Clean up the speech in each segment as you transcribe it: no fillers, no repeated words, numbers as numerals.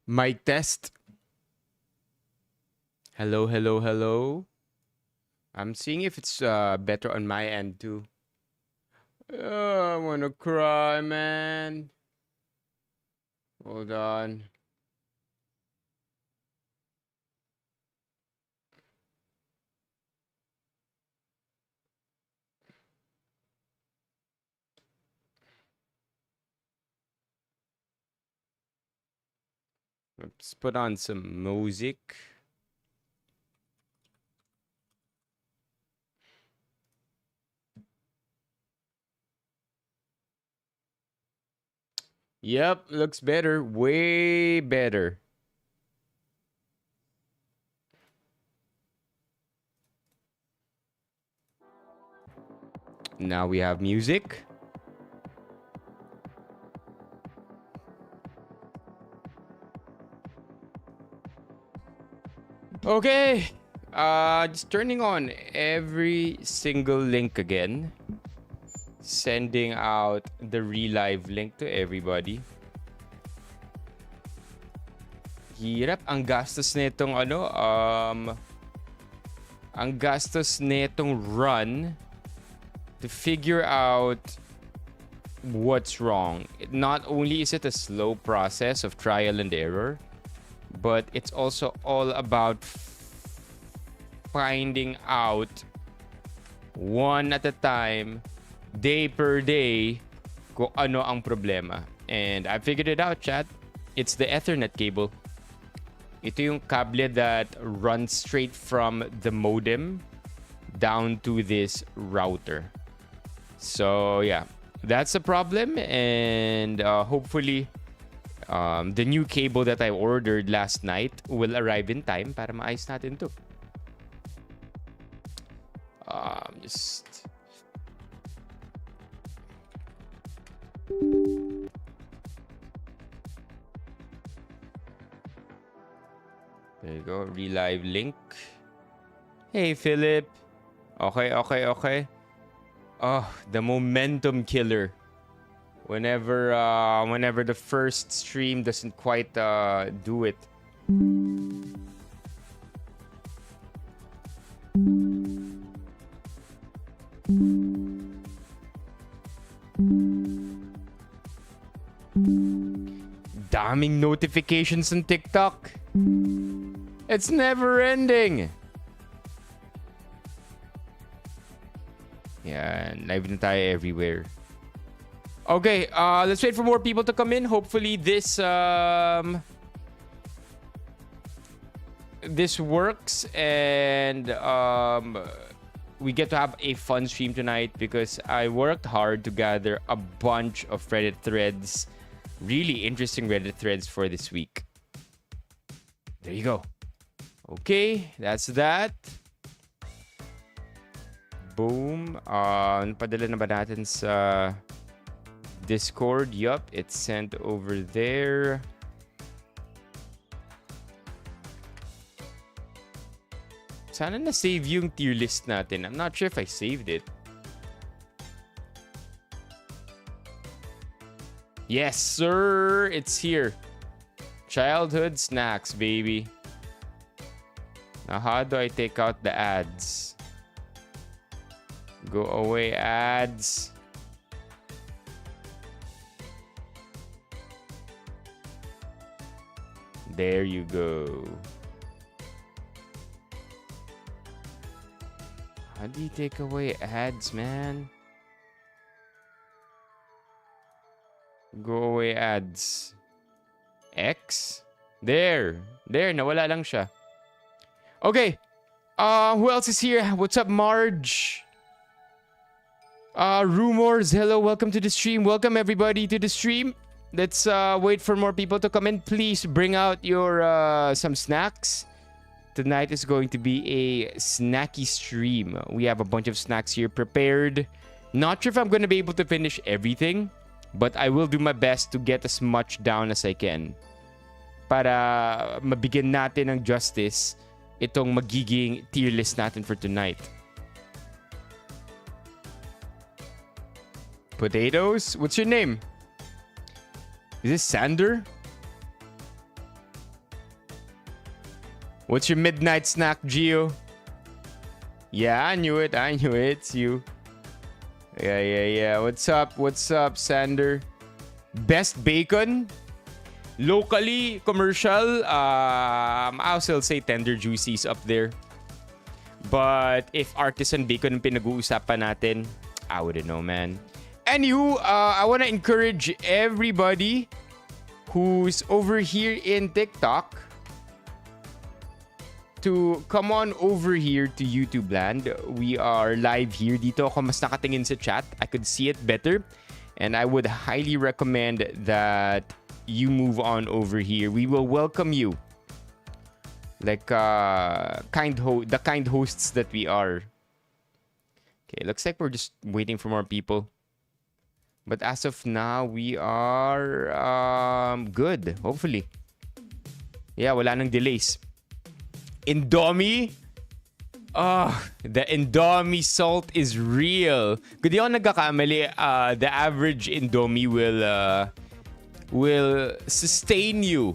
Mic test. Hello, hello, hello. I'm seeing if it's better on my end too. I wanna cry, man. Hold on. Let's put on some music. Yep, looks better. Way better. Now we have music. Okay. Just turning on every single link again. Sending out the relive link to everybody. Hirap ang gastos nitong ang gastos nitong run to figure out what's wrong. Not only is it a slow process of trial and error, but it's also all about finding out one at a time, day per day, kung ano ang problema. And I figured it out, chat. It's the Ethernet cable. Ito yung cable that runs straight from the modem down to this router. So yeah, that's a problem, and hopefully the new cable that I ordered last night will arrive in time para maayos natin to. Just there you go, relive link. Hey Philip. Okay. Oh, the momentum killer. Whenever the first stream doesn't quite do it. Daming notifications on TikTok. It's never ending. Yeah, live na tayo everywhere. Okay, let's wait for more people to come in. Hopefully this this works, and we get to have a fun stream tonight because I worked hard to gather a bunch of Reddit threads, really interesting Reddit threads for this week. There you go. Okay, that's that. Boom. Napadala na ba natin sa Discord? Yup, it's sent over there. Sana na-save yung tier list natin. I'm not sure if I saved it. Yes, sir! It's here. Childhood snacks, baby. Now, how do I take out the ads? Go away, ads. There you go. How do you take away ads, man? Go away ads. X? There, nawala lang siya. Okay. Who else is here? What's up, Marge? Rumors, hello, welcome to the stream. Welcome everybody to the stream. Let's wait for more people to come in. Please bring out your some snacks. Tonight is going to be a snacky stream. We have a bunch of snacks here prepared. Not sure if I'm going to be able to finish everything, but I will do my best to get as much down as I can para mabigyan natin ng justice itong magiging tier list natin for tonight. Potatoes? What's your name? Is this Sander? What's your midnight snack, Gio? Yeah, I knew it. It's you. Yeah. What's up, Sander? Best bacon? Locally, commercial, I'll still say Tender Juicy's up there. But if artisan bacon ang pinag-uusapan natin, I wouldn't know, man. Anywho, I want to encourage everybody who's over here in TikTok to come on over here to YouTube land. We are live here. Dito ako mas nakatingin sa chat. I could see it better. And I would highly recommend that you move on over here. We will welcome you. Like the kind hosts that we are. Okay, looks like we're just waiting for more people. But as of now, we are good, hopefully. Yeah, wala nang delays. Indomie? Oh, the Indomie salt is real. Kung di ako nagkakamali, the average Indomie will sustain you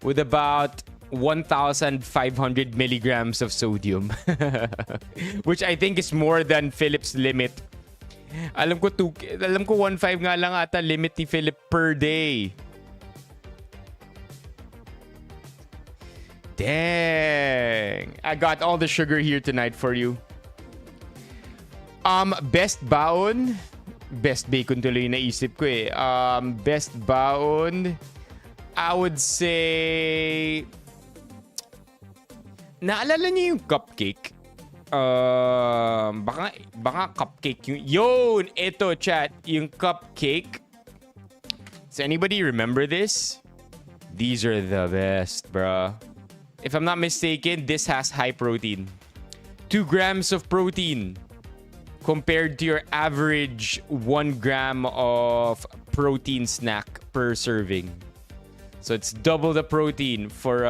with about 1,500 milligrams of sodium. Which I think is more than Philip's limit. Alam ko 1.5 nga lang ata limit ni Philip per day. Dang. I got all the sugar here tonight for you. Best baon. Best bacon tuloy naisip ko eh. Best baon. I would say... Naalala niyo yung cupcake? Baka cupcake yung... Yun! Ito, chat. Yung cupcake. Does anybody remember this? These are the best, bruh. If I'm not mistaken, this has high protein. 2 grams of protein compared to your average 1 gram of protein snack per serving. So it's double the protein for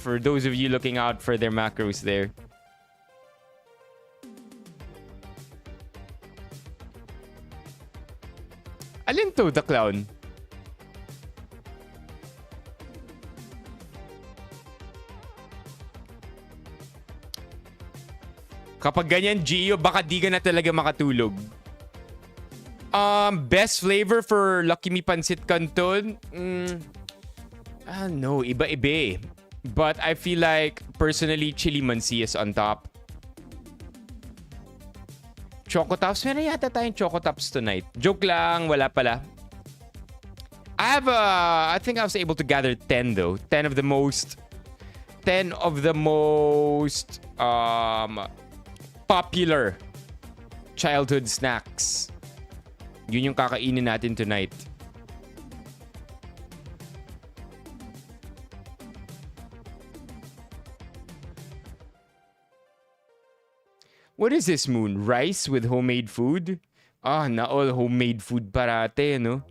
those of you looking out for their macros there. Alin to, the clown? Kapag ganyan, Gio, baka di ka na talaga makatulog. Best flavor for Lucky Me Pancit Canton? No, iba-iba. But I feel like, personally, Chili Mansi is on top. Choco Tops? Meron yata tayong Choco Tops tonight. Joke lang, wala pala. I think I was able to gather 10 though. 10 of the most popular childhood snacks. Yun yung kakainin natin tonight. What is this, Moon? Rice with homemade food? Na all homemade food parate, no?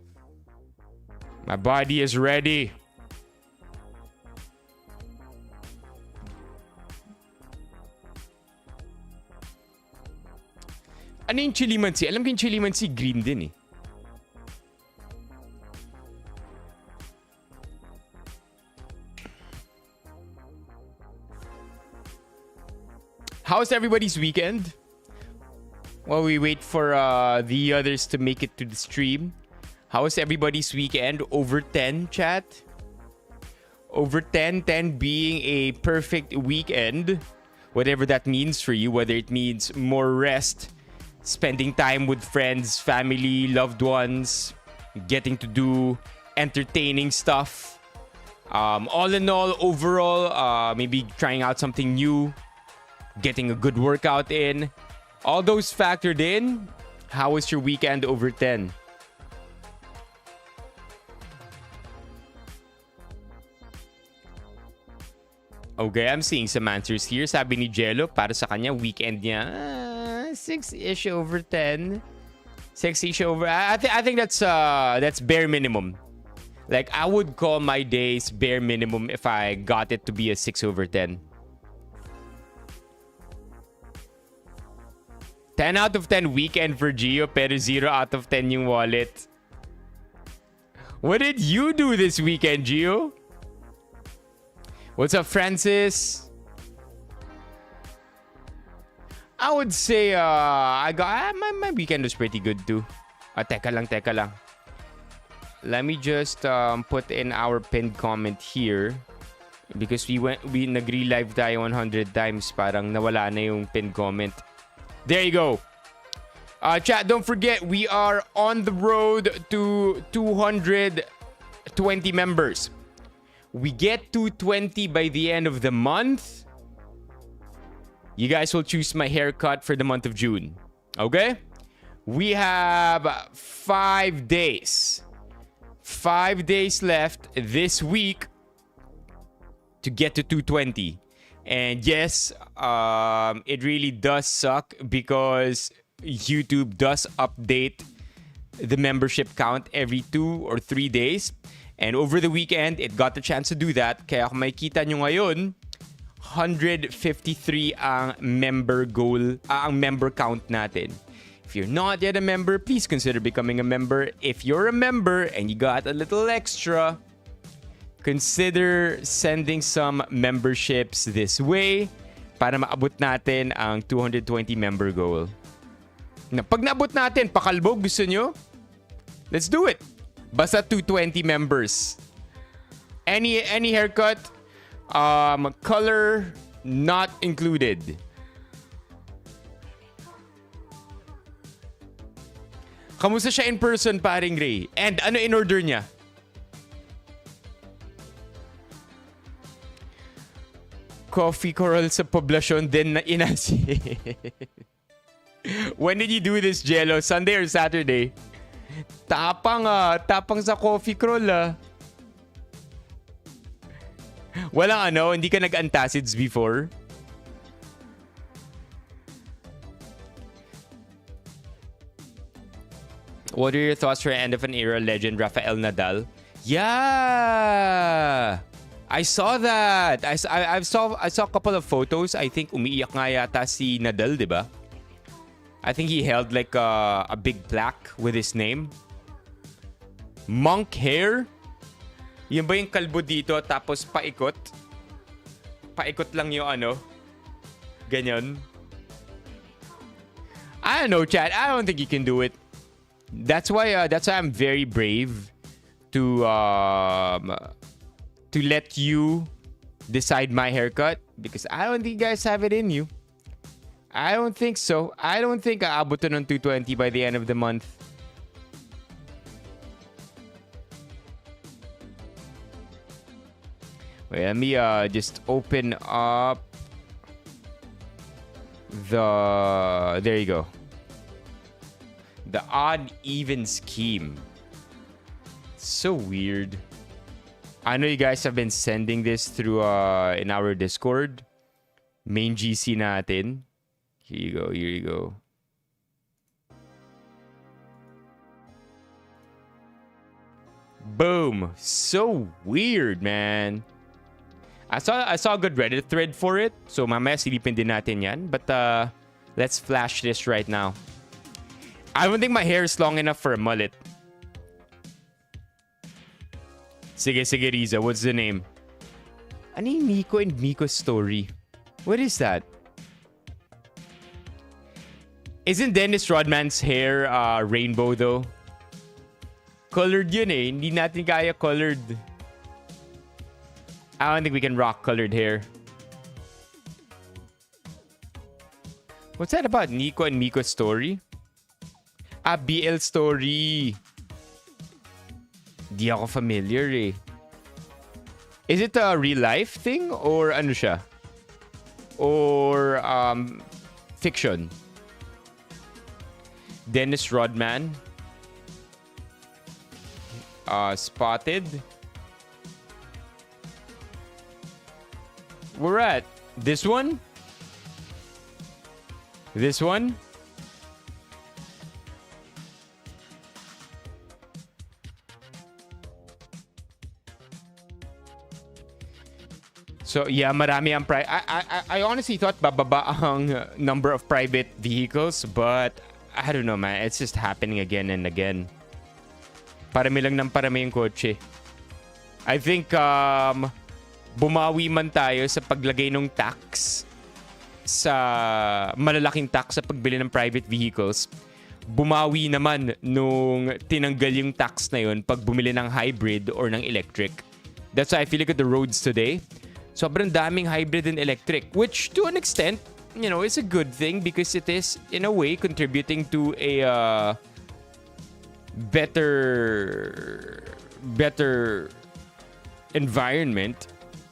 My body is ready. Ano yung Chili Mansi? Alam ko yung Chili Mansi green din eh. How's everybody's weekend? While we wait for the others to make it to the stream. How's everybody's weekend? Over 10, chat? Over 10, 10 being a perfect weekend. Whatever that means for you. Whether it means more rest, spending time with friends, family, loved ones, getting to do entertaining stuff. All in all, overall, maybe trying out something new, getting a good workout in. All those factored in. How was your weekend over 10? Okay, I'm seeing some answers here. Sabi ni Jello, para sa kanya, weekend niya, 6-ish over 10. 6-ish over... I think that's bare minimum. Like, I would call my days bare minimum if I got it to be a 6 over 10. 10 out of 10 weekend for Gio, pero 0 out of 10 yung wallet. What did you do this weekend, Gio? What's up, Francis? I would say I got my weekend was pretty good too. Teka lang. Let me just put in our pinned comment here because we nag-relive tayo 100 times, parang nawala na yung pinned comment. There you go. Chat, don't forget we are on the road to 220 members. We get to 20 by the end of the month. You guys will choose my haircut for the month of June. Okay? We have 5 days. 5 days left this week to get to 220. And yes, it really does suck because YouTube does update the membership count every 2 or 3 days. And over the weekend, it got the chance to do that. Kaya kung makikita nyo ngayon, 153 ang member goal, ang member count natin. If you're not yet a member, please consider becoming a member. If you're a member and you got a little extra, consider sending some memberships this way para maabot natin ang 220 member goal. Pag naabot natin, pakalbog, gusto nyo? Let's do it. Basta 220 members. Any haircut, color not included. Kamusta siya in person, paring Ray? And ano in order niya? Coffee coral sa poblasyon din na inasi. When did you do this, Jello? Sunday or Saturday? Tapang sa coffee crawl Walang hindi ka nag-antacids before? What are your thoughts for end of an era legend Rafael Nadal? Yeah! I saw that. I saw a couple of photos. I think umiiyak nga yata si Nadal, di ba? I think he held like a big plaque with his name. Monk hair? Yan ba yung kalbo dito tapos paikot? Paikot lang yung ganyan. I don't know, Chad. I don't think you can do it. That's why I'm very brave to let you decide my haircut because I don't think you guys have it in you. I don't think so. I don't think aabot to ng 220 by the end of the month. Wait, let me just open up there you go. The odd even scheme. So weird. I know you guys have been sending this through in our Discord. Main GC natin. Here you go. Boom. So weird, man. I saw a good Reddit thread for it. So mamaya silipin din natin yan. But let's flash this right now. I don't think my hair is long enough for a mullet. Sige, Riza. What's the name? Ano yung Miko and Miko's story? What is that? Isn't Dennis Rodman's hair rainbow though? Colored yun eh. Hindi natin kaya colored. I don't think we can rock colored hair. What's that about Nico and Miko's story? BL story. Di ako familiar eh. Is it a real life thing or ano siya? Or fiction? Dennis Rodman. Spotted. We're at this one. This one. So yeah, marami ang I honestly thought bababa ang number of private vehicles, but I don't know, man. It's just happening again and again. Parami lang ng parami yung kotse. I think bumawi man tayo sa paglagay ng tax, sa malalaking tax sa pagbili ng private vehicles, bumawi naman nung tinanggal yung tax na yun pag bumili ng hybrid or ng electric. That's why if you look at the roads today, sobrang daming hybrid and electric, which to an extent, you know, is a good thing because it is in a way contributing to a better environment.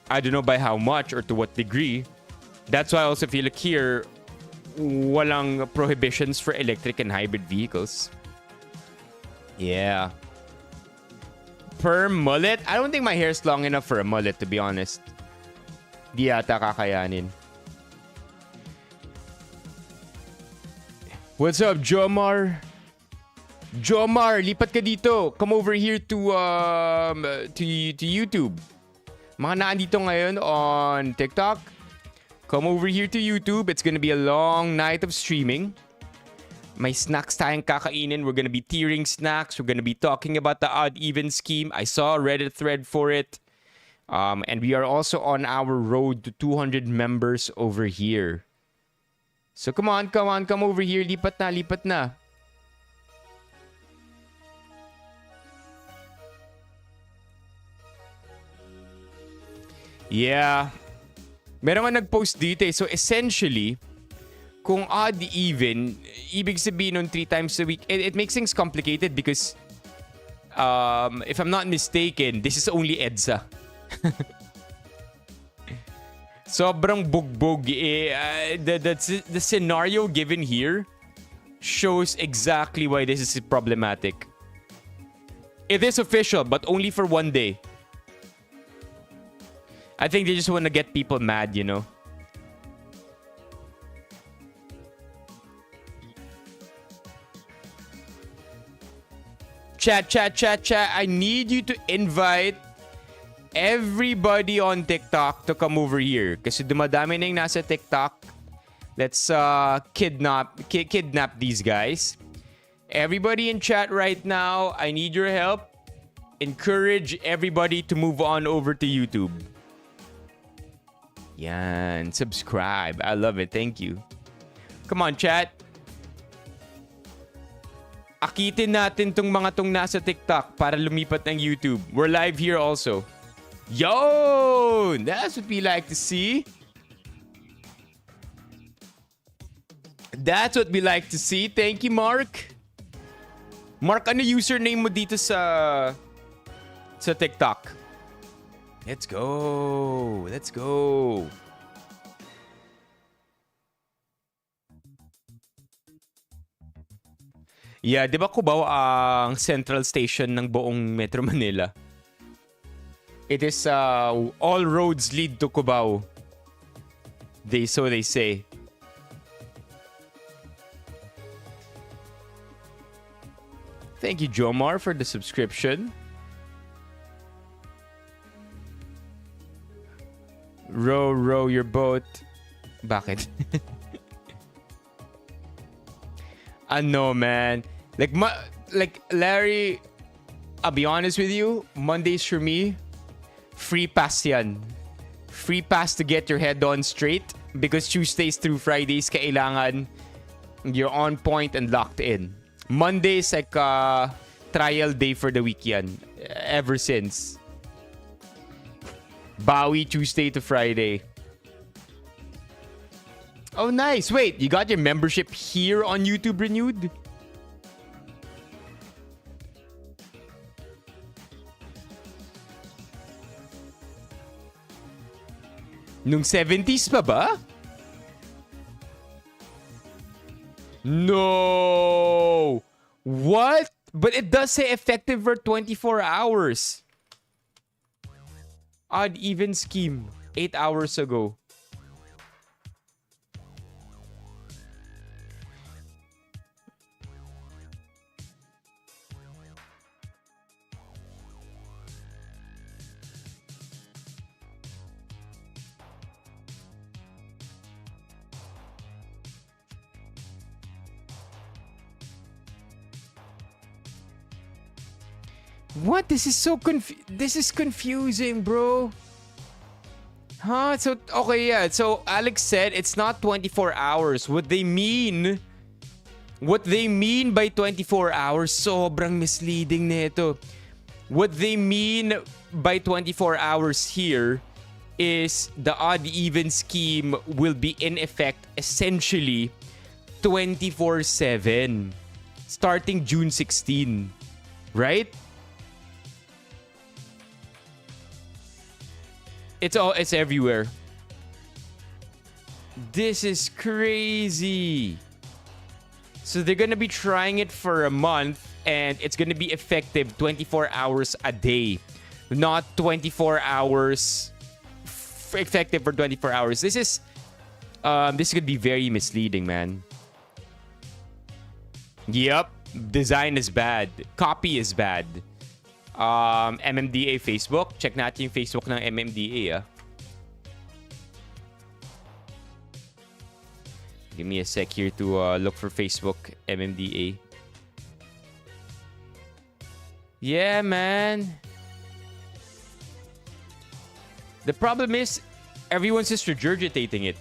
I don't know by how much or to what degree. That's why I also feel like here, walang prohibitions for electric and hybrid vehicles. Yeah. Per mullet? I don't think my hair's long enough for a mullet, to be honest. Di yata kakayanin. What's up, Jomar? Jomar, lipat ka dito. Come over here to YouTube. Mga naandito ngayon on TikTok, come over here to YouTube. It's gonna be a long night of streaming. May snacks tayong kakainin. We're gonna be tiering snacks. We're gonna be talking about the odd-even scheme. I saw a Reddit thread for it. And we are also on our road to 200 members over here. So come on, come over here. Lipat na. Yeah. Meron nga nag-post dito eh. So essentially, kung odd-even, ibig sabihin nun 3 times a week, it makes things complicated because if I'm not mistaken, this is only EDSA. Sobrang bugbog eh. The scenario given here shows exactly why this is problematic. It is official, but only for 1 day. I think they just want to get people mad, you know? Chat. I need you to invite everybody on TikTok to come over here. Kasi dumadami na yung nasa TikTok. Let's kidnap these guys. Everybody in chat right now, I need your help. Encourage everybody to move on over to YouTube. Yan. Subscribe. I love it. Thank you. Come on, chat. Akitin natin tong mga tong nasa TikTok para lumipat ng YouTube. We're live here also. Yo! That's what we like to see. That's what we like to see. Thank you, Mark. Mark, ano username mo dito sa TikTok? Let's go. Yeah, di ba Cubao ang central station ng buong Metro Manila? It is all roads lead to Cubao. So they say. Thank you, Jomar, for the subscription. Row your boat. Bakit? Ano, man. Like Larry, I'll be honest with you, Mondays for me, free pass yan. Free pass to get your head on straight because Tuesdays through Fridays kailangan you're on point and locked in. Mondays like trial day for the week yan. Ever since. Bawi Tuesday to Friday. Oh, nice. Wait, you got your membership here on YouTube renewed? Nung 70s pa ba? No! What? But it does say effective for 24 hours. Odd even scheme 8 hours ago. What? This is so this is confusing, bro. Huh? So, okay, yeah. So, Alex said it's not 24 hours. What they mean by 24 hours, sobrang misleading nito. What they mean by 24 hours here is the odd-even scheme will be in effect essentially 24/7 starting June 16. Right? It's everywhere. This is crazy. So they're gonna be trying it for a month and it's gonna be effective 24 hours a day. Not 24 hours effective for 24 hours. This is gonna be very misleading, man. Yep. Design is bad. Copy is bad. MMDA Facebook. Check natin yung Facebook ng MMDA, ah. Give me a sec here to look for Facebook MMDA. Yeah, man. The problem is everyone's just regurgitating it.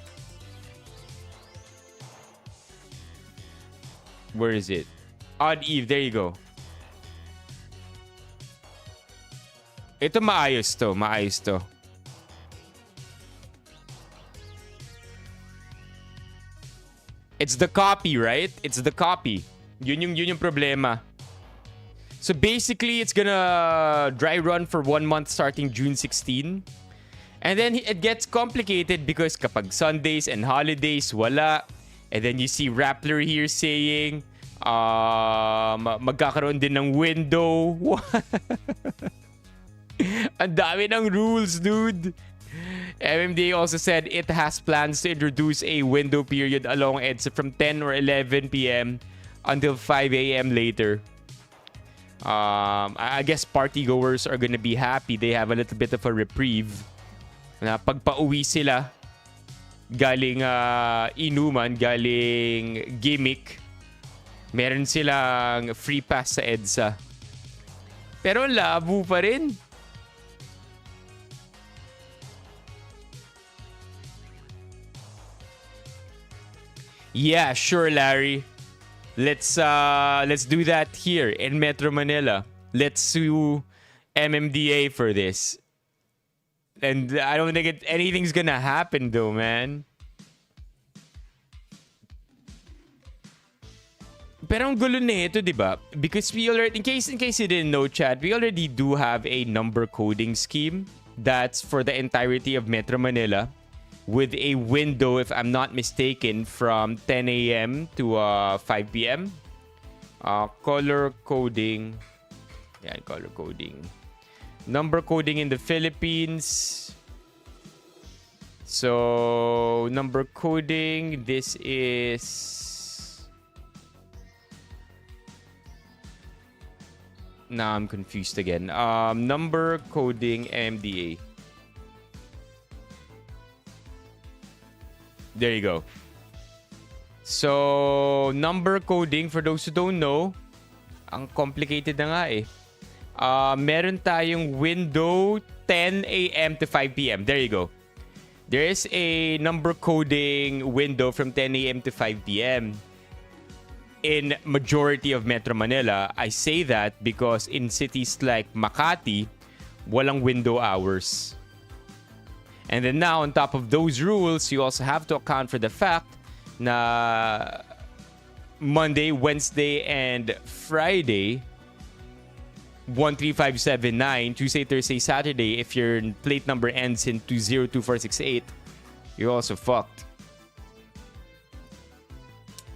Where is it? Odd Eve, there you go. Ito maayos to, maayos to. It's the copy, right? It's the copy. Yun yung problema. So basically, it's gonna dry run for 1 month starting June 16. And then it gets complicated because kapag Sundays and holidays, wala. And then you see Rappler here saying, magkakaroon din ng window. Ang dami ng rules, dude. MMDA also said it has plans to introduce a window period along EDSA from 10 or 11 p.m. until 5 a.m. later. I guess partygoers are gonna be happy. They have a little bit of a reprieve. Na pagpa-uwi sila galing inuman, galing gimmick, meron silang free pass sa EDSA. Pero labo pa rin. Yeah, sure, Larry. Let's do that here in Metro Manila. Let's sue MMDA for this. And I don't think anything's gonna happen though, man. Pero ang gulo na ito, di ba? Because we already, in case you didn't know, chat, we already do have a number coding scheme that's for the entirety of Metro Manila with a window, if I'm not mistaken, from 10 a.m. to 5 p.m. Color coding. Yan, color coding. Number coding in the Philippines. So, number coding, this is... Now I'm confused again. Number coding MDA. There you go. So, number coding, for those who don't know, ang complicated na nga eh. Meron tayong window 10 a.m. to 5 p.m. There you go. There is a number coding window from 10 a.m. to 5 p.m. in majority of Metro Manila. I say that because in cities like Makati, walang window hours. And then now, on top of those rules, you also have to account for the fact na Monday, Wednesday, and Friday, 13579, Tuesday, Thursday, Saturday, if your plate number ends in 202468, you're also fucked.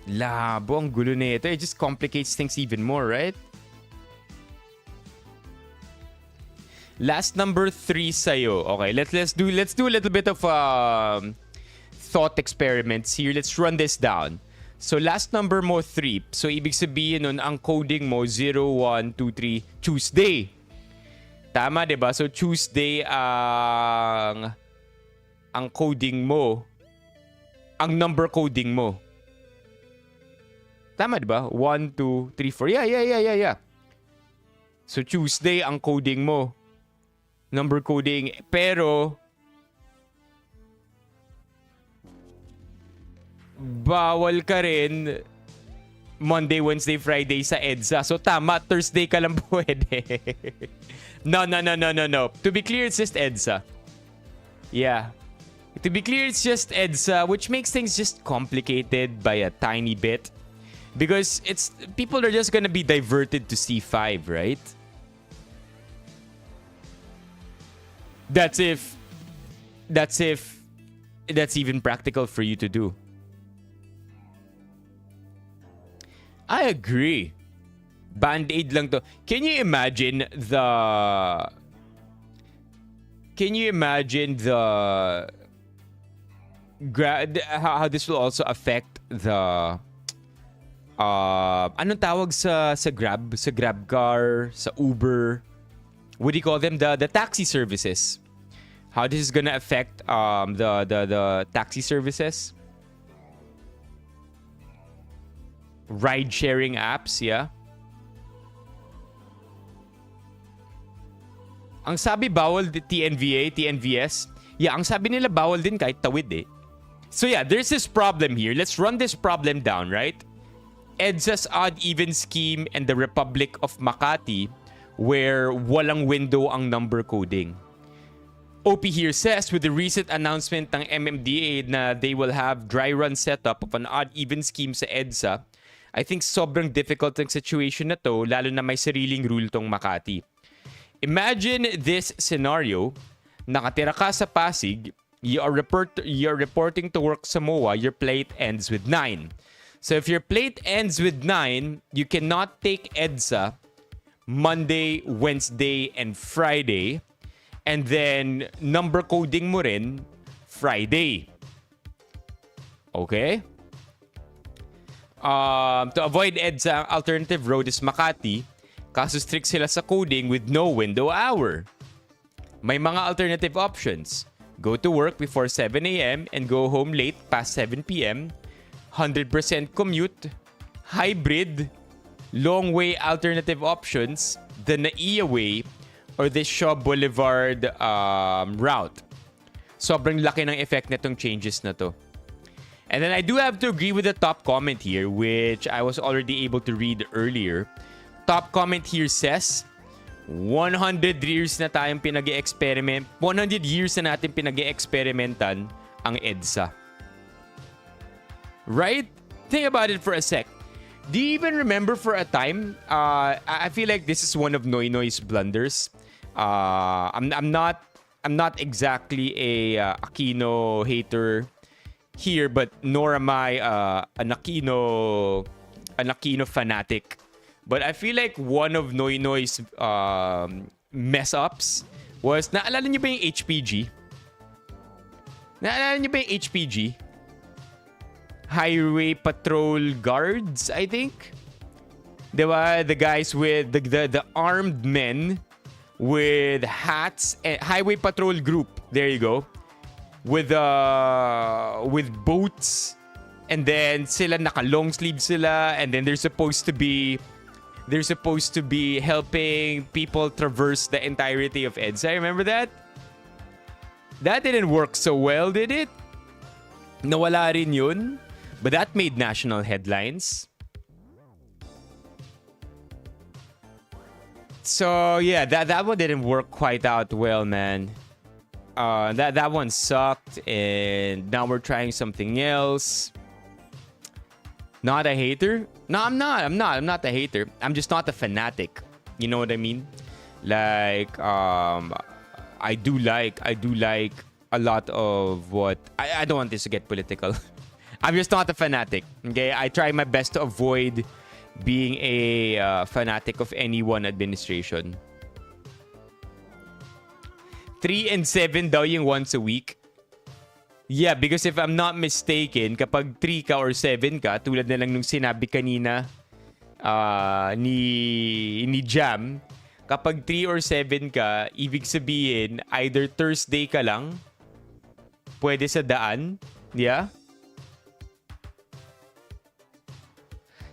Labo, ang gulo na ito. It just complicates things even more, right? Last number 3 sa'yo. Okay, let's do a little bit of thought experiments here. Let's run this down. So last number mo 3. So ibig sabihin nun, ang coding mo 0, 1, 2, 3, Tuesday. Tama, 'di ba? So Tuesday ang coding mo, ang number coding mo. Tama, 'di ba? 1, 2, 3, 4. Yeah. So Tuesday ang coding mo. Number coding, pero bawal ka rin Monday, Wednesday, Friday sa EDSA. So tama, Thursday ka lang pwede. No. To be clear, it's just EDSA. Yeah. To be clear, it's just EDSA, which makes things just complicated by a tiny bit. Because people are just gonna be diverted to C5, right? That's if that's even practical for you to do. I agree. Band-aid lang to. Can you imagine how this will also affect the anong tawag sa Grab car, sa Uber? What do you call them? The taxi services. How this is gonna affect the taxi services? Ride-sharing apps, yeah. Ang sabi bawal TNVS. Yeah, ang sabi nila bawal din kahit tawid eh. So yeah, there's this problem here. Let's run this problem down, right? EDSA's odd-even scheme and the Republic of Makati where walang window ang number coding. OP here says with the recent announcement ng MMDA na they will have dry run setup of an odd-even scheme sa EDSA, I think sobrang difficult ang situation na to, lalo na may sariling rule tong Makati. Imagine this scenario, nakatira ka sa Pasig, you're reporting to work sa MOA, your plate ends with 9. So if your plate ends with 9, you cannot take EDSA Monday, Wednesday, and Friday, and then number coding mo rin Friday. Okay? To avoid EDSA, ang alternative road is Makati, kaso strict sila sa coding with no window hour. May mga alternative options. Go to work before 7 a.m. and go home late past 7 p.m. 100% commute, hybrid, long way alternative options, the NAIA way, or the Shaw Boulevard route. Sobrang laki ng effect nitong changes na to. And then I do have to agree with the top comment here, which I was already able to read earlier. Top comment here says, 100 years na tayong pinag-e-experiment, 100 years na natin pinag-e-experimentan ang EDSA. Right? Think about it for a sec. Do you even remember for a time? I feel like this is one of Noy Noy's blunders. I'm not exactly a Aquino hater here, but nor am I an Aquino fanatic. But I feel like one of Noy Noy's mess ups was, naalala niyo ba yung HPG? Naalala niyo ba yung HPG? Highway Patrol Guards, I think. Diba? The guys with the armed men with hats, Highway Patrol Group. There you go. With boots, and then sila naka long sleeve sila, and then they're supposed to be helping people traverse the entirety of EDSA. Remember that? That didn't work so well, did it? Nawala rin yun. But that made national headlines. So yeah, that one didn't work quite out well, man. That one sucked, and now we're trying something else. Not a hater? No, I'm not a hater. I'm just not a fanatic. You know what I mean? Like, I do like a lot of what... I don't want this to get political. I'm just not a fanatic. Okay? I try my best to avoid being a fanatic of any one administration. 3 and 7 daw yung once a week. Yeah, because if I'm not mistaken, kapag 3 ka or 7 ka, tulad na lang nung sinabi kanina ni Jam, kapag 3 or 7 ka, ibig sabihin, either Thursday ka lang, pwede sa daan, yeah?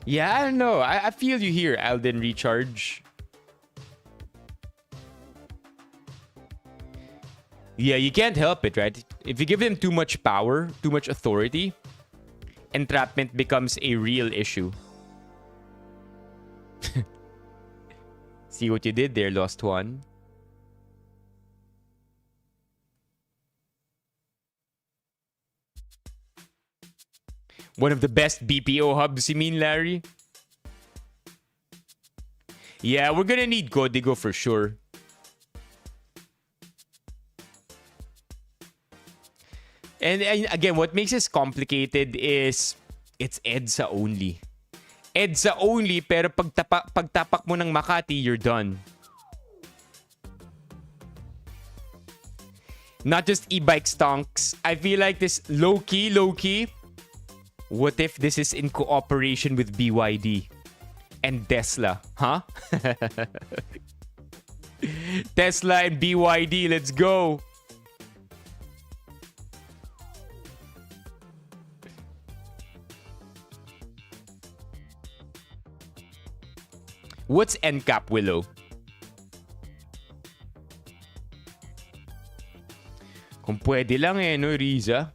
Yeah, I don't know. I feel you here, Alden Recharge. Yeah, you can't help it, right? If you give them too much power, too much authority, entrapment becomes a real issue. See what you did there, Lost One? One of the best BPO hubs, you mean, Larry? Yeah, we're gonna need Código for sure. And again, what makes this complicated is it's EDSA only. EDSA only, pero pagtapak mo ng Makati, you're done. Not just e-bike stonks. I feel like this low-key. What if this is in cooperation with BYD and Tesla? Huh? Tesla and BYD, let's go. What's NCAP, Willow? Kung pwede lang no, Riza?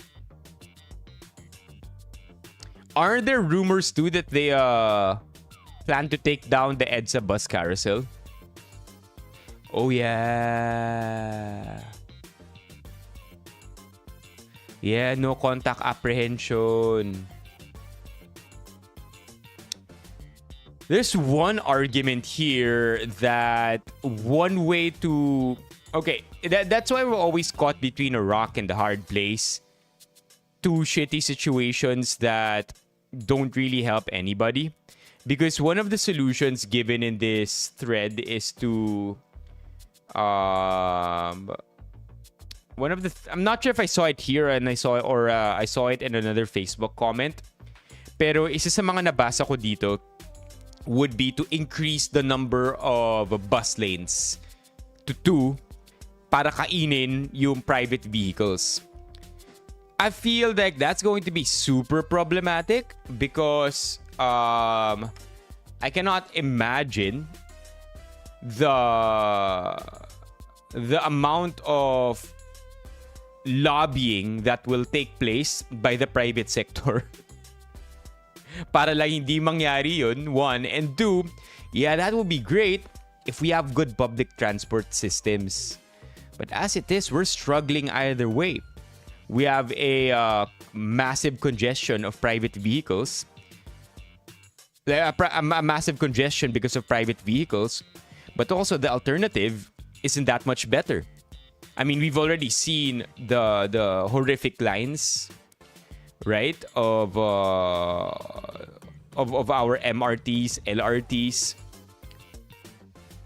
Are there rumors too that they plan to take down the EDSA bus carousel? Oh yeah. Yeah, no contact apprehension. There's one argument here that one way to... Okay, that's why we're always caught between a rock and a hard place. Two shitty situations that don't really help anybody. Because one of the solutions given in this thread is to... I'm not sure if I saw it here and I saw it in another Facebook comment. Pero isa sa mga nabasa ko dito would be to increase the number of bus lanes to 2 para kainin yung private vehicles. I feel like that's going to be super problematic because I cannot imagine the amount of lobbying that will take place by the private sector. Para lang hindi mangyari yun, 1. And 2, yeah, that would be great if we have good public transport systems. But as it is, we're struggling either way. We have a massive congestion of private vehicles. A massive congestion because of private vehicles. But also the alternative isn't that much better. I mean, we've already seen the horrific lines, right, of our MRTs, LRTs,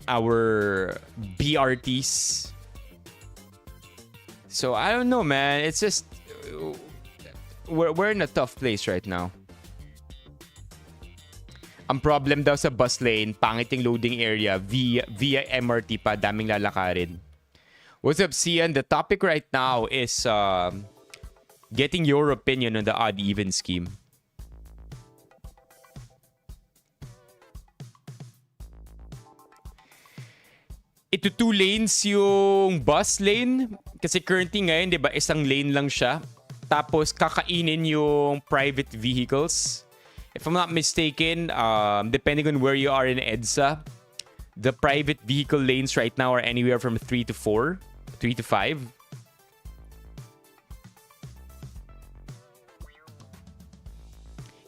our BRTs. So I don't know, man. It's just we're in a tough place right now. Ang problem daw sa bus lane, pangit yung loading area via MRT pa, daming lalakarin. What's up, Sian? The topic right now is getting your opinion on the odd-even scheme. Ito 2 lanes yung bus lane. Kasi currently ngayon, di ba, isang lane lang siya. Tapos kakainin yung private vehicles. If I'm not mistaken, depending on where you are in EDSA, the private vehicle lanes right now are anywhere from 3 to 4, 3 to 5.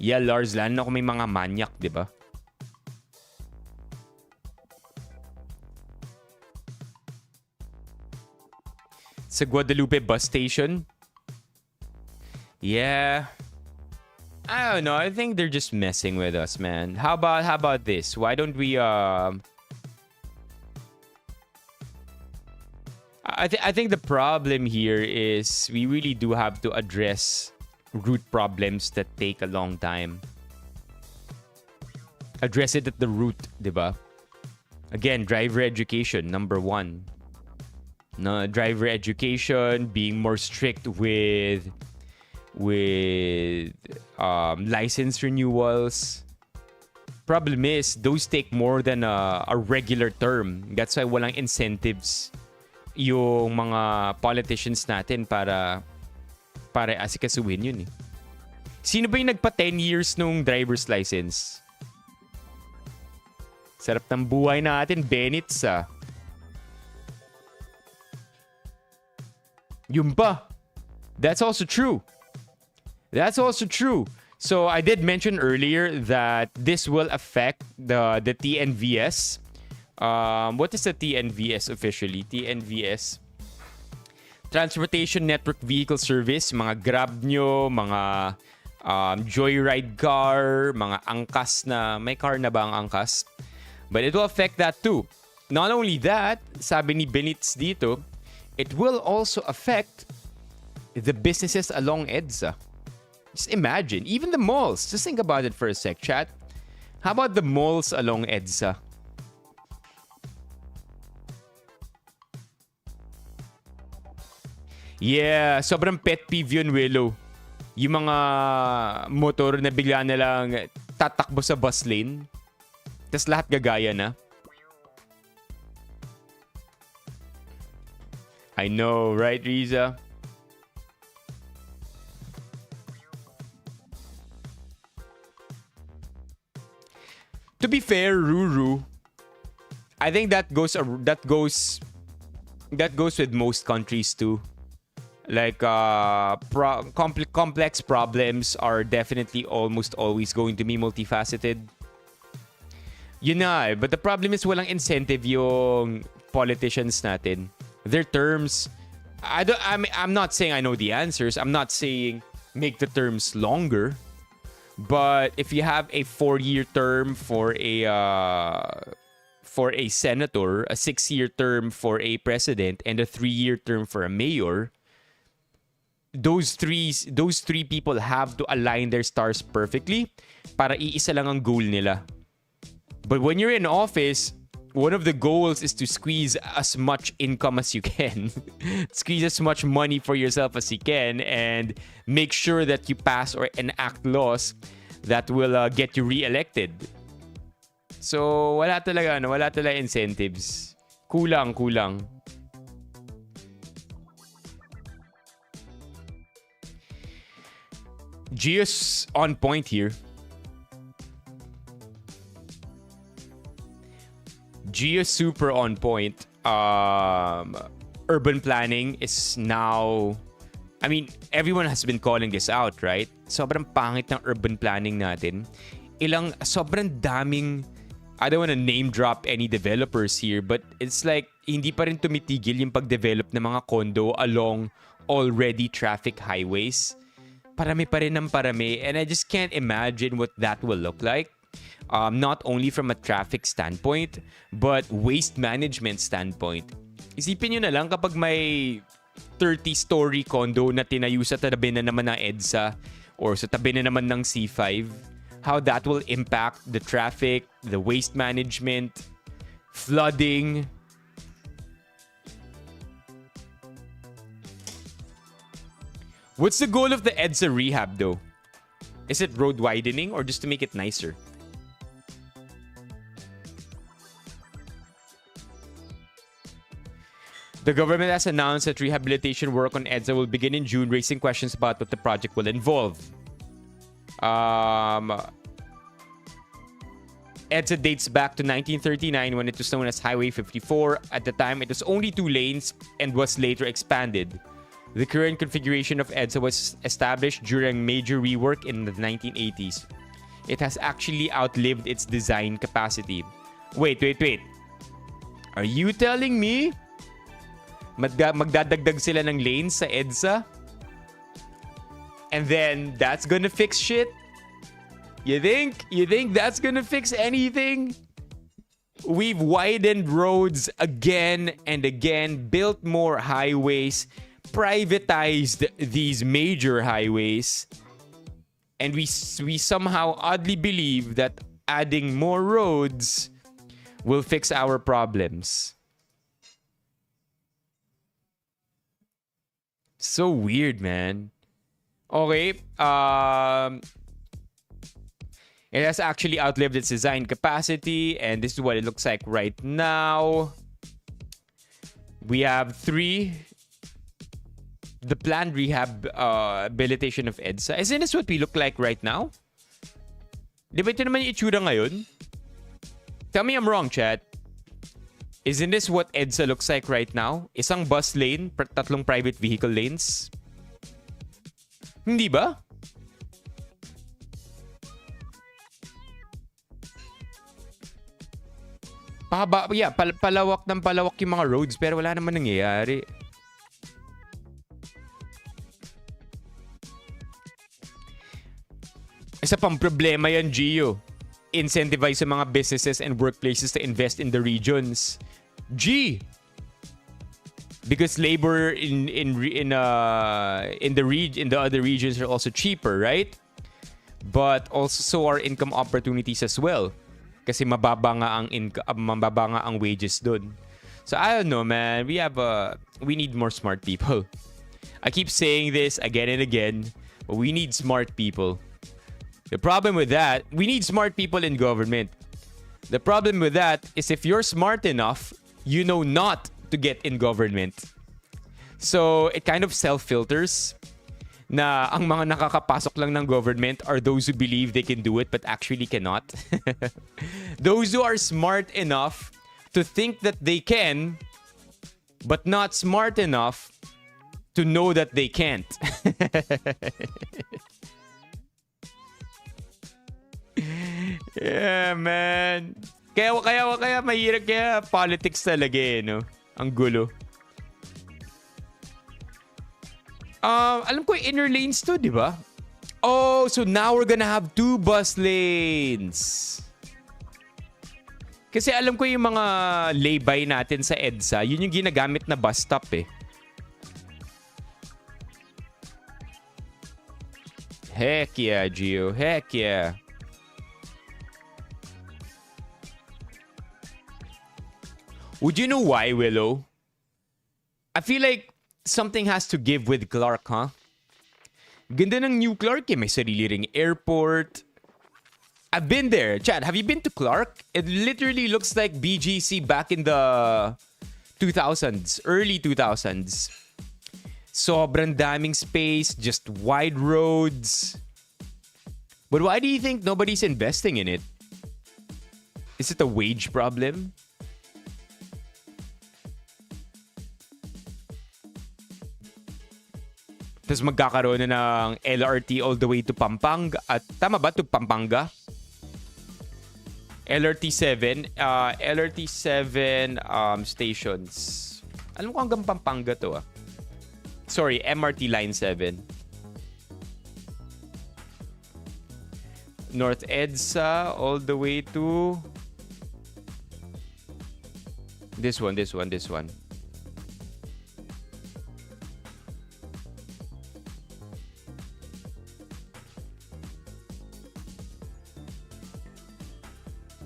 Yeah, Lars, lalo na kung may mga manyak, di ba? Sa Guadalupe bus station? Yeah. I don't know. I think they're just messing with us, man. How about this? Why don't we I think the problem here is we really do have to address root problems that take a long time. Address it at the root, diba? Again, driver education, number 1. No, driver education, being more strict with license renewals. Problem is, those take more than a regular term. That's why walang incentives yung mga politicians natin para asikasuhin yun eh. Sino ba yung nagpa 10 years nung driver's license? Sarap ng buhay natin, Benitz ah. Yun pa. That's also true. That's also true. So I did mention earlier that this will affect the TNVS. What is the TNVS officially? TNVS, Transportation Network Vehicle Service, mga Grab nyo, mga joyride car, mga angkas na, may car na ba ang angkas? But it will affect that too. Not only that, sabi ni Benitz dito, it will also affect the businesses along EDSA. Just imagine, even the malls. Just think about it for a sec, chat. How about the malls along EDSA? Yeah, sobrang pet peeve yun, Willow. Yung mga motor na bigla na lang tatakbo sa bus lane. Tapos lahat gagaya na. I know, right, Riza? To be fair, Ruru, I think that goes with most countries too. Like complex problems are definitely almost always going to be multifaceted. Yun na eh. But the problem is walang incentive yung politicians natin. Their terms, I'm not saying I know the answers. I'm not saying make the terms longer. But if you have a 4-year term for a senator, a 6-year term for a president, and a 3-year term for a mayor, those three people have to align their stars perfectly para iisa lang ang goal nila. But when you're in office, one of the goals is to squeeze as much income as you can. Squeeze as much money for yourself as you can and make sure that you pass or enact laws that will get you re-elected. So, wala talaga incentives. Kulang. Gio's on point here. Gio's super on point. Urban planning is now... I mean, everyone has been calling this out, right? Sobrang pangit ng urban planning natin. Sobrang daming... I don't want to name drop any developers here, but it's like, hindi pa rin tumitigil yung pag-develop ng mga condo along already traffic highways. Parami pa rin ng parami. And I just can't imagine what that will look like. Not only from a traffic standpoint, but waste management standpoint. Isipin nyo na lang kapag may 30-story condo na tinayo sa tabi na naman ng EDSA or sa tabi na naman ng C5, how that will impact the traffic, the waste management, flooding. What's the goal of the EDSA rehab though? Is it road widening or just to make it nicer? The government has announced that rehabilitation work on EDSA will begin in June, raising questions about what the project will involve. EDSA dates back to 1939 when it was known as Highway 54. At the time, it was only 2 lanes and was later expanded. The current configuration of EDSA was established during major rework in the 1980s. It has actually outlived its design capacity. Wait. Are you telling me magdadagdag sila ng lanes sa EDSA? And then that's gonna fix shit? You think that's gonna fix anything? We've widened roads again and again, built more highways, privatized these major highways, and we somehow oddly believe that adding more roads will fix our problems. So weird, man. Okay, it has actually outlived its design capacity, and this is what it looks like right now. We have 3 the planned rehabilitation of EDSA. Isn't this what we look like right now? Di ba ito naman yung itsura ngayon? Tell me I'm wrong, chat. Isn't this what EDSA looks like right now? Isang bus lane, tatlong private vehicle lanes? Hindi ba? Palawak ng palawak yung mga roads pero wala naman nangyayari. Isa pang problema yan, Gio. Incentivize sa mga businesses and workplaces to invest in the regions. Because labor in the other regions are also cheaper, right? But also so are income opportunities as well. Kasi mababa nga ang wages dun. So I don't know, man. We need more smart people. I keep saying this again and again, but we need smart people. The problem with that, we need smart people in government. The problem with that is if you're smart enough, you know not to get in government. So it kind of self-filters na ang mga nakakapasok lang ng government are those who believe they can do it but actually cannot. Those who are smart enough to think that they can but not smart enough to know that they can't. Yeah, man. Kaya mahirap, kaya politics talaga eh, no? Ang gulo. Alam ko yung inner lanes to, di ba? Oh, so now we're gonna have 2 bus lanes. Kasi alam ko yung mga lay-by natin sa EDSA, yun yung ginagamit na bus stop eh. Heck yeah, Gio. Heck yeah. Would you know why, Willow? I feel like something has to give with Clark, huh? Ganda ng new Clark eh. May sarili ring airport. I've been there. Chad, have you been to Clark? It literally looks like BGC back in the 2000s, early 2000s. Sobrang daming space, just wide roads. But why do you think nobody's investing in it? Is it a wage problem? Tapos magkakaroon na ng LRT all the way to Pampanga. At tama ba? To Pampanga? LRT 7 stations. Alam ko hanggang Pampanga to ah. Sorry, MRT Line 7. North EDSA all the way to this one.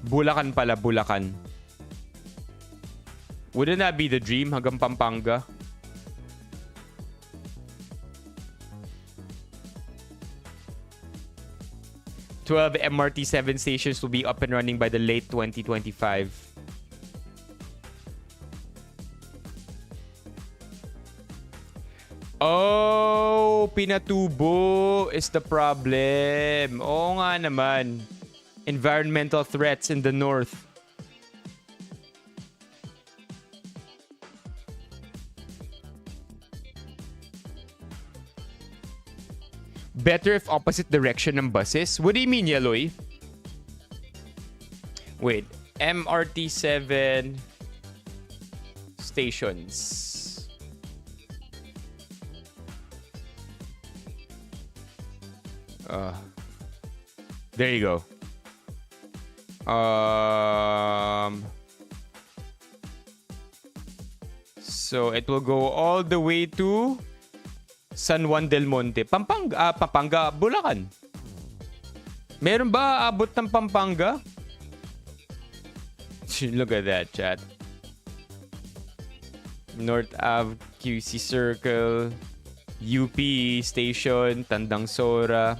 Bulacan pala, Bulacan. Wouldn't that be the dream hanggang Pampanga? "12 MRT 7 stations will be up and running by the late 2025. Oh, pinatubo is the problem. Oo nga naman. Environmental threats in the north. Better if opposite direction ng buses? What do you mean, Yaloy? Wait. MRT 7 stations. There you go. So it will go all the way to San Juan del Monte. Pampanga, Bulacan. Meron ba abot ng Pampanga? Look at that, chat. North Ave, QC Circle, UP Station, Tandang Sora.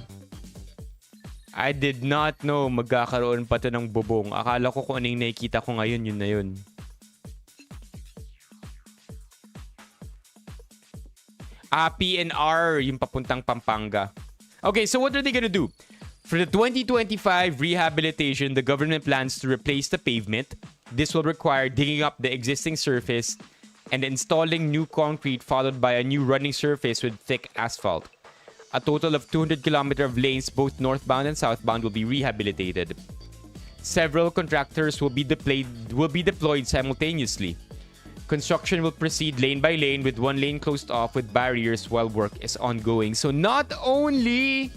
I did not know magkakaroon pa to ng bubong. Akala ko kung ano yung nakikita ko ngayon, yun na yun. PNR, yung papuntang Pampanga. Okay, so what are they gonna do? For the 2025 rehabilitation, the government plans to replace the pavement. This will require digging up the existing surface and installing new concrete, followed by a new running surface with thick asphalt. A total of 200 kilometers of lanes, both northbound and southbound, will be rehabilitated. Several contractors will be deployed simultaneously. Construction will proceed lane by lane, with one lane closed off with barriers while work is ongoing. So not only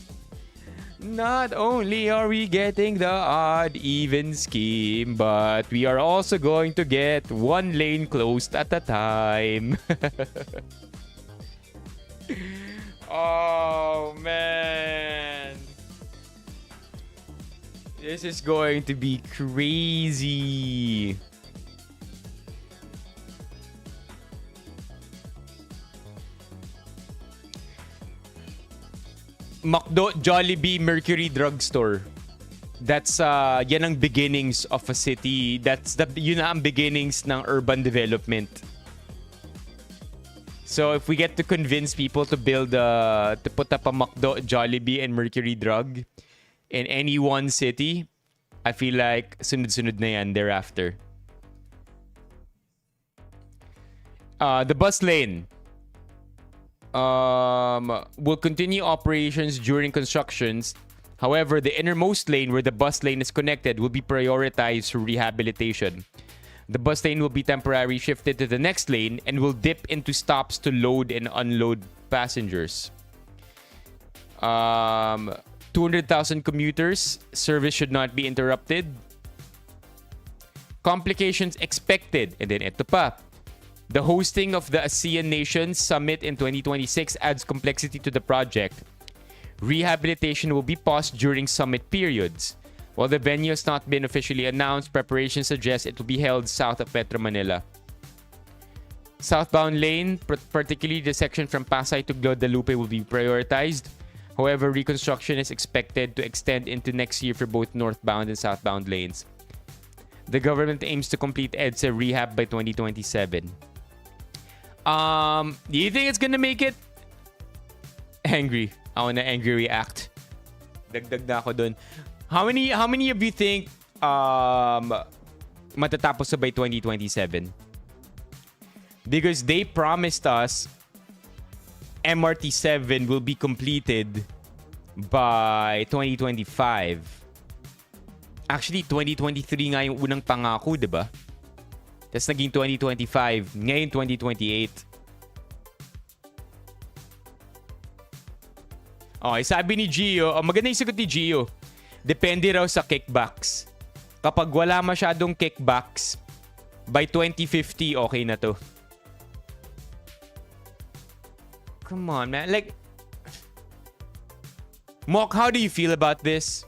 are we getting the odd even scheme, but we are also going to get one lane closed at a time. Oh, man. This is going to be crazy. McDo, Jollibee, Mercury Drugstore. That's yan ang beginnings of a city. Yun ang beginnings ng urban development. So if we get to convince people to put up a McDo, Jollibee, and Mercury Drug in any one city, I feel like sunod-sunod na yan thereafter. The bus lane will continue operations during constructions. However, the innermost lane where the bus lane is connected will be prioritized for rehabilitation. The bus lane will be temporarily shifted to the next lane and will dip into stops to load and unload passengers. 200,000 commuters. Service should not be interrupted. Complications expected. And then ito pa. The hosting of the ASEAN Nations Summit in 2026 adds complexity to the project. Rehabilitation will be paused during summit periods. While the venue has not been officially announced, preparations suggest it will be held south of Metro Manila. Southbound lane, particularly the section from Pasay to Guadalupe, will be prioritized. However, reconstruction is expected to extend into next year for both northbound and southbound lanes. The government aims to complete EDSA rehab by 2027. Do you think it's gonna make it? Angry. Ako na angry react. Dagdag na ako dun. How many of you think matatapos sa by 2027? Because they promised us MRT7 will be completed by 2025. Actually, 2023 nga yung unang pangako, di ba? Tapos naging 2025. Ngayon, 2028. Okay, sabi ni Gio, maganda yung sagot ni Gio. Depende raw sa kickbacks. Kapag wala masyadong kickbacks, by 2050, okay na to. Come on, man. Like, Mok, how do you feel about this?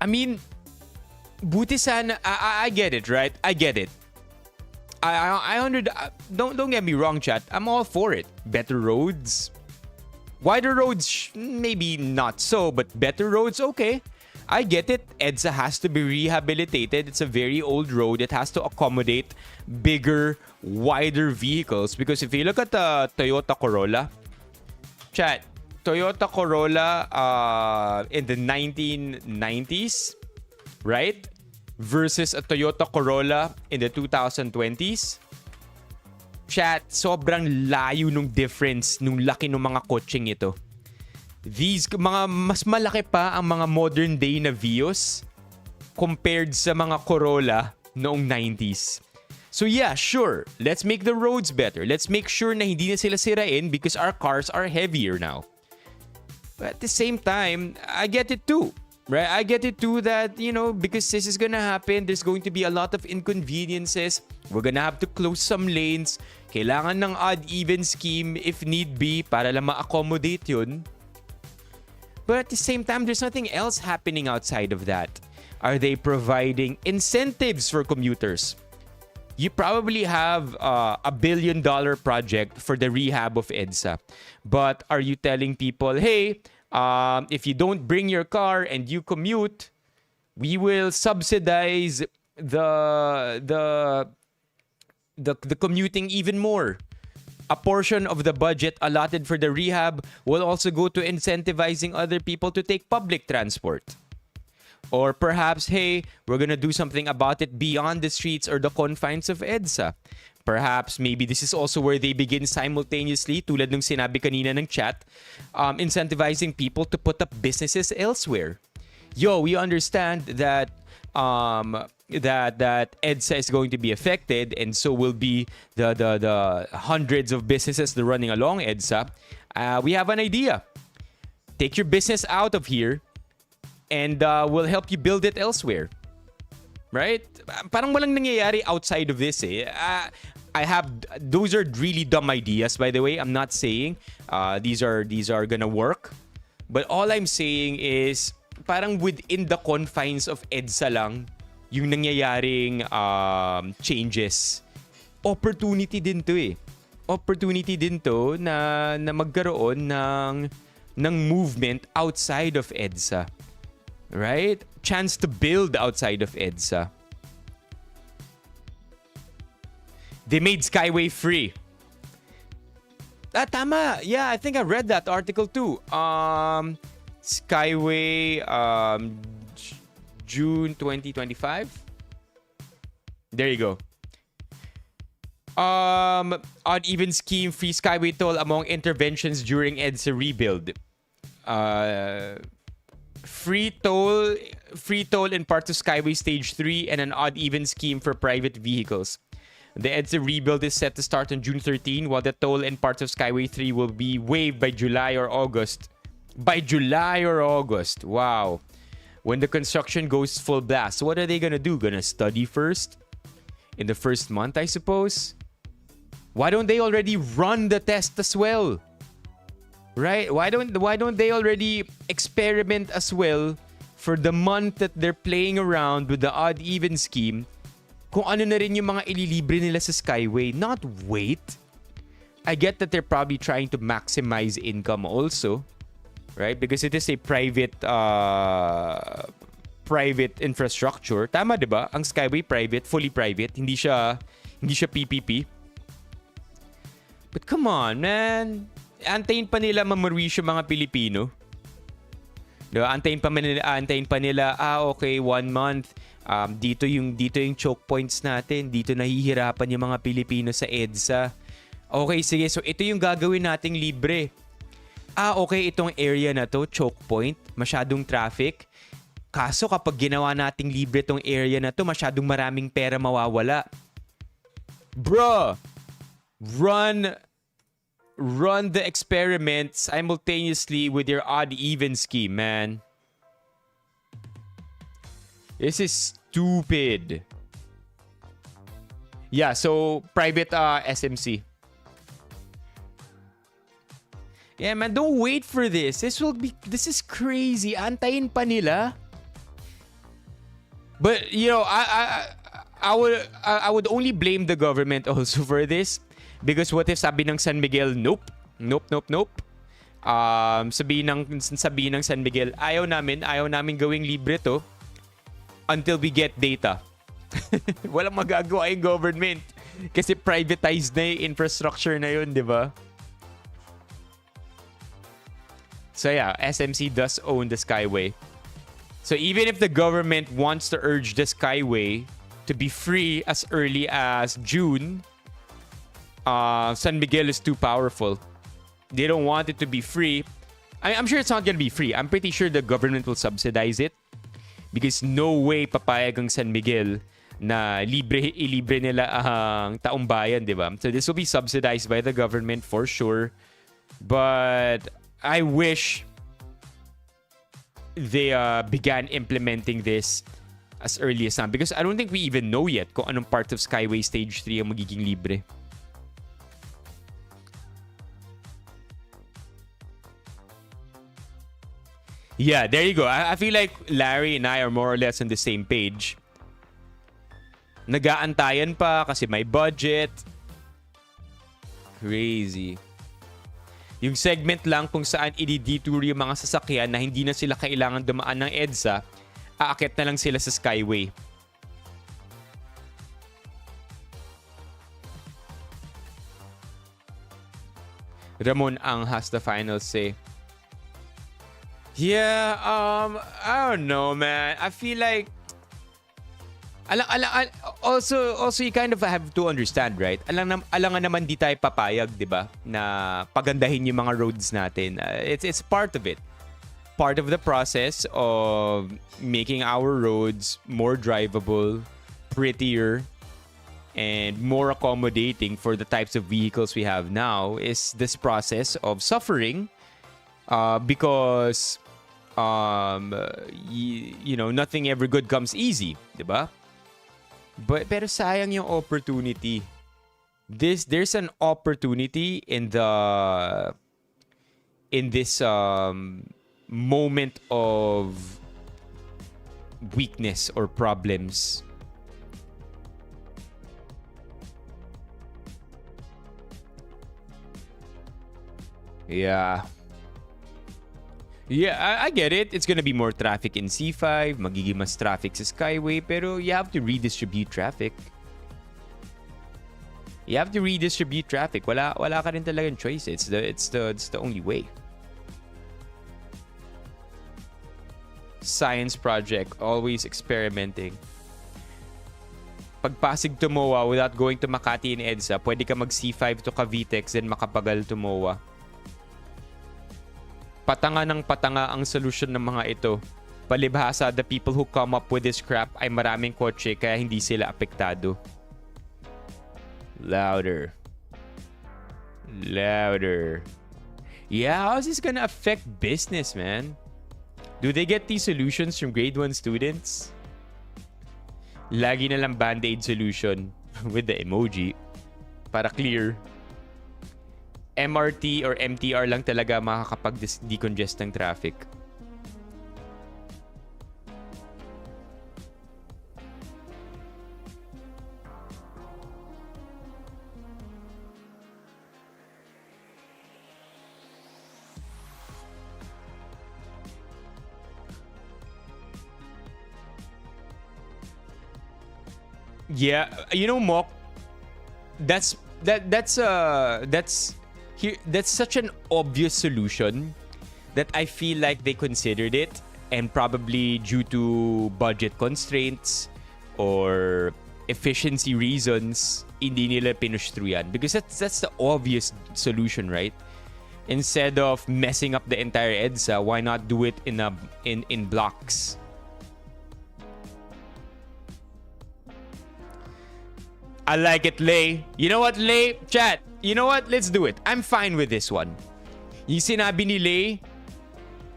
I mean, buti sana, I get it, right? I get it. Don't get me wrong, chat. I'm all for it. Better roads. Wider roads, maybe not so, but better roads, okay. I get it. EDSA has to be rehabilitated. It's a very old road. It has to accommodate bigger, wider vehicles. Because if you look at the Toyota Corolla, chat, Toyota Corolla in the 1990s, right? Versus a Toyota Corolla in the 2020s. Chat, sobrang layo nung difference nung laki ng mga kotseng ito. These mga mas malaki pa ang mga modern day na Vios compared sa mga Corolla noong 90s. So yeah, sure, let's make the roads better. Let's make sure na hindi na sila sirain because our cars are heavier now. But at the same time, I get it too. Right? I get it too that, you know, because this is gonna happen, there's going to be a lot of inconveniences. We're gonna have to close some lanes. Kailangan ng odd-even scheme if need be para lang ma-accommodate yun. But at the same time, there's nothing else happening outside of that. Are they providing incentives for commuters? You probably have a $1 billion project for the rehab of EDSA. But are you telling people, hey, if you don't bring your car and you commute, we will subsidize the commuting even more. A portion of the budget allotted for the rehab will also go to incentivizing other people to take public transport. Or perhaps, hey, we're gonna do something about it beyond the streets or the confines of EDSA. Perhaps, maybe this is also where they begin simultaneously, tulad ng sinabi kanina ng chat, incentivizing people to put up businesses elsewhere. Yo, we understand that that EDSA is going to be affected, and so will be the hundreds of businesses that are running along EDSA. We have an idea. Take your business out of here, and we'll help you build it elsewhere. Right? Parang walang nangyayari outside of this eh. Those are really dumb ideas, by the way. I'm not saying these are gonna work. But all I'm saying is parang within the confines of EDSA lang yung nangyayaring changes. Opportunity din to eh. Opportunity din to na magkaroon ng movement outside of EDSA. Right? Chance to build outside of EDSA. They made Skyway free. Tama. Yeah, I think I read that article too. Skyway June 2025. There you go. Odd even scheme free Skyway toll among interventions during EDSA rebuild. Free toll in parts of Skyway Stage 3 and an odd even scheme for private vehicles. The EDSA rebuild is set to start on June 13, while the toll in parts of Skyway 3 will be waived by July or August. By July or August. Wow. When the construction goes full blast. So what are they gonna do? Gonna study first? In the first month, I suppose? Why don't they already run the test as well? Right? Why don't they already experiment as well for the month that they're playing around with the odd even scheme? Kung ano na rin yung mga ililibre nila sa Skyway, not wait. I get that they're probably trying to maximize income also, right? Because it is a private infrastructure. Tama, 'di ba? Ang Skyway private, fully private, hindi siya PPP. But come on, man. Antayin pa nila mamarwisyo mga Pilipino. Diba? Antayin pa nila, okay, 1 month. Dito yung choke points natin. Dito nahihirapan yung mga Pilipino sa EDSA. Okay, sige. So, ito yung gagawin nating libre. Okay, itong area na to, choke point, masyadong traffic. Kaso kapag ginawa nating libre itong area na to, masyadong maraming pera mawawala. Bro! Run the experiment simultaneously with your odd even scheme, man. This is stupid. Yeah, so private SMC. Yeah, man, don't wait for this. This is crazy. Antayin pa nila. But you know, I would only blame the government also for this. Because what if sabi ng San Miguel, nope. Sabihin ng San Miguel, ayaw namin gawing libre to until we get data. Walang magagawa yung government. Kasi privatized na yung infrastructure na yun, di ba? So yeah, SMC does own the Skyway. So even if the government wants to urge the Skyway to be free as early as June, San Miguel is too powerful. They don't want it to be free. I'm sure it's not gonna be free. I'm pretty sure the government will subsidize it. Because no way papayag ang San Miguel na ilibre nila ang taong bayan, di ba? So this will be subsidized by the government for sure. But I wish they began implementing this as early as now. Because I don't think we even know yet kung anong part of Skyway Stage 3 ang magiging libre. Yeah, there you go. I feel like Larry and I are more or less on the same page. Nag-aantayan pa kasi may budget. Crazy. Yung segment lang kung saan i-detour yung mga sasakyan na hindi na sila kailangan dumaan ng EDSA, aakit na lang sila sa Skyway. Ramon Ang has the final say. Yeah, I don't know, man. I feel like also you kind of have to understand, right? Alangan naman di tayo papayag, 'di ba? Na pagandahin yung mga roads natin. It's part of it. Part of the process of making our roads more drivable, prettier, and more accommodating for the types of vehicles we have now is this process of suffering because nothing ever good comes easy, 'di ba? Pero sayang yung opportunity. There's an opportunity in this moment of weakness or problems. Yeah. Yeah, I get it. It's gonna be more traffic in C5, magiging mas traffic sa Skyway, pero you have to redistribute traffic. You have to redistribute traffic. Wala ka rin talagang choice. It's the only way. Science project, always experimenting. Pag Pasig to MOA without going to Makati and EDSA, pwede ka mag C5 to Cavitex then makapagal to MOA. Patanga ng patanga ang solusyon ng mga ito. Palibhasa, the people who come up with this crap ay maraming kotse kaya hindi sila apektado. Louder. Louder. Yeah, how's this gonna affect business, man? Do they get these solutions from grade 1 students? Lagi na lang band-aid solution with the emoji para clear. MRT or MTR lang talaga makakapag-decongest ng traffic. Yeah, Mok, that's such an obvious solution that I feel like they considered it, and probably due to budget constraints or efficiency reasons, hindi nila pinush through yan. Because that's the obvious solution, right? Instead of messing up the entire EDSA, why not do it in blocks? I like it, Lay. You know what, Lay? Chat, you know what? Let's do it. I'm fine with this one. Yung sinabi ni Lay,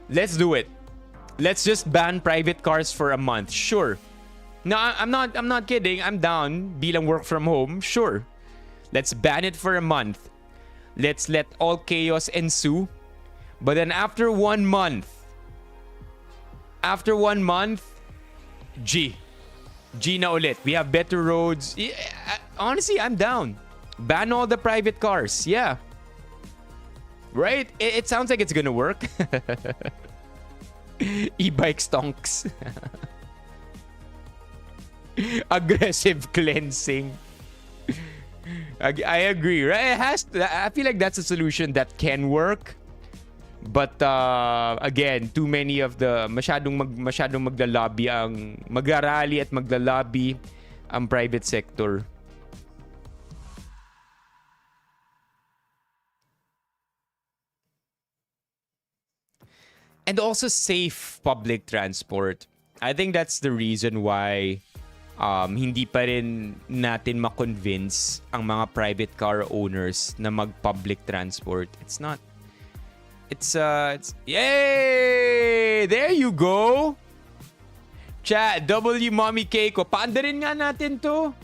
let's do it. Let's just ban private cars for a month. Sure. No, I'm not kidding. I'm down. Bilang work from home. Sure. Let's ban it for a month. Let's let all chaos ensue. But then after 1 month, G na ulit. We have better roads. Honestly, I'm down. Ban all the private cars. Yeah. Right? It sounds like it's gonna work. E-bike stonks. Aggressive cleansing. I agree, right? I feel like that's a solution that can work. But again, too many of the masyadong maglalobby ang magrarally at maglalobby ang private sector. And also safe public transport. I think that's the reason why hindi pa rin natin ma-convince ang mga private car owners na mag-public transport. It's yay! There you go! Chat, W Mommy Keiko. Paandarin nga natin to.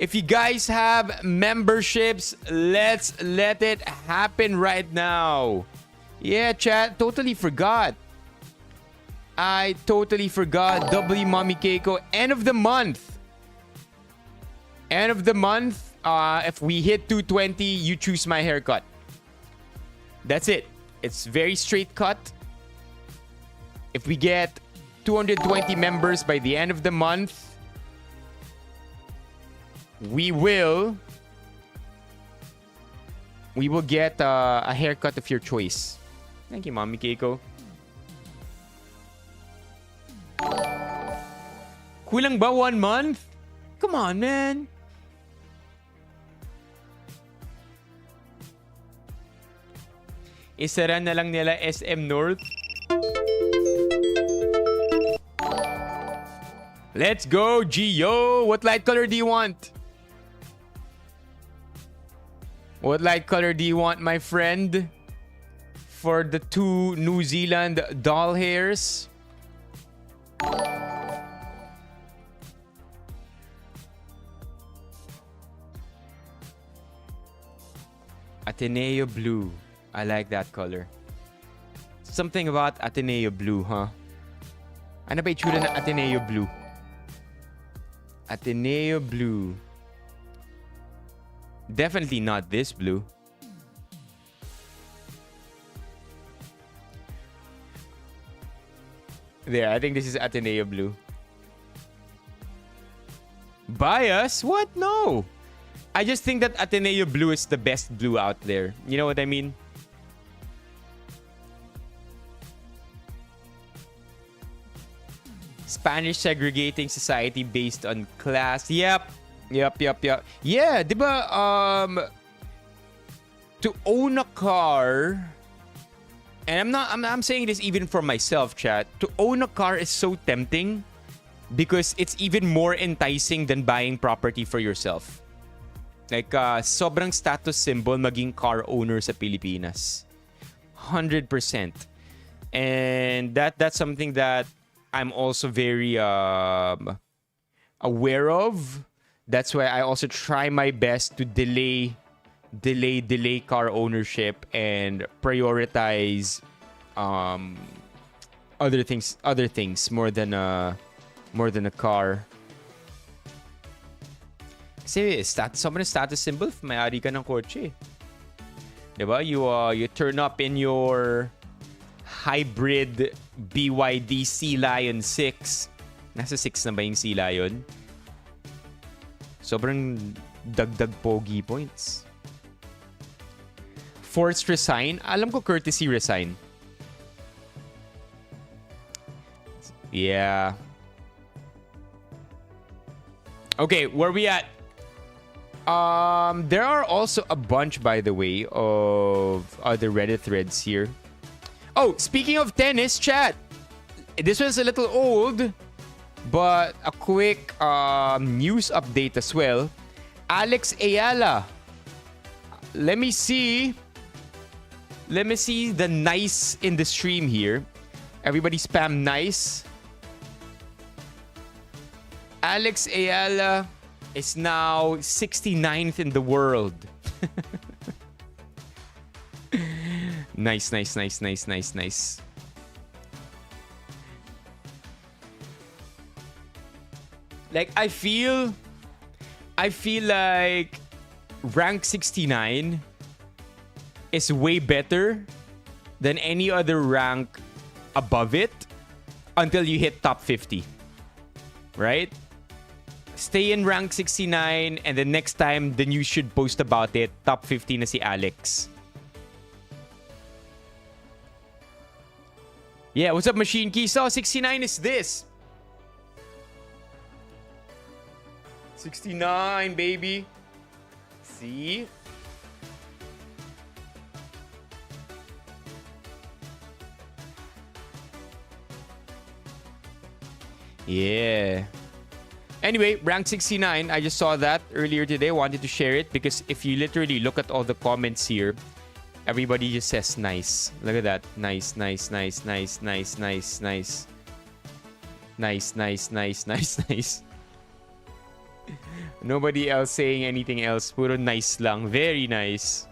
If you guys have memberships, let's let it happen right now. Yeah, chat, totally forgot. I totally forgot. W Mommy Keiko. End of the month. If we hit 220, you choose my haircut. That's it. It's very straight cut. If we get 220 members by the end of the month, we will we will get a haircut of your choice. Thank you, Mommy Keiko. Kulang ba 1 month? Come on, man. Isara na lang nila SM North. Let's go, Gio. What light color do you want? What light color do you want, my friend? For the 2 New Zealand doll hairs. Ateneo blue. I like that color. Something about Ateneo blue, huh? Ano ba itsura ng Ateneo blue? Ateneo blue. Definitely not this blue. There, I think this is Ateneo blue. Bias? What? No. I just think that Ateneo blue is the best blue out there. You know what I mean? Spanish segregating society based on class. Yep. Yeah, diba, to own a car, and I'm saying this even for myself, chat. To own a car is so tempting because it's even more enticing than buying property for yourself. Like, sobrang status symbol maging car owner sa Pilipinas. 100%. And that's something that I'm also very aware of. That's why I also try my best to delay car ownership and prioritize other things more than a car. Kasi sobrang status symbol if may-ari ka ng kotse. Diba? You turn up in your hybrid BYD Sea Lion 6. Nasa 6 na ba yung Sea Lion? Sobrang dagdag pogi points. Forced resign? Alam ko courtesy resign. Yeah. Okay, where we at? There are also a bunch, by the way, of other Reddit threads here. Oh, speaking of tennis, chat. This one's a little old, but a quick news update as well. Alex Ayala. Let me see the nice in the stream here. Everybody spam nice. Alex Ayala is now 69th in the world. Nice. Like, I feel like rank 69 is way better than any other rank above it until you hit top 50. Right? Stay in rank 69 and the next time the news should post about it, top 50 na si Alex. Yeah, what's up, Machine Key? So, 69 is this. 69, baby. See? Yeah. Anyway, rank 69. I just saw that earlier today. Wanted to share it because if you literally look at all the comments here, everybody just says nice. Look at that. Nice. Nice. Nobody else saying anything else. Puro nice lang. Very nice.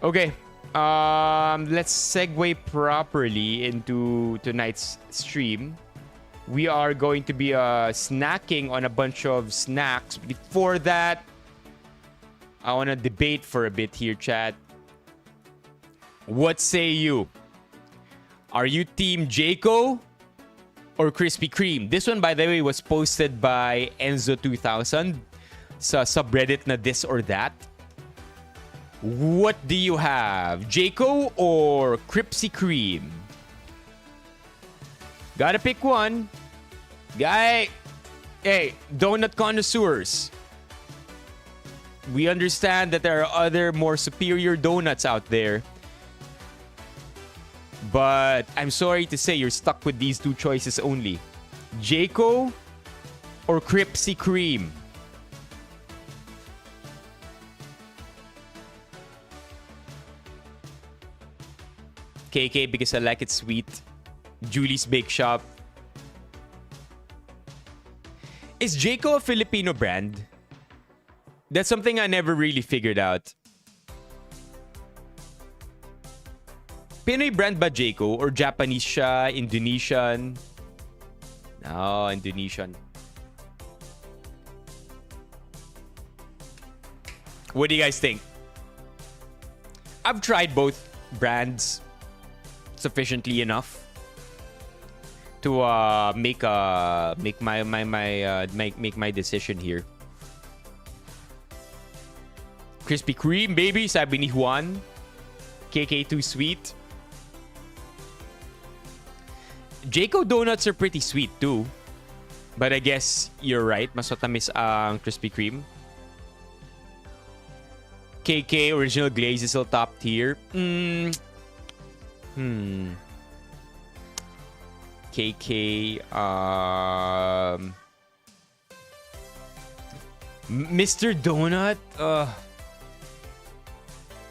Okay. Let's segue properly into tonight's stream. We are going to be snacking on a bunch of snacks. Before that, I want to debate for a bit here, chat. What say you? Are you Team Jayco or Krispy Kreme? This one, by the way, was posted by Enzo2000 sa subreddit na this or that. What do you have? Jayco or Krispy Kreme? Gotta pick one. Hey, donut connoisseurs. We understand that there are other more superior donuts out there. But I'm sorry to say you're stuck with these two choices only. Jayco or Krispy Kreme? KK because I like it sweet. Julie's Bake Shop. Is Jayco a Filipino brand? That's something I never really figured out. Pinoy brand ba Jayco? Or Japanese siya? Indonesian? No, Indonesian. What do you guys think? I've tried both brands sufficiently enough to make my decision here. Krispy Kreme, baby, sabi ni Juan. KK too sweet. Jayco donuts are pretty sweet too. But I guess you're right. Mas matamis ang Krispy Kreme. KK original glaze is still top tier. KK Mr. Donut?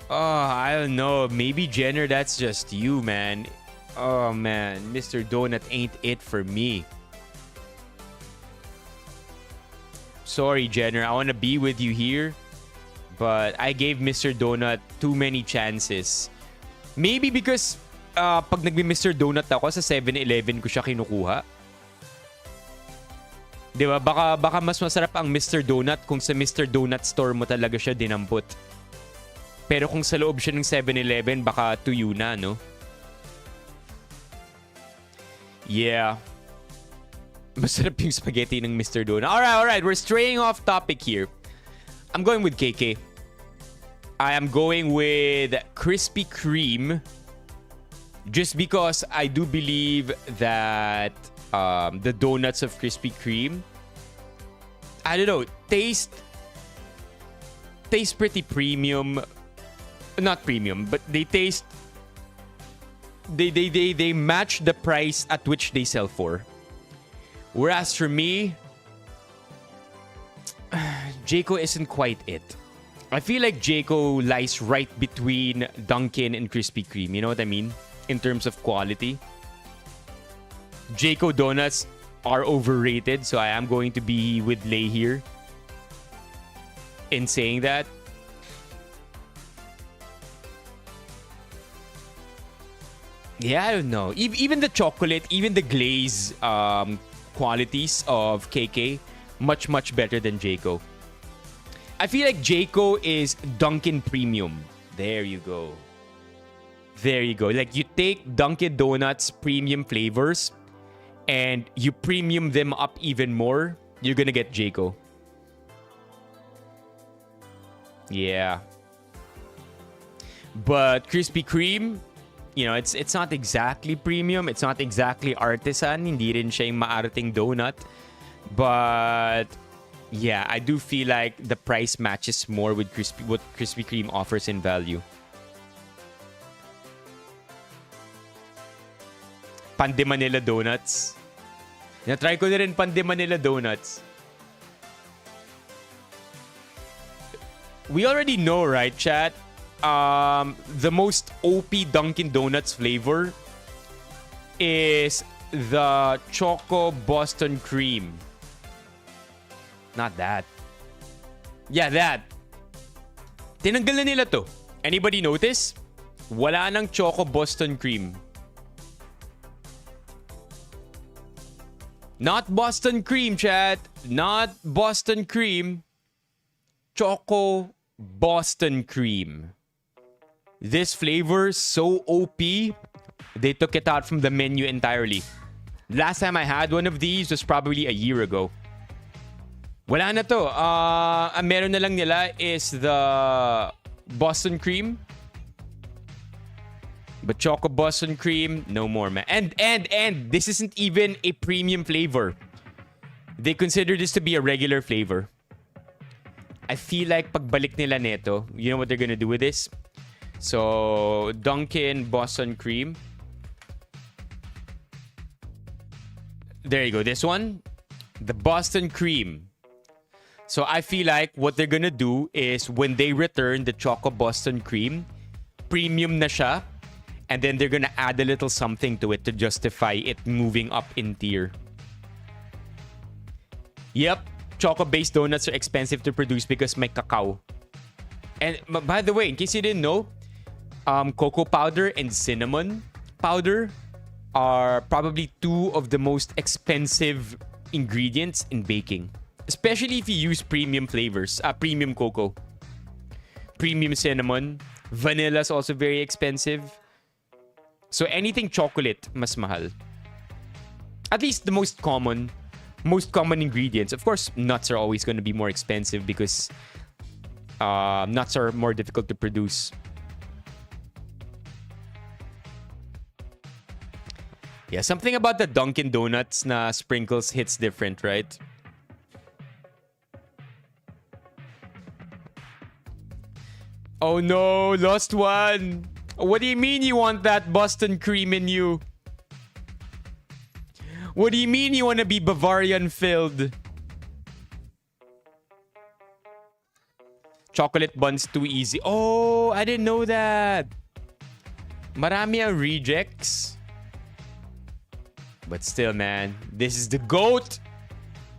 I don't know. Maybe Jenner, that's just you, man. Oh man, Mr. Donut ain't it for me. Sorry, Jenner. I want to be with you here. But I gave Mr. Donut too many chances. Maybe because pag nagbi-Mr. Donut ako sa 7-Eleven ko siya kinukuha. Di ba? Baka mas masarap ang Mr. Donut kung sa Mr. Donut store mo talaga siya dinampot. Pero kung sa loob siya ng 7-Eleven, baka tuyo na, no? Yeah. Masarap yung spaghetti ng Mr. Donut. Alright. We're straying off topic here. I'm going with KK. I am going with Krispy Kreme. Just because I do believe that the donuts of Krispy Kreme, I don't know, taste pretty premium. Not premium, but they taste... They match the price at which they sell for. Whereas for me, Jayco isn't quite it. I feel like Jayco lies right between Dunkin' and Krispy Kreme. You know what I mean? In terms of quality. Jayco donuts are overrated, so I am going to be with Lay here in saying that. Yeah, I don't know. Even the chocolate, even the glaze qualities of KK, much better than Jayco. I feel like Jayco is Dunkin' Premium. There you go. Like, you take Dunkin' Donuts premium flavors and you premium them up even more, you're gonna get Jayco. Yeah. But Krispy Kreme, you know, it's not exactly premium. It's not exactly artisan. Hindi rin siya yung maarting donut. But yeah, I do feel like the price matches more with what Krispy Kreme offers in value. Pande Manila Donuts. Na-try ko na rin Pande Manila Donuts. We already know, right, chat? The most OP Dunkin' Donuts flavor is the Choco Boston Cream. Not that. Yeah, that. Tinanggal na nila to. Anybody notice? Wala nang Choco Boston Cream. Not Boston Cream, chat. Not Boston Cream. Choco Boston Cream. This flavor so OP, they took it out from the menu entirely. Last time I had one of these was probably a year ago. Wala na to. Ang meron na lang nila is the Boston cream. But Choco Boston cream, no more, man. And this isn't even a premium flavor. They consider this to be a regular flavor. I feel like pagbalik nila neto, you know what they're gonna do with this? So, Dunkin' Boston cream. There you go. This one, the Boston cream. So I feel like what they're gonna do is when they return the Choco Boston cream, premium na siya, and then they're gonna add a little something to it to justify it moving up in tier. Yep, choco-based donuts are expensive to produce because may cacao. And by the way, in case you didn't know, cocoa powder and cinnamon powder are probably two of the most expensive ingredients in baking. Especially if you use premium flavors, premium cocoa. Premium cinnamon. Vanilla is also very expensive. So anything chocolate, mas mahal. At least the most common ingredients. Of course, nuts are always going to be more expensive because nuts are more difficult to produce. Yeah, something about the Dunkin' Donuts na sprinkles hits different, right? Oh no, lost one. What do you mean you want that Boston cream in you? What do you mean you want to be Bavarian filled? Chocolate buns too easy. Oh, I didn't know that. Marami ang rejects. But still, man, this is the GOAT.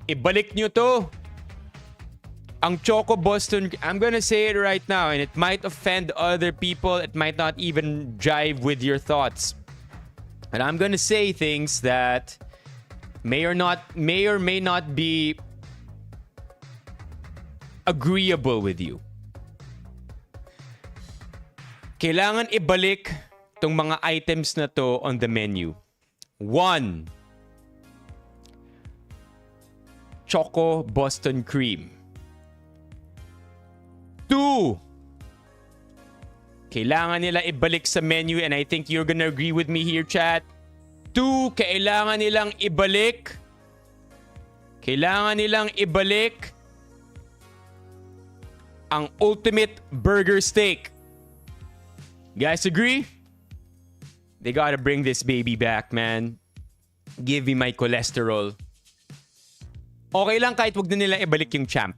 Ibalik nyo to. Ang Choco Boston, I'm gonna say it right now, and it might offend other people. It might not even jive with your thoughts. And I'm gonna say things that may or may not be agreeable with you. Kailangan ibalik tong mga items na to on the menu. 1. Choco Boston cream. 2. Kailangan nila ibalik sa menu, and I think you're gonna agree with me here, chat. 2. Kailangan nilang ibalik. Ang ultimate burger steak. You guys agree? They gotta bring this baby back, man. Give me my cholesterol. Okay lang kahit wag na nila ibalik yung champ.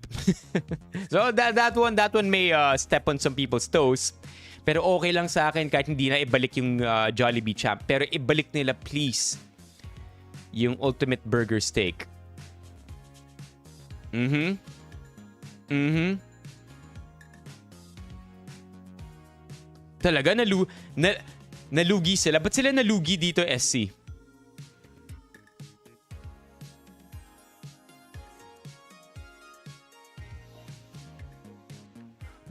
So that one may step on some people's toes. Pero okay lang sa akin kahit hindi na ibalik yung Jollibee champ. Pero ibalik nila please yung ultimate burger steak. Talaga nalugi sila. Ba't sila nalugi dito, SC?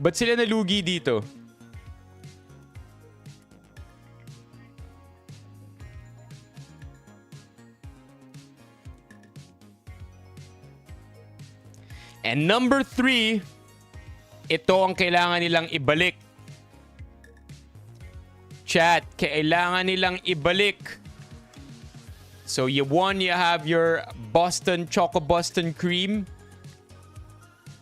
Ba't sila nalugi dito? And number 3, ito ang kailangan nilang ibalik. Chat, kailangan nilang ibalik. So, you have your Choco Boston cream.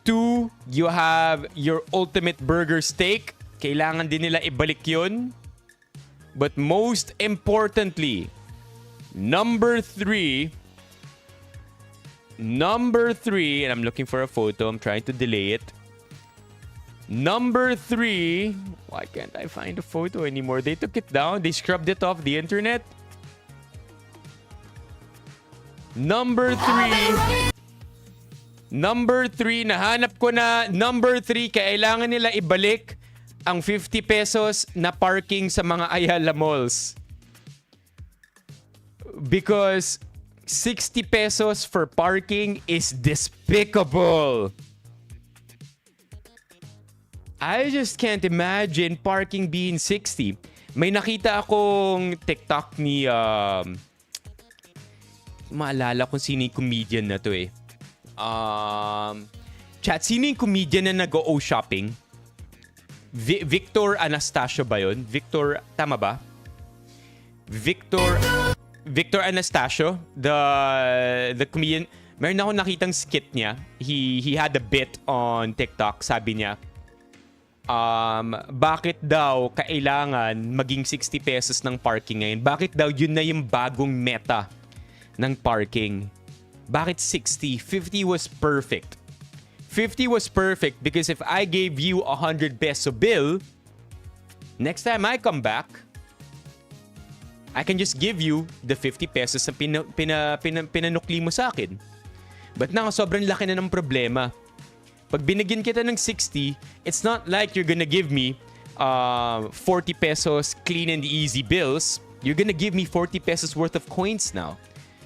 2, you have your ultimate burger steak. Kailangan din nila ibalik yun. But most importantly, number 3, and I'm looking for a photo. I'm trying to delay it. Number 3, why can't I find a photo anymore? They took it down. They scrubbed it off the internet. Number 3, nahanap ko na. Number 3, kailangan nila ibalik ang 50 pesos na parking sa mga Ayala malls. Because 60 pesos for parking is despicable. I just can't imagine parking being 60. May nakita akong TikTok maalala kung sino yung comedian na to eh. Chat, sino yung comedian na nag-o shopping? Victor Anastasio ba yun? Victor, tama ba? Victor Anastasio, the comedian. Meron akong nakitang skit niya. He had a bit on TikTok. Sabi niya, bakit daw kailangan maging 60 pesos ng parking ngayon? Bakit daw yun na yung bagong meta ng parking? Bakit 60? 50 was perfect. 50 was perfect because if I gave you a 100 peso bill, next time I come back, I can just give you the 50 pesos na pinanukli mo sa akin. But now, sobrang laki na ng problema. Pag binigyan kita ng 60, it's not like you're gonna give me 40 pesos clean and easy bills. You're gonna give me 40 pesos worth of coins now.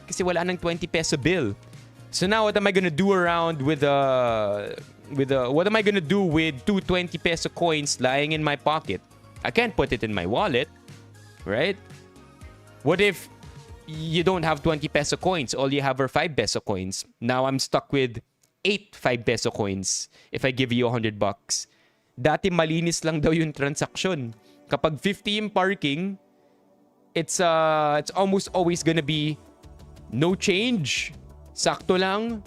Kasi wala nang 20 peso bill. So now, what am I gonna do around with what am I gonna do with 220 peso coins lying in my pocket? I can't put it in my wallet, right? What if you don't have 20 peso coins? All you have are 5 peso coins. Now I'm stuck with 8 5 peso coins if I give you 100 bucks. Dati malinis lang daw yung transaction. Kapag 50 yung parking, it's almost always gonna be no change, sakto lang,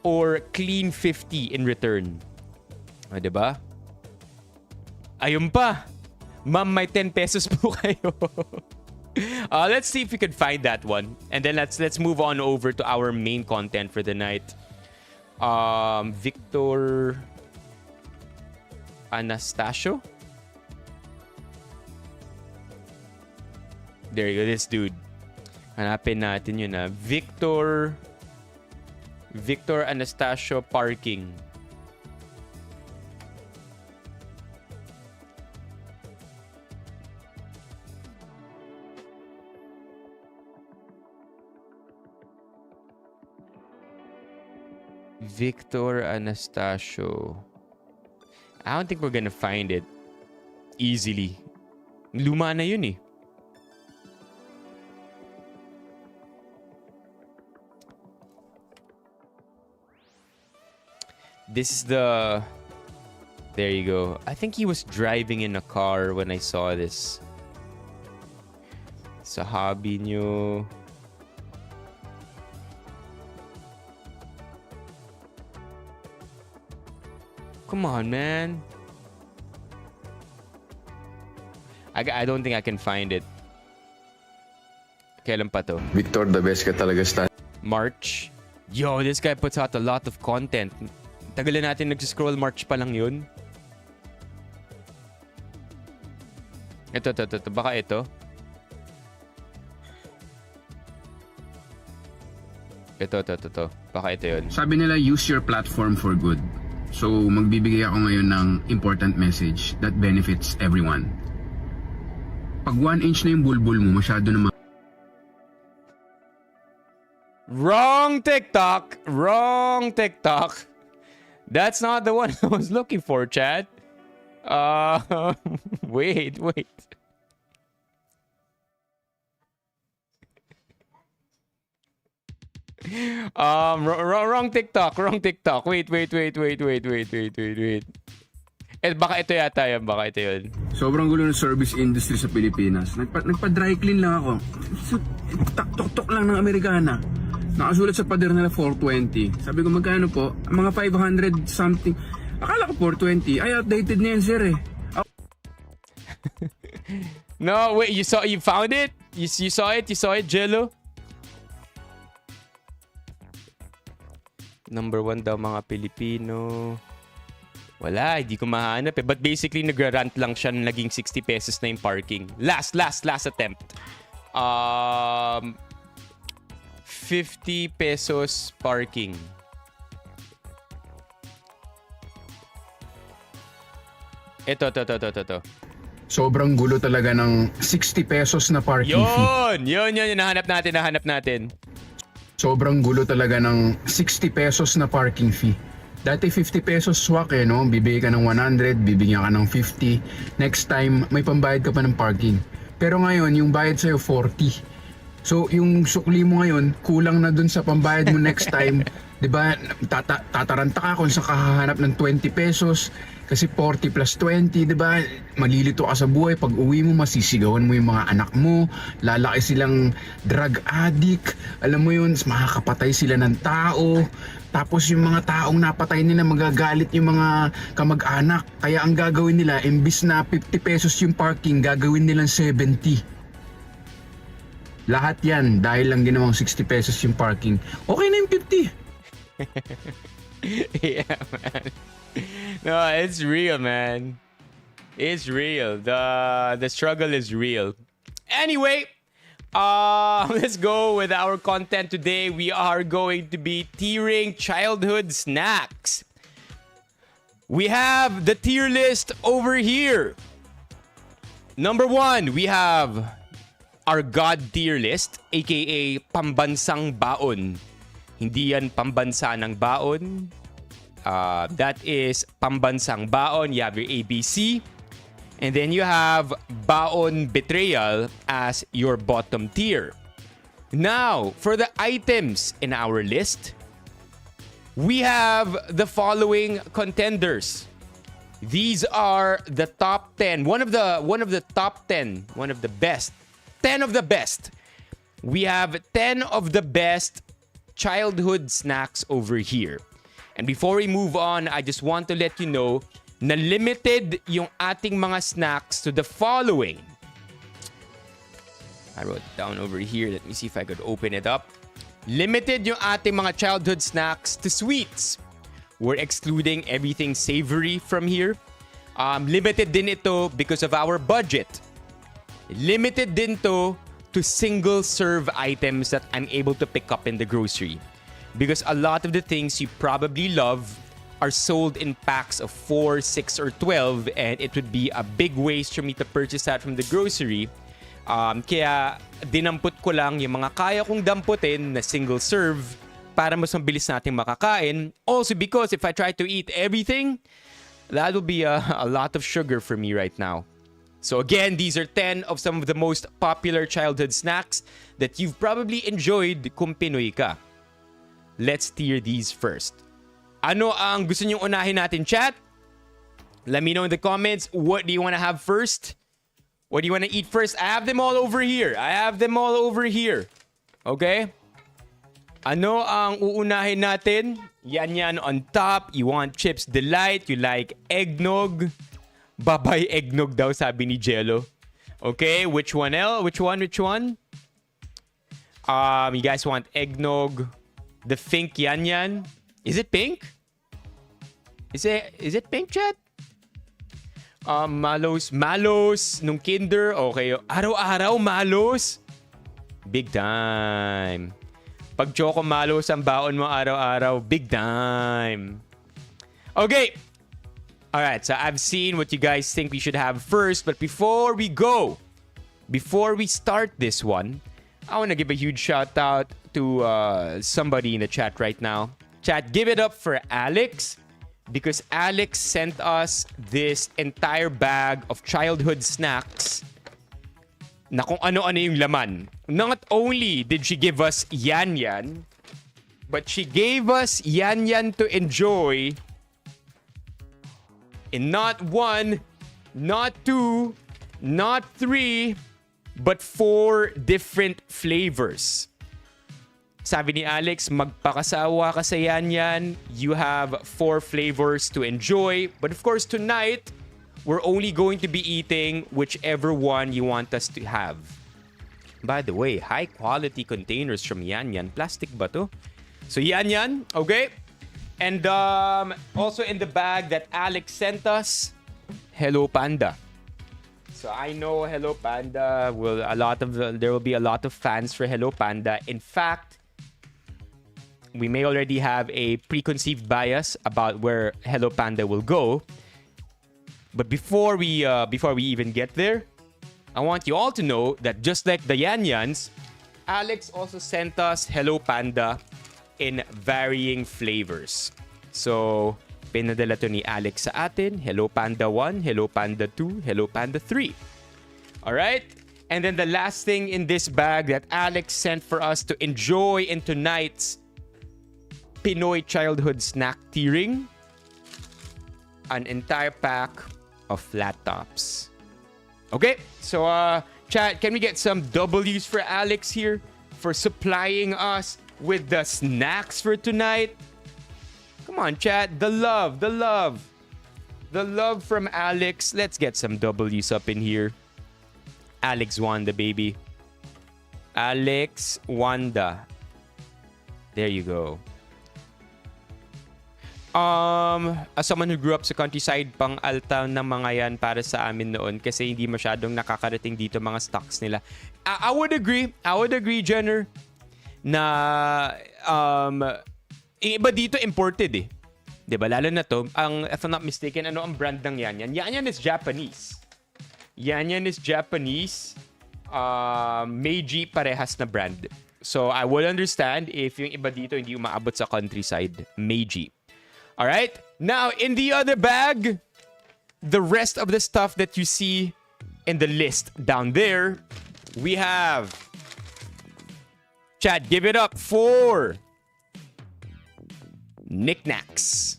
or clean 50 in return. Diba? Ayun pa. Ma'am, may 10 pesos po kayo. Let's see if we could find that one. And then let's move on over to our main content for the night. Victor Anastasio? There you go, this dude. Hanapin natin yun na. Victor Anastasio parking. Victor Anastasio. I don't think we're gonna find it easily. Luma na yun eh. This is the... There you go. I think he was driving in a car when I saw this. Sa hobby nyo. Come on, man. I don't think I can find it. Kailan pa to? Victor, the best ka talaga, Stan. March. Yo, this guy puts out a lot of content. Tagal na natin nag-scroll, March pa lang yun. Ito. Baka ito. Ito. Baka ito yun. Sabi nila, use your platform for good. So, magbibigay ako ngayon ng important message that benefits everyone. Pag 1 inch na yung bulbul mo, masyado na Wrong TikTok. That's not the one I was looking for, chat. Wait. Wrong TikTok. Wait. Baka ito yata yan. Baka ito yun. Sobrang gulo ng service industry sa Pilipinas. Nagpa-dry clean lang ako. Tok-tok lang ng Amerikana. Nakasulat sa pader nila 420. Sabi ko, magkano po? Mga 500 something. Akala ko 420. Ay, outdated na yan, sir eh. No, wait. You found it? You saw it, Jello? Number 1 daw mga Pilipino. Wala, hindi ko mahanap eh. But basically, nagra-rant lang siya na naging 60 pesos na yung parking. Last attempt. 50 pesos parking. Ito. Sobrang gulo talaga ng 60 pesos na parking fee. Yun. Nahanap natin. Sobrang gulo talaga ng 60 pesos na parking fee. Dati 50 pesos swak eh, no? Bibigay ka ng 100, bibigyan ka ng 50. Next time, may pambayad ka pa ng parking. Pero ngayon, yung bayad sa'yo 40. So, yung sukli mo ngayon, kulang na dun sa pambayad mo next time. 'Di ba? Tataranta ka kung saan ka hahanap ng 20 pesos kasi 40 plus 20, 'di ba? Malilito ka sa buhay. Pag uwi mo, masisigawan mo yung mga anak mo. Lalaki silang drug addict. Alam mo yun, makakapatay sila ng tao. Tapos yung mga taong napatay nila, magagalit yung mga kamag-anak. Kaya ang gagawin nila, imbis na 50 pesos yung parking, gagawin nilang 70. Lahat yan dahil lang ginawang 60 pesos yung parking. Okay na yung 50. Yeah, man. No, it's real, man. It's real. The struggle is real. Anyway, let's go with our content today. We are going to be tiering childhood snacks. We have the tier list over here. Number 1, we have our God tier list, aka pambansang baon. Hindi yan pambansa ng baon. That is pambansang baon. You have your ABC. And then you have baon betrayal as your bottom tier. Now, for the items in our list, we have the following contenders. These are the top 10. One of the top 10, one of the best. 10 of the best. We have 10 of the best childhood snacks over here. And before we move on, I just want to let you know na limited yung ating mga snacks to the following. I wrote it down over here. Let me see if I could open it up. Limited yung ating mga childhood snacks to sweets. We're excluding everything savory from here. Limited din ito because of our budget. Limited din to single-serve items that I'm able to pick up in the grocery. Because a lot of the things you probably love are sold in packs of 4, 6, or 12, and it would be a big waste for me to purchase that from the grocery. Kaya dinampot ko lang yung mga kaya kong damputin na single-serve para mas mabilis natin makakain. Also because if I try to eat everything, that will be a lot of sugar for me right now. So again, these are 10 of some of the most popular childhood snacks that you've probably enjoyed kung Pinoy ka. Let's tier these first. Ano ang gusto niyong unahin natin, chat? Let me know in the comments. What do you want to have first? What do you want to eat first? I have them all over here. Okay? Ano ang uunahin natin? Yan on top. You want Chips Delight. You like eggnog. Babay eggnog daw, sabi ni Jello. Okay, which one else? Which one? You guys want eggnog. The pink yan. Is it pink? Is it pink, chat? Malos nung Kinder. Okay, araw-araw malos. Big time. Pag choco malos ang baon mo araw-araw, big time. Okay. Alright, so I've seen what you guys think we should have first, but before we start this one, I want to give a huge shout out to somebody in the chat right now. Chat, give it up for Alex, because Alex sent us this entire bag of childhood snacks na kung ano-ano yung laman. Not only did she give us yan, but she gave us yan to enjoy in not 1, not 2, not 3, but 4 different flavors. Sabi ni Alex, magpakasawa ka sa yan. You have 4 flavors to enjoy. But of course, tonight, we're only going to be eating whichever one you want us to have. By the way, high quality containers from Yan. Plastic ba to? So Yan, okay? And also in the bag that Alex sent us, Hello Panda. So I know Hello Panda there will be a lot of fans for Hello Panda. In fact, we may already have a preconceived bias about where Hello Panda will go. But before we even get there, I want you all to know that just like the Yans, Alex also sent us Hello Panda in varying flavors. So, pinadala to ni Alex sa atin. Hello Panda 1, Hello Panda 2, Hello Panda 3. Alright? And then the last thing in this bag that Alex sent for us to enjoy in tonight's Pinoy childhood snack tiering, an entire pack of flat tops. Okay, so chat, can we get some W's for Alex here for supplying us with the snacks for tonight? Come on, chat, the love from Alex. Let's get some W's up in here. Alex Wanda, baby. Alex Wanda. There you go. As someone who grew up sa countryside, pang alta ng mga yan para sa amin noon kasi hindi masyadong nakakarating dito mga stocks nila. I would agree, Jenner, na iba dito imported eh. 'Di ba? Lalo na to, if I'm not mistaken, ano ang brand ng yan? Yan is Japanese. Yan is Japanese. Meiji parehas na brand. So I would understand if yung iba dito hindi umaabot sa countryside. Meiji. All right. Now, in the other bag, the rest of the stuff that you see in the list down there, we have... Chad, give it up for... Knickknacks.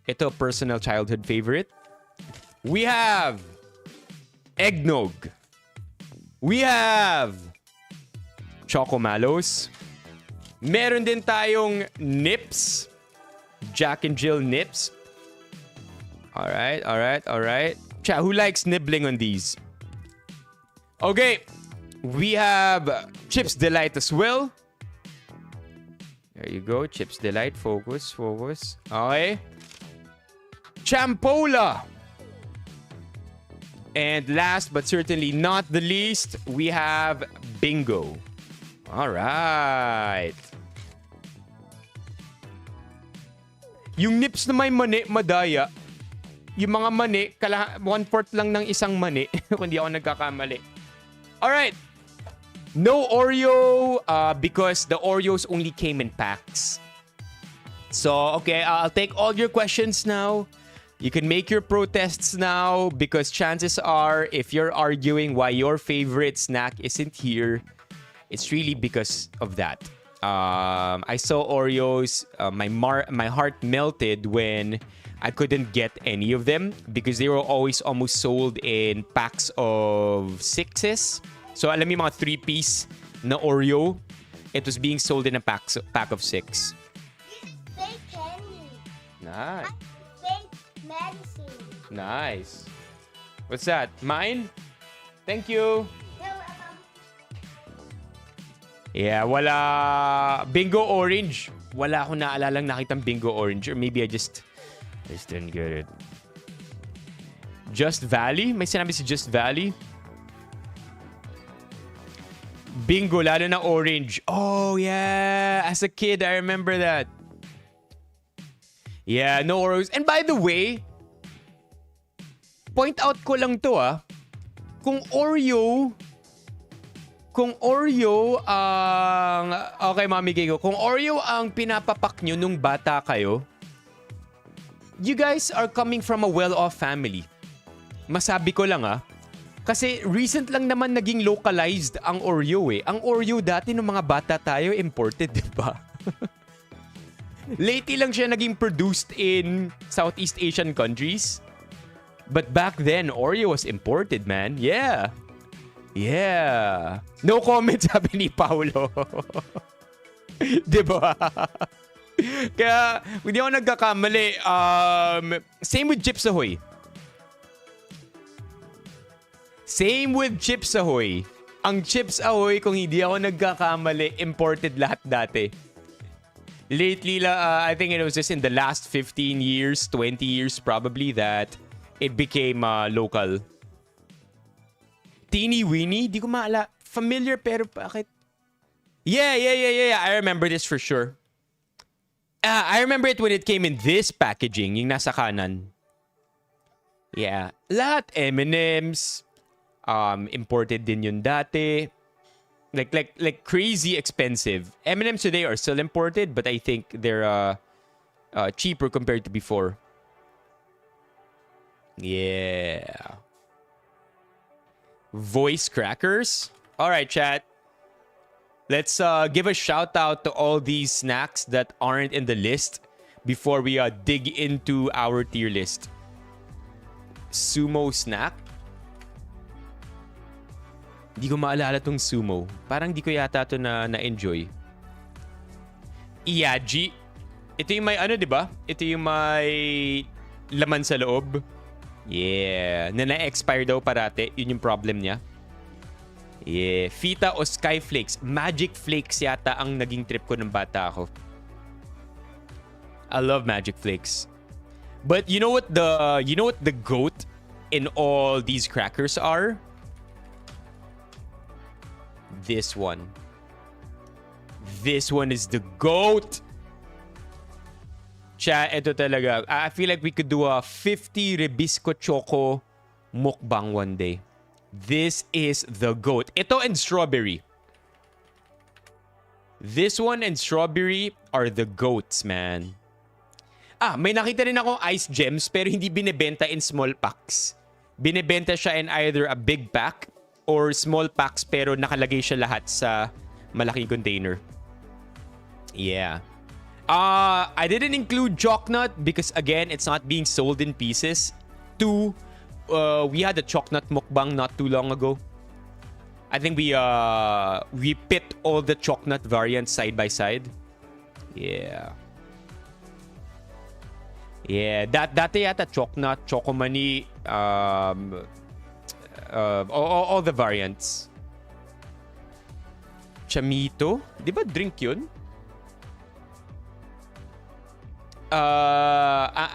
Ito, personal childhood favorite. We have... Eggnog. We have... Chocomalos. Meron din tayong Nips. Jack and Jill Nips. Alright. Chat, who likes nibbling on these? Okay. We have Chips Delight as well. There you go. Chips Delight. Focus. Okay. Champola. And last but certainly not the least, we have Bingo. Alright. Yung Nips na may mani, madaya. Yung mga mani, 1/4 lang ng isang mani. Kung di ako nagkakamali. Alright. No Oreo because the Oreos only came in packs. So, okay, I'll take all your questions now. You can make your protests now because chances are, if you're arguing why your favorite snack isn't here, it's really because of that. I saw Oreos. My heart melted when I couldn't get any of them because they were always almost sold in packs of 6s. So alam mo yung mga 3-piece na Oreo, it was being sold in a pack of 6. This fake candy. Nice. Fake medicine. Nice. What's that? Mine? Thank you. Yeah, wala. Bingo Orange. Wala akong naalalang nakitang Bingo Orange. Or maybe I just didn't get it. Just Valley? May sinabi si Just Valley? Bingo, lalo na orange. Oh, yeah. As a kid, I remember that. Yeah, no Oreos. And by the way, point out ko lang to Kung Oreo ang... Okay, Mami Gigo. Kung Oreo ang pinapapak nyo nung bata kayo, you guys are coming from a well-off family. Masabi ko lang Kasi recent lang naman naging localized ang Oreo eh. Ang Oreo dati nung mga bata tayo, imported, di ba? Lately lang siya naging produced in Southeast Asian countries. But back then, Oreo was imported, man. Yeah. No comment, sabi ni Paulo. Diba? Kaya, hindi ako nagkakamali. Same with Chips Ahoy. Ang Chips Ahoy, kung hindi ako nagkakamali, imported lahat dati. Lately, I think it was just in the last 15 years, 20 years probably that it became local. Teeny Weeny? Di ko maala. Familiar pero bakit? Yeah. I remember this for sure. I remember it when it came in this packaging, yung nasa kanan. Yeah. Lahat M&M's. Imported din yun dati. Like crazy expensive. M&M's today are still imported, but I think they're cheaper compared to before. Yeah. Voice crackers. All right, chat. Let's give a shout out to all these snacks that aren't in the list before we dig into our tier list. Sumo snack. Hindi ko maalala tong sumo. Parang di ko yata to na-enjoy. Iyaji. Ito yung may ano, di ba? Ito yung may laman sa loob. Yeah. Na-expire daw parate. Yun yung problem niya. Yeah. Fita o Skyflakes. Magic Flakes yata ang naging trip ko ng bata ako. I love Magic Flakes. But you know what the goat in all these crackers are? This one. This one is the GOAT. Chat, ito talaga. I feel like we could do a 50 Rebisco Choco mukbang one day. This is the GOAT. Ito and strawberry. This one and strawberry are the GOATs, man. May nakita rin akong ice gems pero hindi binebenta in small packs. Binebenta siya in either a big pack or small packs pero nakalagay siya lahat sa malaking container. Yeah. I didn't include Chocnut because again, it's not being sold in pieces. 2, we had a Chocnut mukbang not too long ago. I think we pit all the Chocnut variants side by side. Yeah. Yeah, dati yata Chocnut, Chocomani, all the variants. Chamito? Di ba drink yun? I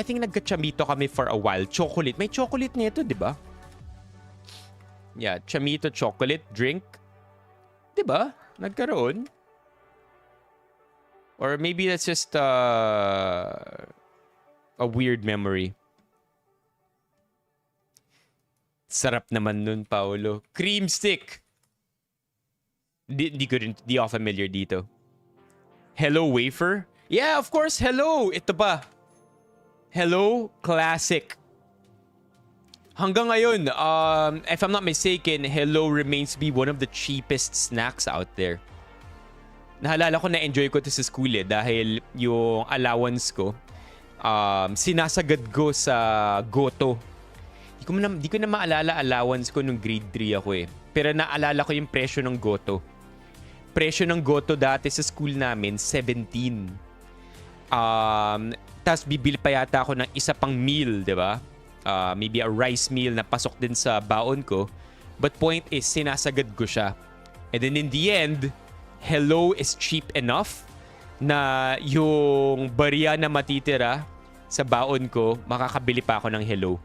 think nagka-chamito kami for a while. Chocolate. May chocolate nito, di ba? Yeah, chamito chocolate drink. Di ba? Nagkaroon. Or maybe that's just a weird memory. Sarap naman nun, Paolo. Cream stick. Di ako familiar dito. Hello wafer? Yeah, of course, hello. Ito ba? Hello classic. Hanggang ngayon, if I'm not mistaken, hello remains to be one of the cheapest snacks out there. Nahalala ko na-enjoy ko ito sa school dahil yung allowance ko, sinasagad ko sa Goto. Di ko na maalala allowance ko nung grade 3 ako eh. Pero naalala ko yung presyo ng Goto. Presyo ng Goto dati sa school namin, 17. Tapos bibili pa yata ako ng isa pang meal, di ba? Maybe a rice meal na pasok din sa baon ko. But point is, sinasagad ko siya. And then in the end, hello is cheap enough na yung barya na matitira sa baon ko, makakabili pa ako ng hello.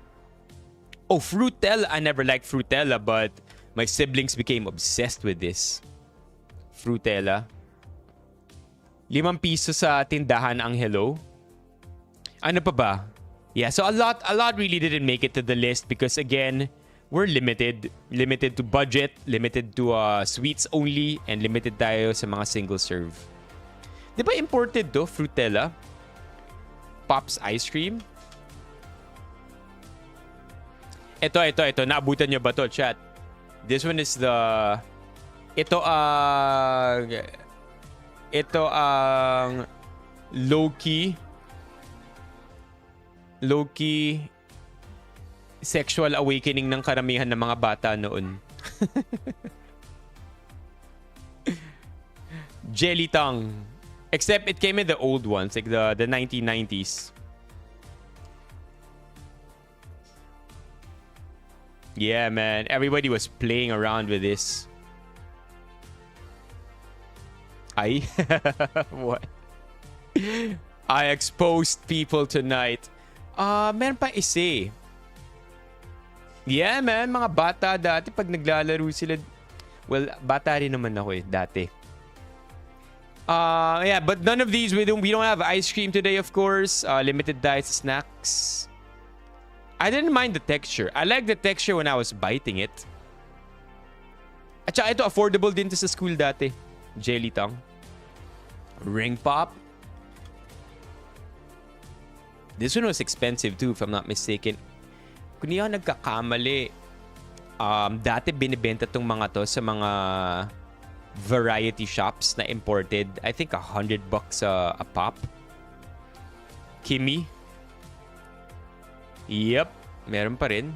Oh, Fruitella. I never liked Fruitella, but my siblings became obsessed with this. Fruitella. 5 piso sa tindahan ang hello. Ano pa ba? Yeah, so a lot really didn't make it to the list because again, we're limited to budget, limited to sweets only, and limited tayo sa mga single serve. Di ba imported to, Fruitella? Pops ice cream? Ito. Naabutan nyo ba to, chat? This one is the... Ito ang low-key sexual awakening ng karamihan ng mga bata noon. Jelly tongue. Except it came in the old ones, like the 1990s. Yeah, man. Everybody was playing around with this. What? I exposed people tonight. Meron pa isa. Yeah, man. Mga bata dati pag naglalaro sila. Well, bata rin naman ako dati. Yeah, but none of these, we don't have ice cream today, of course. Limited diet snacks. I didn't mind the texture. I like the texture when I was biting it. At saka ito, affordable din to sa school dati. Jelly tongue. Ring pop. This one was expensive too, if I'm not mistaken. Kung di ako nagkakamali, Dati binibenta tong mga to sa mga variety shops na imported. I think $100 a pop. Kimi. Yep, meron pa rin.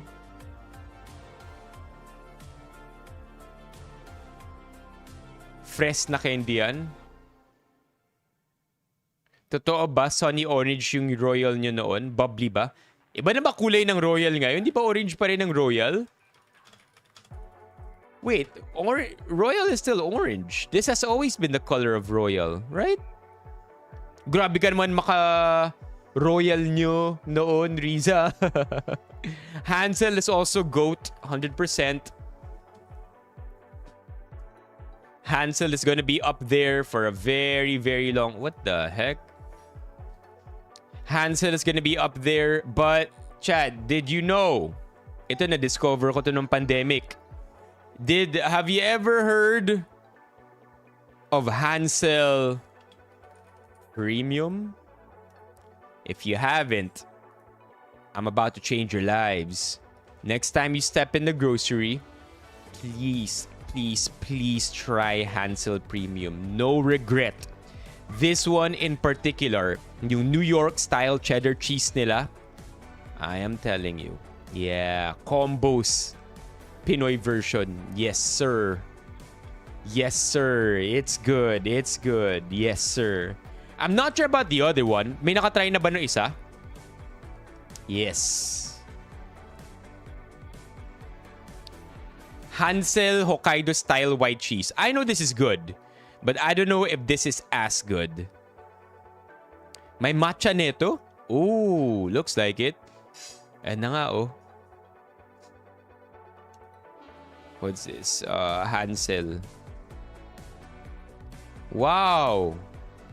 Fresh na candy yan. Totoo ba? Sunny orange yung royal nyo noon? Bubbly ba? Iba na ba kulay ng royal ngayon? Di ba orange pa rin ng royal? Wait, royal is still orange. This has always been the color of royal, right? Grabe ka naman maka-royal nyo noon, Riza. Hansel is also goat, 100%. Hansel is gonna be up there for a very, very long... What the heck? Hansel is gonna be up there, but... Chad, did you know? Ito na-discover ko to nung pandemic. Have you ever heard of Hansel Premium? If you haven't, I'm about to change your lives. Next time you step in the grocery, please try Hansel Premium. No regret. This one in particular, yung New York style cheddar cheese nila, I am telling you. Yeah, combos. Pinoy version. Yes, sir. Yes, sir. It's good. It's good. Yes, sir. I'm not sure about the other one. May nakatry na ba no isa? Yes. Hansel Hokkaido style white cheese. I know this is good, but I don't know if this is as good. May matcha nito? Ooh, looks like it. Ayan na nga, oh. What's this? Hansel. Wow!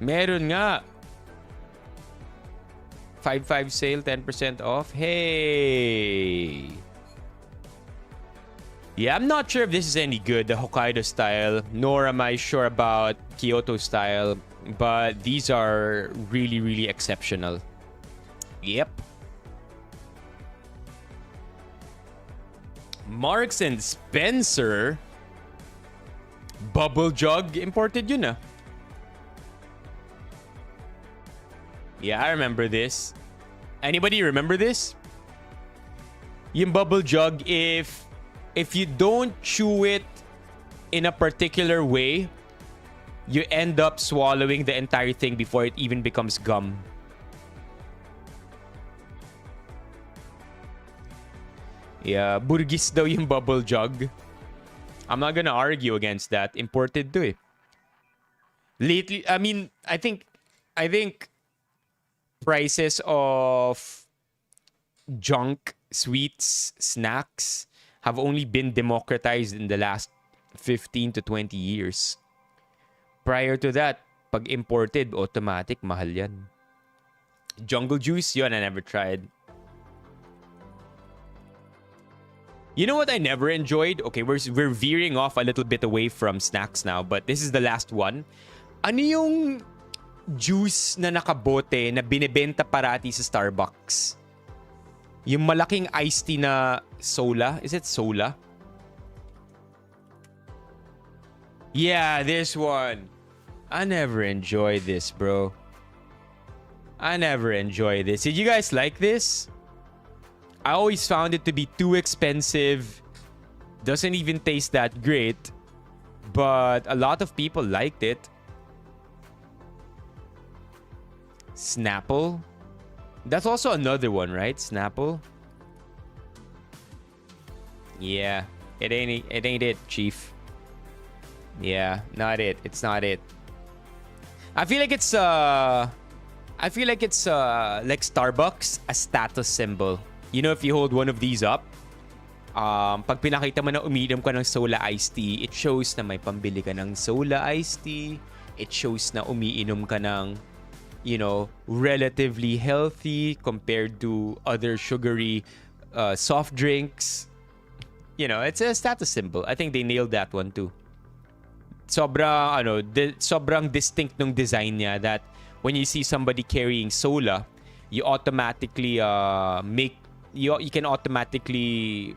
Meron nga. 5/5 sale, 10% off. Hey! Yeah, I'm not sure if this is any good, the Hokkaido style, nor am I sure about Kyoto style, but these are really, really exceptional. Yep. Marks and Spencer. Bubble jug, imported yun ah. Yeah, I remember this. Anybody remember this? Yung bubble jug, if you don't chew it in a particular way, you end up swallowing the entire thing before it even becomes gum. Yeah, burgis daw yung bubble jug. I'm not gonna argue against that. Imported to eh. Lately, I mean, I think prices of junk sweets, snacks have only been democratized in the last 15 to 20 years. Prior to that, pag imported, automatic, mahal yan. Jungle juice, yun, I never tried. You know what I never enjoyed? Okay, we're veering off a little bit away from snacks now, but this is the last one. Ano yung juice na nakabote na binibenta parati sa Starbucks? Yung malaking iced tea na Sola. Is it Sola? Yeah, this one. I never enjoyed this, bro. I never enjoyed this. Did you guys like this? I always found it to be too expensive. Doesn't even taste that great. But a lot of people liked it. Snapple. That's also another one, right? Snapple. Yeah, it ain't it, Chief. Yeah, not it. It's not it. I feel like it's like Starbucks, a status symbol. You know, if you hold one of these up, pag pinakita mo na umiinom ka ng Sola iced tea, it shows na may pambili ka ng Sola iced tea. It shows na umiinom ka ng, you know, relatively healthy compared to other sugary soft drinks. You know, it's a status symbol. I think they nailed that one too. Sobrang distinct ng design niya that when you see somebody carrying Sola, you automatically you can automatically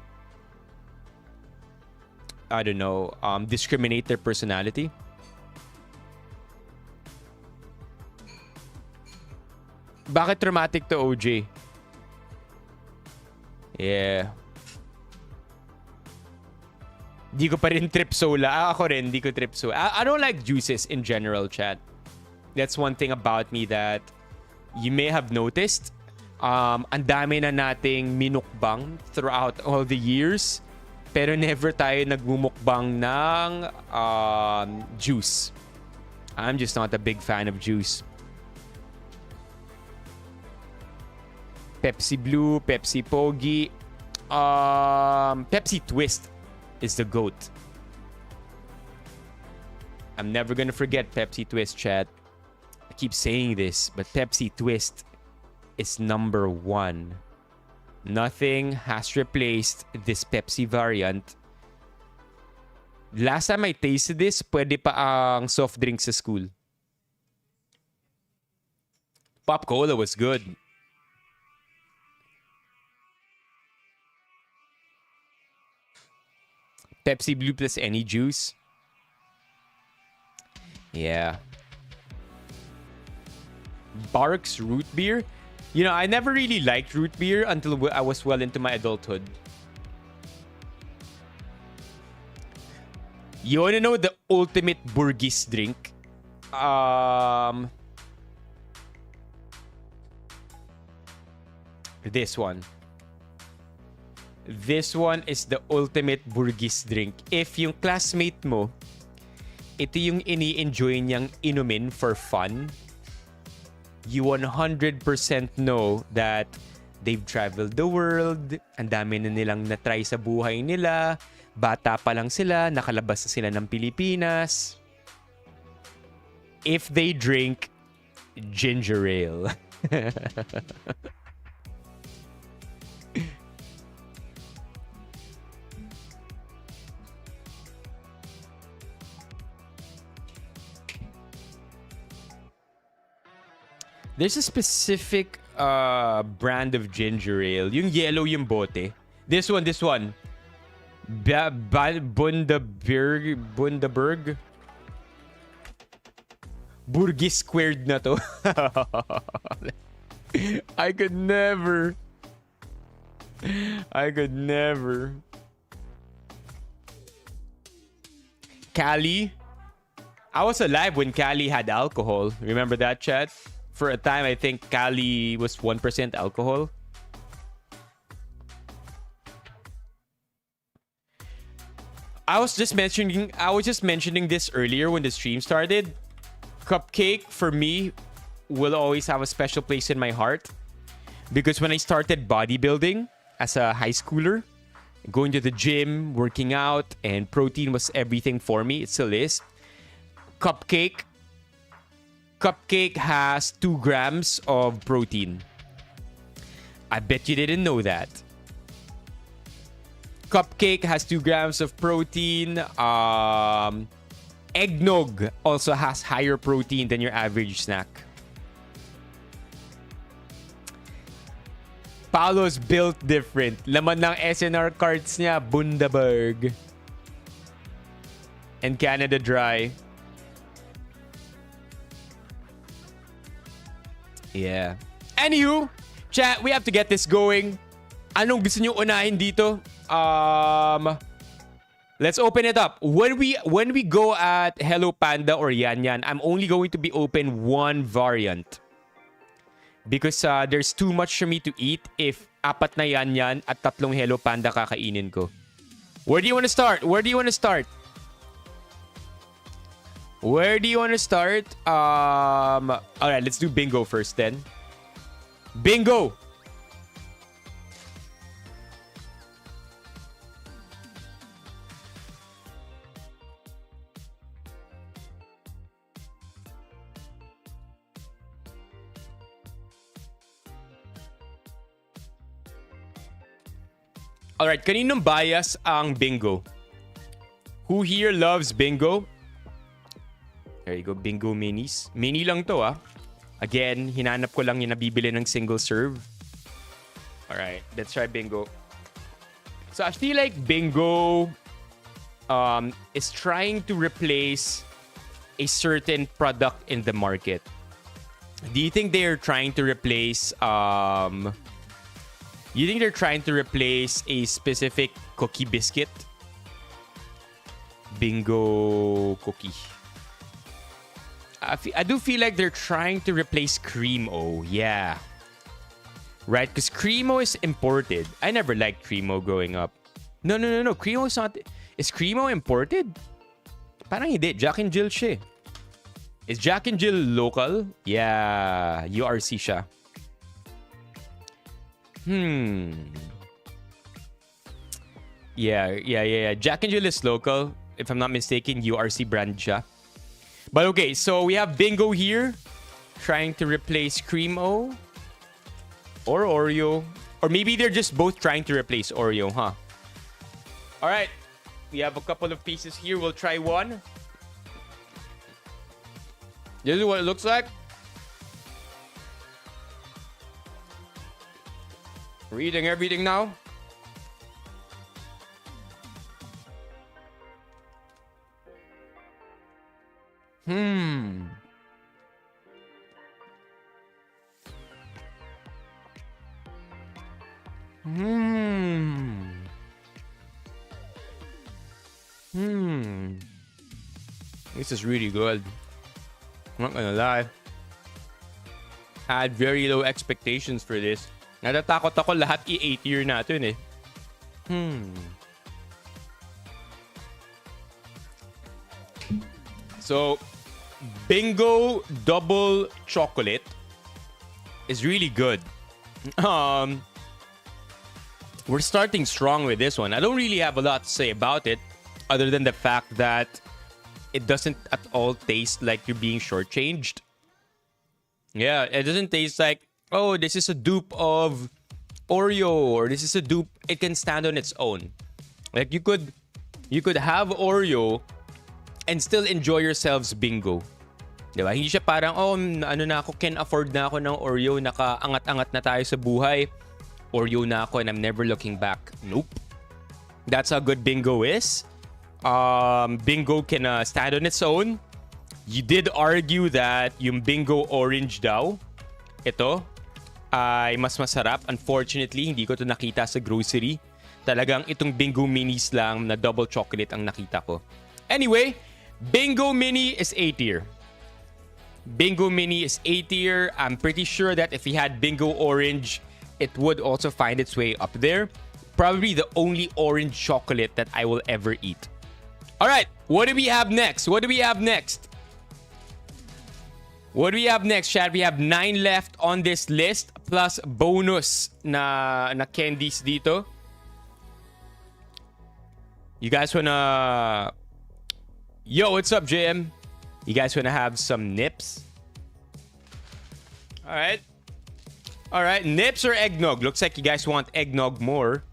I don't know, discriminate their personality. Bakit traumatic to OJ? Yeah. Di ko pa rin trip sola. Ako rin, di ko trip sola. I don't like juices in general, chat. That's one thing about me that you may have noticed. Ang dami na nating minukbang throughout all the years. Pero never tayo nagmumukbang ng juice. I'm just not a big fan of juice. Pepsi Blue, Pepsi Pogi. Pepsi Twist is the GOAT. I'm never gonna forget Pepsi Twist, chat. I keep saying this, but Pepsi Twist is number 1. Nothing has replaced this Pepsi variant. Last time I tasted this, pwede pa ang soft drink sa school. Pop Cola was good. Pepsi Blue plus any juice. Yeah. Barks root beer. You know, I never really liked root beer until I was well into my adulthood. You wanna know the ultimate Burgis drink? This one. This one is the ultimate Burgis drink. If yung classmate mo, ito yung ini-enjoy niyang inumin for fun, you 100% know that they've traveled the world, ang dami na nilang na-try sa buhay nila, bata pa lang sila, nakalabas na sila ng Pilipinas. If they drink ginger ale. There's a specific brand of ginger ale. Yung yellow yung bote. This one. Bundaberg. Burgis squared na to. I could never. Cali. I was alive when Cali had alcohol. Remember that, chat? For a time, I think Cali was 1% alcohol. I was just mentioning this earlier when the stream started. Cupcake for me will always have a special place in my heart because when I started bodybuilding as a high schooler, going to the gym, working out, and protein was everything for me. It still is. Cupcake has 2 grams of protein. I bet you didn't know that. Cupcake has 2 grams of protein. Eggnog also has higher protein than your average snack. Paolo's built different. Laman ng SNR cards niya, Bundaberg. And Canada Dry. Yeah. Anywho, chat, we have to get this going. Anong gusto niyo unahin dito? Let's open it up. When we go at Hello Panda or Yan Yan, I'm only going to be open 1 variant. Because there's too much for me to eat if 4 na Yan Yan at 3 Hello Panda kakainin ko. Where do you want to start? Alright, let's do bingo first then. Bingo! Alright, kaninong bias ang bingo? Who here loves bingo? There you go, bingo minis. Mini lang to Again, hinanap ko lang yung nabibili ng single serve. Alright, let's try bingo. So I feel like bingo is trying to replace a certain product in the market. Do you think they're trying to replace you think they're trying to replace a specific cookie biscuit? Bingo cookie. I do feel like they're trying to replace Creamo. Yeah. Right? Because Creamo is imported. I never liked Creamo growing up. No. Creamo is not... Is Creamo imported? Parang hindi. Jack and Jill siya. Is Jack and Jill local? Yeah. URC siya. Yeah. Jack and Jill is local. If I'm not mistaken, URC brand siya. But okay, so we have Bingo here. Trying to replace Creamo. Or Oreo. Or maybe they're just both trying to replace Oreo, huh? Alright. We have a couple of pieces here. We'll try one. This is what it looks like. Reading everything now. This is really good. I'm not gonna lie. I had very low expectations for this. Natatakot ako lahat i-8 year natin eh. So, Bingo Double Chocolate is really good. We're starting strong with this one. I don't really have a lot to say about it other than the fact that it doesn't at all taste like you're being shortchanged. Yeah, it doesn't taste like, oh, this is a dupe of Oreo or this is a dupe. It can stand on its own. Like you could have Oreo and still enjoy yourselves Bingo. Diba? Hindi siya parang, oh, ano na ako, can afford na ako ng Oreo, nakaangat-angat na tayo sa buhay. Oreo na ako and I'm never looking back. Nope. That's how good Bingo is. Bingo can stand on its own. You did argue that yung Bingo Orange daw, ito, ay mas masarap. Unfortunately, hindi ko to nakita sa grocery. Talagang itong Bingo Minis lang na double chocolate ang nakita ko. Anyway, Bingo Mini is A tier. Bingo Mini is A tier. I'm pretty sure that if we had Bingo Orange, it would also find its way up there. Probably the only orange chocolate that I will ever eat. All right, what do we have next? What do we have next, Chad? We have 9 left on this list plus bonus na candies dito. You guys wanna... Yo, what's up, JM? You guys wanna have some nips? All right, nips or eggnog? Looks like you guys want eggnog more.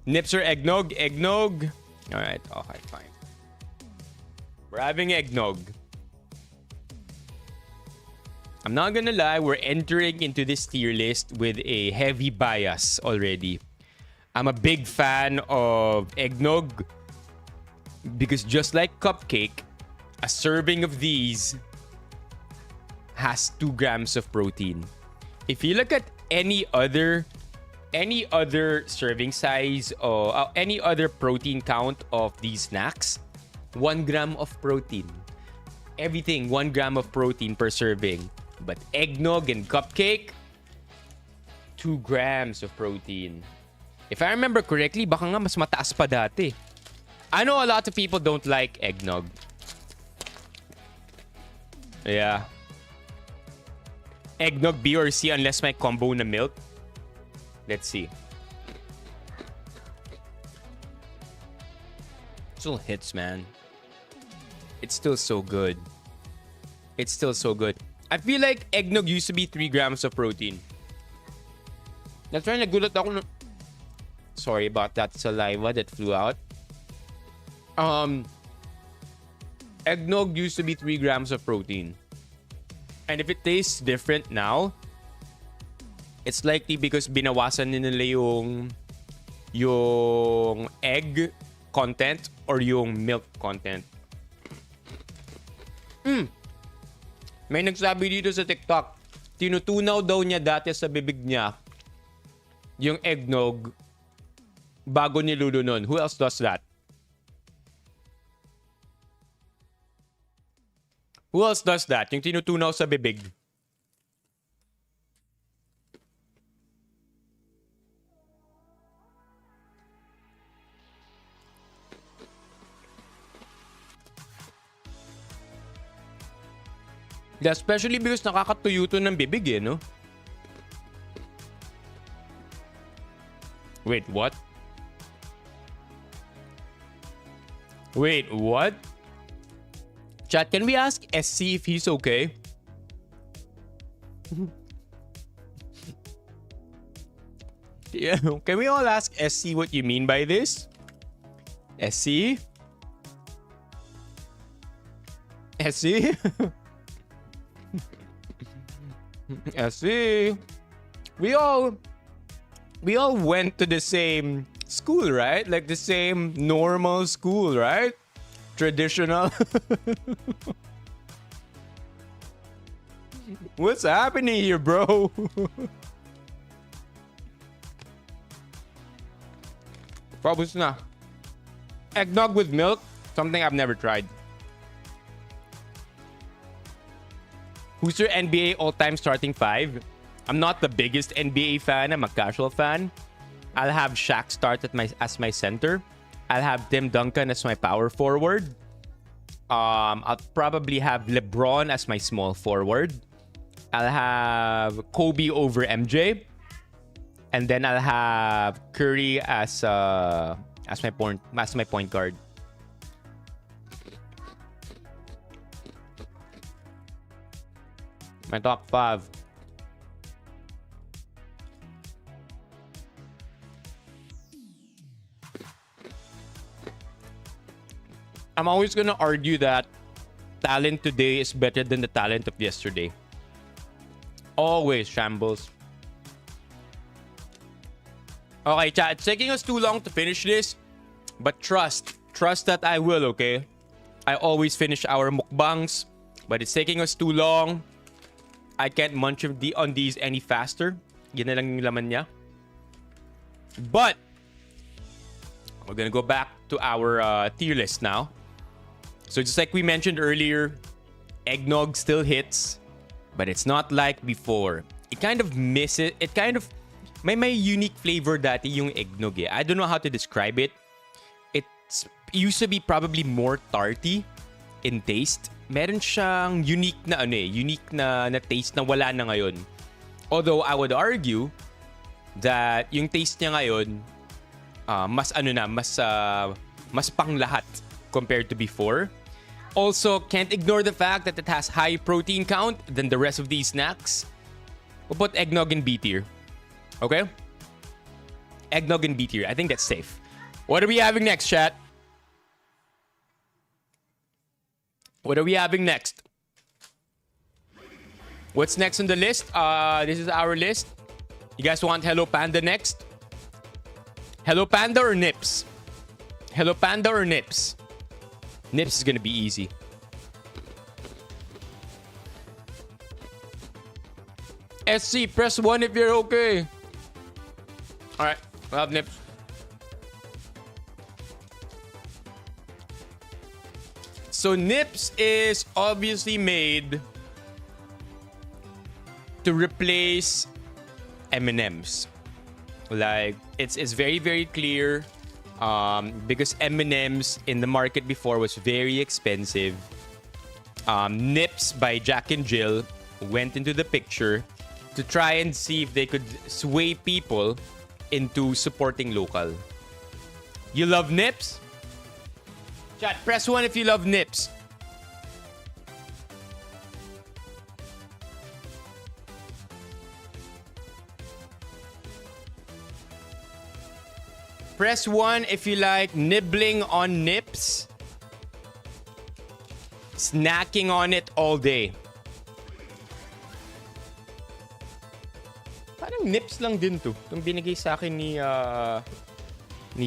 Nips or eggnog? Eggnog. All right, okay, fine. We're having eggnog. I'm not gonna lie, we're entering into this tier list with a heavy bias already. I'm a big fan of eggnog because just like cupcake, a serving of these has 2 grams of protein. If you look at any other serving size or any other protein count of these snacks, 1 gram of protein. Everything 1 gram of protein per serving. But eggnog and cupcake, 2 grams of protein. If I remember correctly, baka nga mas mataas pa dati. I know a lot of people don't like eggnog. Yeah. Eggnog B or C unless may combo na milk. Let's see. Still hits, man. It's still so good. It's still so good. I feel like eggnog used to be 3 grams of protein. That's why nagulat ako. Sorry about that saliva that flew out. Eggnog used to be 3 grams of protein. And if it tastes different now, it's likely because binawasan nila yung egg content or yung milk content. May nagsabi dito sa TikTok, tinutunaw daw niya dati sa bibig niya yung eggnog bago nilulunon. Who else does that? Who else does that? Yung tinutunaw sa bibig. Yeah, especially because nakakatuyo to ng bibig eh, no? Wait, what? Wait, what? Chat, can we ask SC if he's okay? Yeah, can we all ask SC what you mean by this? SC? SC? SC? We all went to the same school, right? Like the same normal school, right? Traditional. What's happening here, bro? Probably na. Eggnog with milk, something I've never tried. Who's your NBA all-time starting five? I'm not the biggest NBA fan. I'm a casual fan. I'll have Shaq start as my center. I'll have Tim Duncan as my power forward. I'll probably have LeBron as my small forward. I'll have Kobe over MJ. And then I'll have Curry as my point guard. My top five. I'm always gonna argue that talent today is better than the talent of yesterday. Always, Shambles. Okay, chat. It's taking us too long to finish this. But trust that I will, okay? I always finish our mukbangs. But it's taking us too long. I can't munch on these any faster. Yan na lang yung laman niya. But we're gonna go back to our tier list now. So just like we mentioned earlier, eggnog still hits, but it's not like before. It kind of misses. It kind of may unique flavor dati yung eggnog eh. I don't know how to describe it. It used to be probably more tarty in taste. Meron siyang unique na taste na wala na ngayon. Although I would argue that yung taste niya ngayon mas panglahat compared to before. Also, can't ignore the fact that it has high protein count than the rest of these snacks. We'll put eggnog in B tier. Okay? Eggnog in B tier. I think that's safe. What are we having next, chat? What are we having next? What's next on the list? This is our list. You guys want Hello Panda next? Hello Panda or Nips? Hello Panda or Nips? Nips is gonna be easy. SC, press 1 if you're okay. Alright, we'll have Nips. So Nips is obviously made to replace M&Ms. Like, it's very, very clear because M&Ms in the market before was very expensive. Nips by Jack and Jill went into the picture to try and see if they could sway people into supporting local. You love Nips? Chat, press 1 if you love Nips. Press 1 if you like nibbling on Nips. Snacking on it all day. Parang Nips lang din to. Itong binigay sa akin ni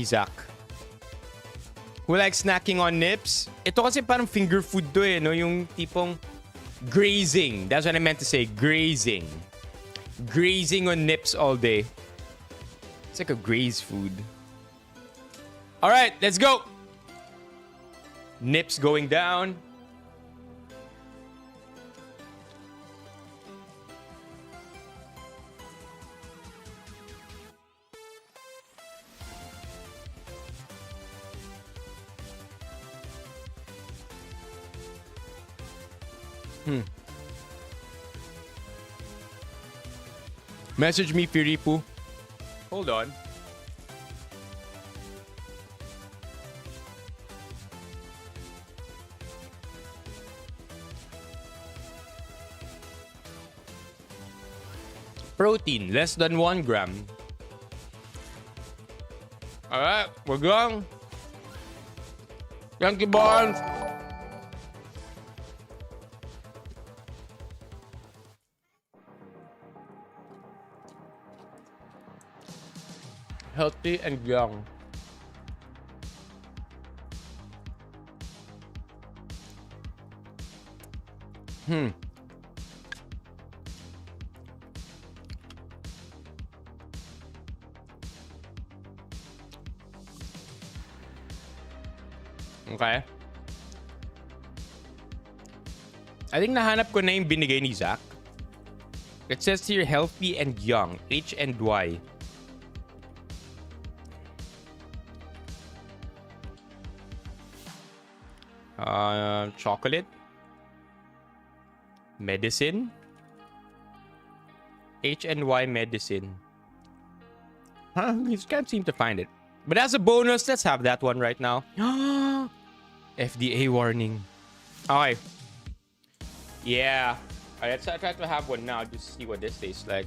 Zach. who likes snacking on nips. Ito kasi parang finger food to eh, no? Yung tipong grazing. That's what I meant to say, grazing. Grazing on nips all day. It's like a graze food. All right, let's go. Nips going down. Message me, Firipu. Hold on. Protein, less than 1 gram. Alright, we're going. Thank you, Barnes. Healthy and young. Okay. I think nahanap ko na yung binigay ni Zach. It says here, healthy and young. H and Y. Chocolate. Medicine. H and Y medicine. Huh? Just can't seem to find it. But as a bonus, let's have that one right now. FDA warning. Okay. Yeah. Alright, let's try to have one now just to see what this tastes like.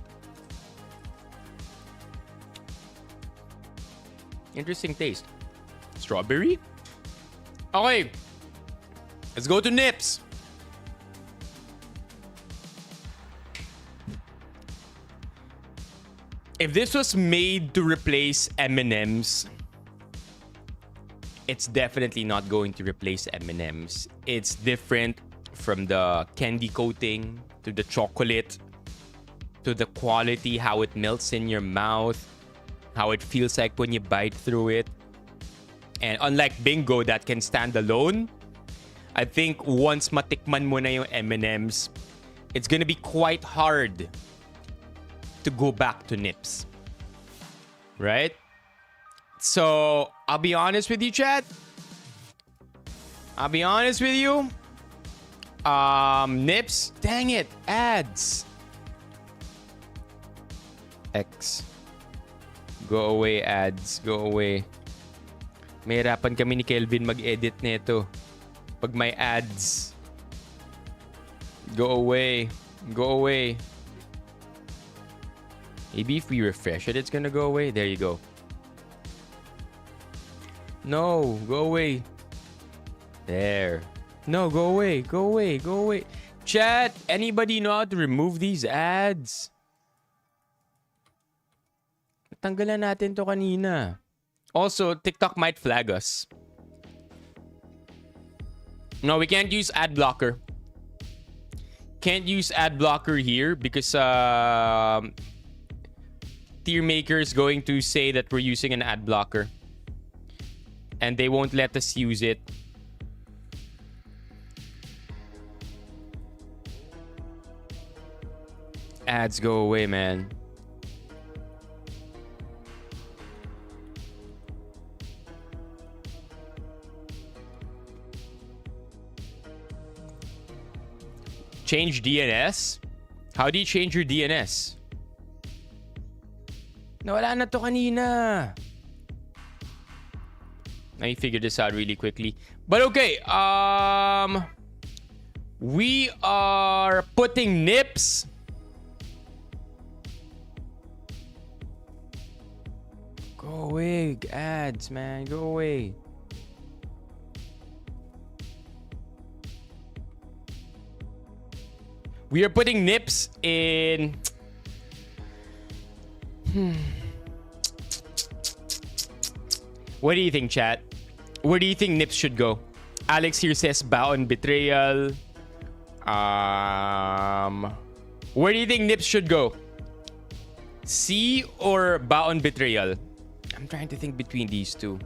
Interesting taste. Strawberry? Okay. Let's go to Nips. If this was made to replace M&M's, it's definitely not going to replace M&M's. It's different from the candy coating to the chocolate to the quality, how it melts in your mouth, how it feels like when you bite through it. And unlike Bingo that can stand alone, I think once matikman mo na yung M&M's, it's gonna be quite hard to go back to Nips. Right? So, I'll be honest with you, chat. I'll be honest with you. Nips, dang it, ads. X. Go away, ads. Go away. Mahirapan kami ni Kelvin mag-edit nito. Pag may ads. Go away. Go away. Maybe if we refresh it, it's gonna go away. There you go. No, go away. There. No, go away. Go away. Go away. Chat, anybody know how to remove these ads? Tanggalan natin to kanina. Also, TikTok might flag us. No, we can't use ad blocker. Can't use ad blocker here because tier maker is going to say that we're using an ad blocker. And they won't let us use it. Ads, go away, man. Change DNS? How do you change your DNS? Nawala na to kanina. Let me figure this out really quickly. But okay, we are putting Nips. Go away, ads, man. Go away. We are putting Nips in... What do you think, chat? Where do you think Nips should go? Alex here says Baon Betrayal. Where do you think Nips should go? C or Baon Betrayal? I'm trying to think between these two.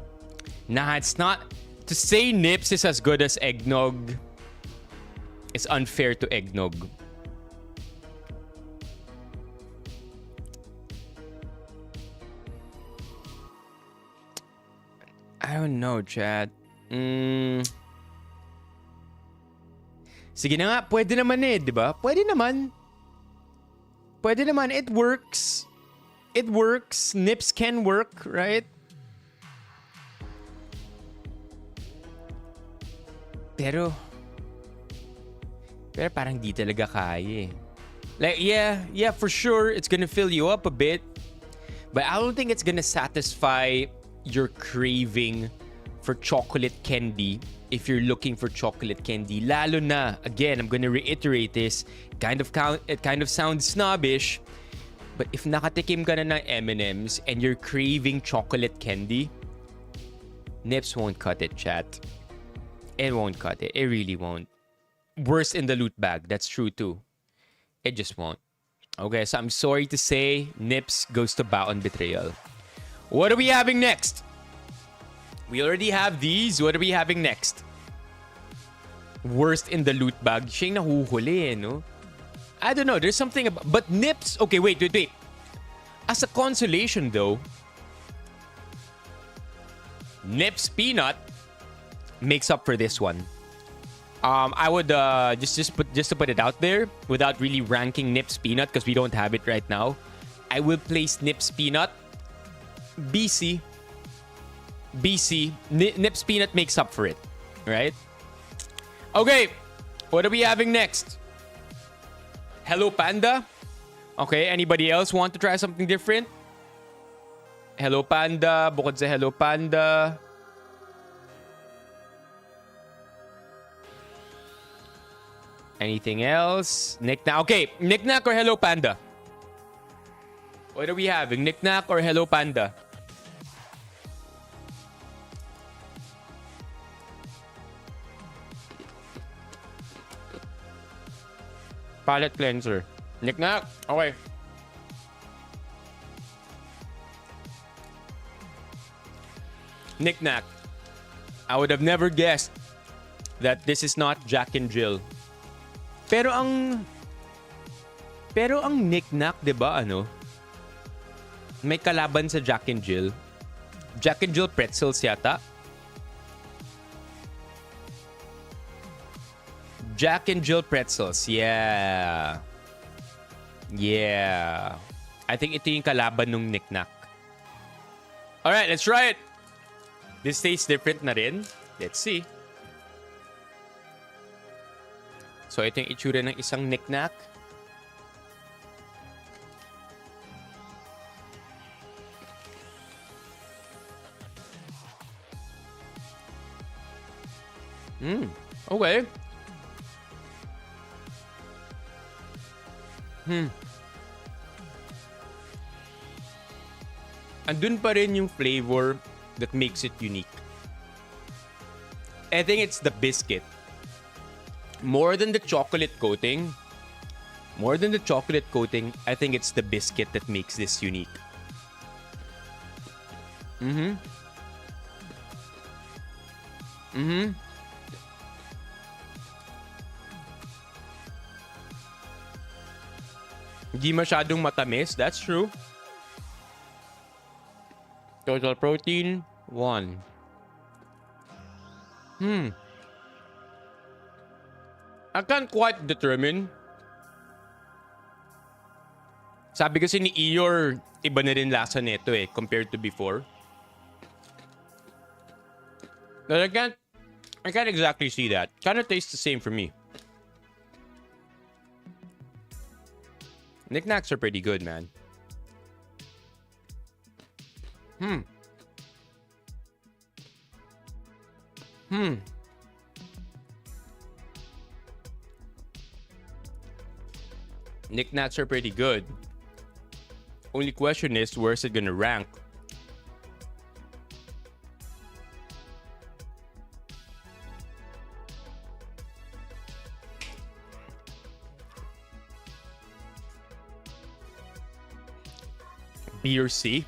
Nah, it's not. To say Nips is as good as Eggnog is unfair to Eggnog. I don't know, Chad. Sige na nga, pwede naman eh, di ba? Pwede naman. Pwede naman. It works. It works. Nips can work, right? Pero parang di talaga kaya eh. Like, yeah, for sure, it's gonna fill you up a bit. But I don't think it's gonna satisfy your craving for chocolate candy if you're looking for chocolate candy. Lalo na, again, I'm gonna reiterate this, it kind of sounds snobbish, but if nakatikim ka na ng M&Ms and you're craving chocolate candy, Nips won't cut it, chat. It won't cut it. It really won't. Worse in the loot bag. That's true too. It just won't. Okay, so I'm sorry to say, Nips goes to Baon Betrayal. What are we having next? We already have these. What are we having next? Worst in the loot bag. Siya yung nahuhuli eh, no? I don't know. There's something about... But Nips... Okay, wait. As a consolation though, Nips Peanut makes up for this one. I would just to put it out there without really ranking Nips Peanut because we don't have it right now. I will place Nips Peanut BC. Nips Peanut makes up for it, right? Okay, what are we having next? Hello Panda. Okay, anybody else want to try something different? Hello Panda. Bukod sa Hello Panda. Anything else? Knick-knack. Okay, Knick-knack or Hello Panda? What are we having? Knick-knack or Hello Panda? Palette cleanser. Knick-knack? Okay. Knick-knack. I would have never guessed that this is not Jack and Jill. Pero ang Knick-knack, 'di ba, ano? May kalaban sa Jack and Jill. Jack and Jill pretzels yata. Jack and Jill pretzels. Yeah. I think ito yung kalaban ng Knick-knack. Alright, let's try it. This tastes different na rin. Let's see. So, ito yung itsura ng isang Knick-knack. Okay. Andun pa rin yung flavor that makes it unique. I think it's the biscuit. More than the chocolate coating, I think it's the biscuit that makes this unique. Hindi masyadong matamis, that's true. Total protein, 1. I can't quite determine. Sabi kasi ni Eeyore, iba na rin lasa nito eh, compared to before. But I can't exactly see that. Kind of tastes the same for me. Knick-knacks are pretty good, man. Knick-knacks are pretty good. Only question is, where's it gonna rank? B or C.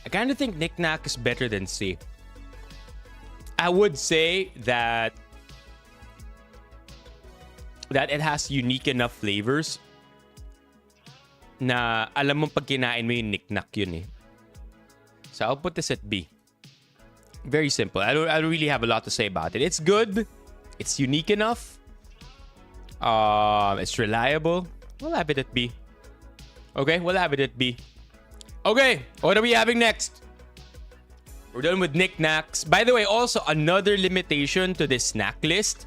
I kind of think knick-knack is better than C. I would say that it has unique enough flavors na alam mo pag kinain mo yung knick-knack yun eh. So I'll put this at B. Very simple. I don't really have a lot to say about it. It's good. It's unique enough. It's reliable. We'll have it at B. Okay, we'll have it at B. Okay, what are we having next? We're done with knickknacks. By the way, also another limitation to this snack list.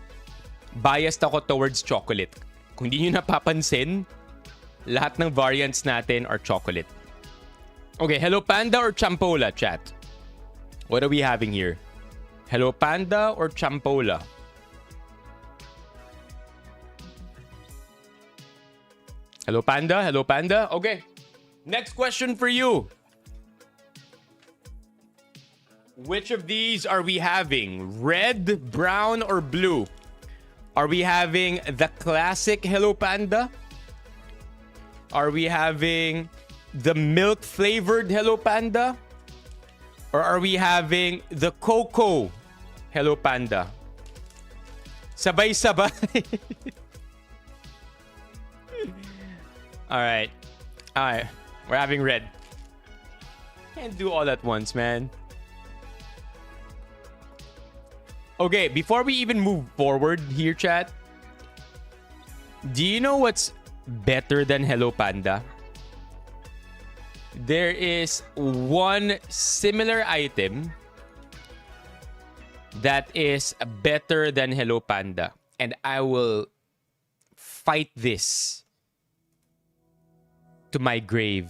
Biased ako towards chocolate. Kung di nyo napapansin, lahat ng variants natin are chocolate. Okay, Hello Panda or Champola, chat? What are we having here? Hello Panda or Champola? Hello Panda? Hello Panda? Okay. Next question for you. Which of these are we having? Red, brown, or blue? Are we having the classic Hello Panda? Are we having the milk-flavored Hello Panda? Or are we having the cocoa Hello Panda? Sabay-sabay. Alright. Alright. We're having red. Can't do all at once, man. Okay, before we even move forward here, chat, do you know what's better than Hello Panda? There is one similar item that is better than Hello Panda. And I will fight this to my grave.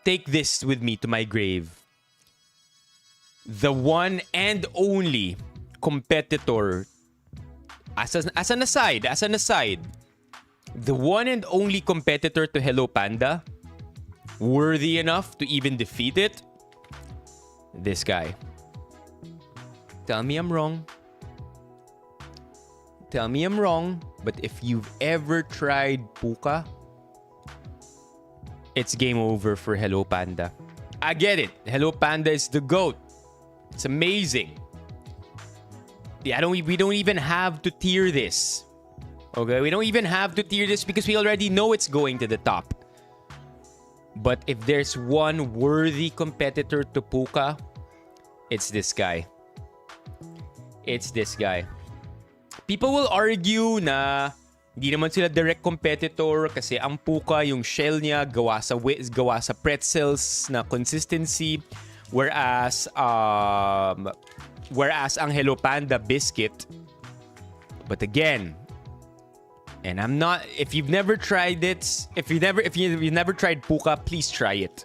Take this with me to my grave. The one and only competitor, as an aside, the one and only competitor to Hello Panda, worthy enough to even defeat it, this guy. Tell me I'm wrong. Tell me I'm wrong, but if you've ever tried Puka, it's game over for Hello Panda. I get it. Hello Panda is the GOAT. It's amazing. Yeah, we don't even have to tier this. Okay, we don't even have to tier this because we already know it's going to the top. But if there's one worthy competitor to Puka, it's this guy. It's this guy. People will argue na hindi naman sila direct competitor kasi ang Puka, yung shell niya gawa sa pretzels na consistency, whereas ang Hello Panda biscuit. But again, and I'm not, if you've never tried it, if you've never tried Puka, please try it.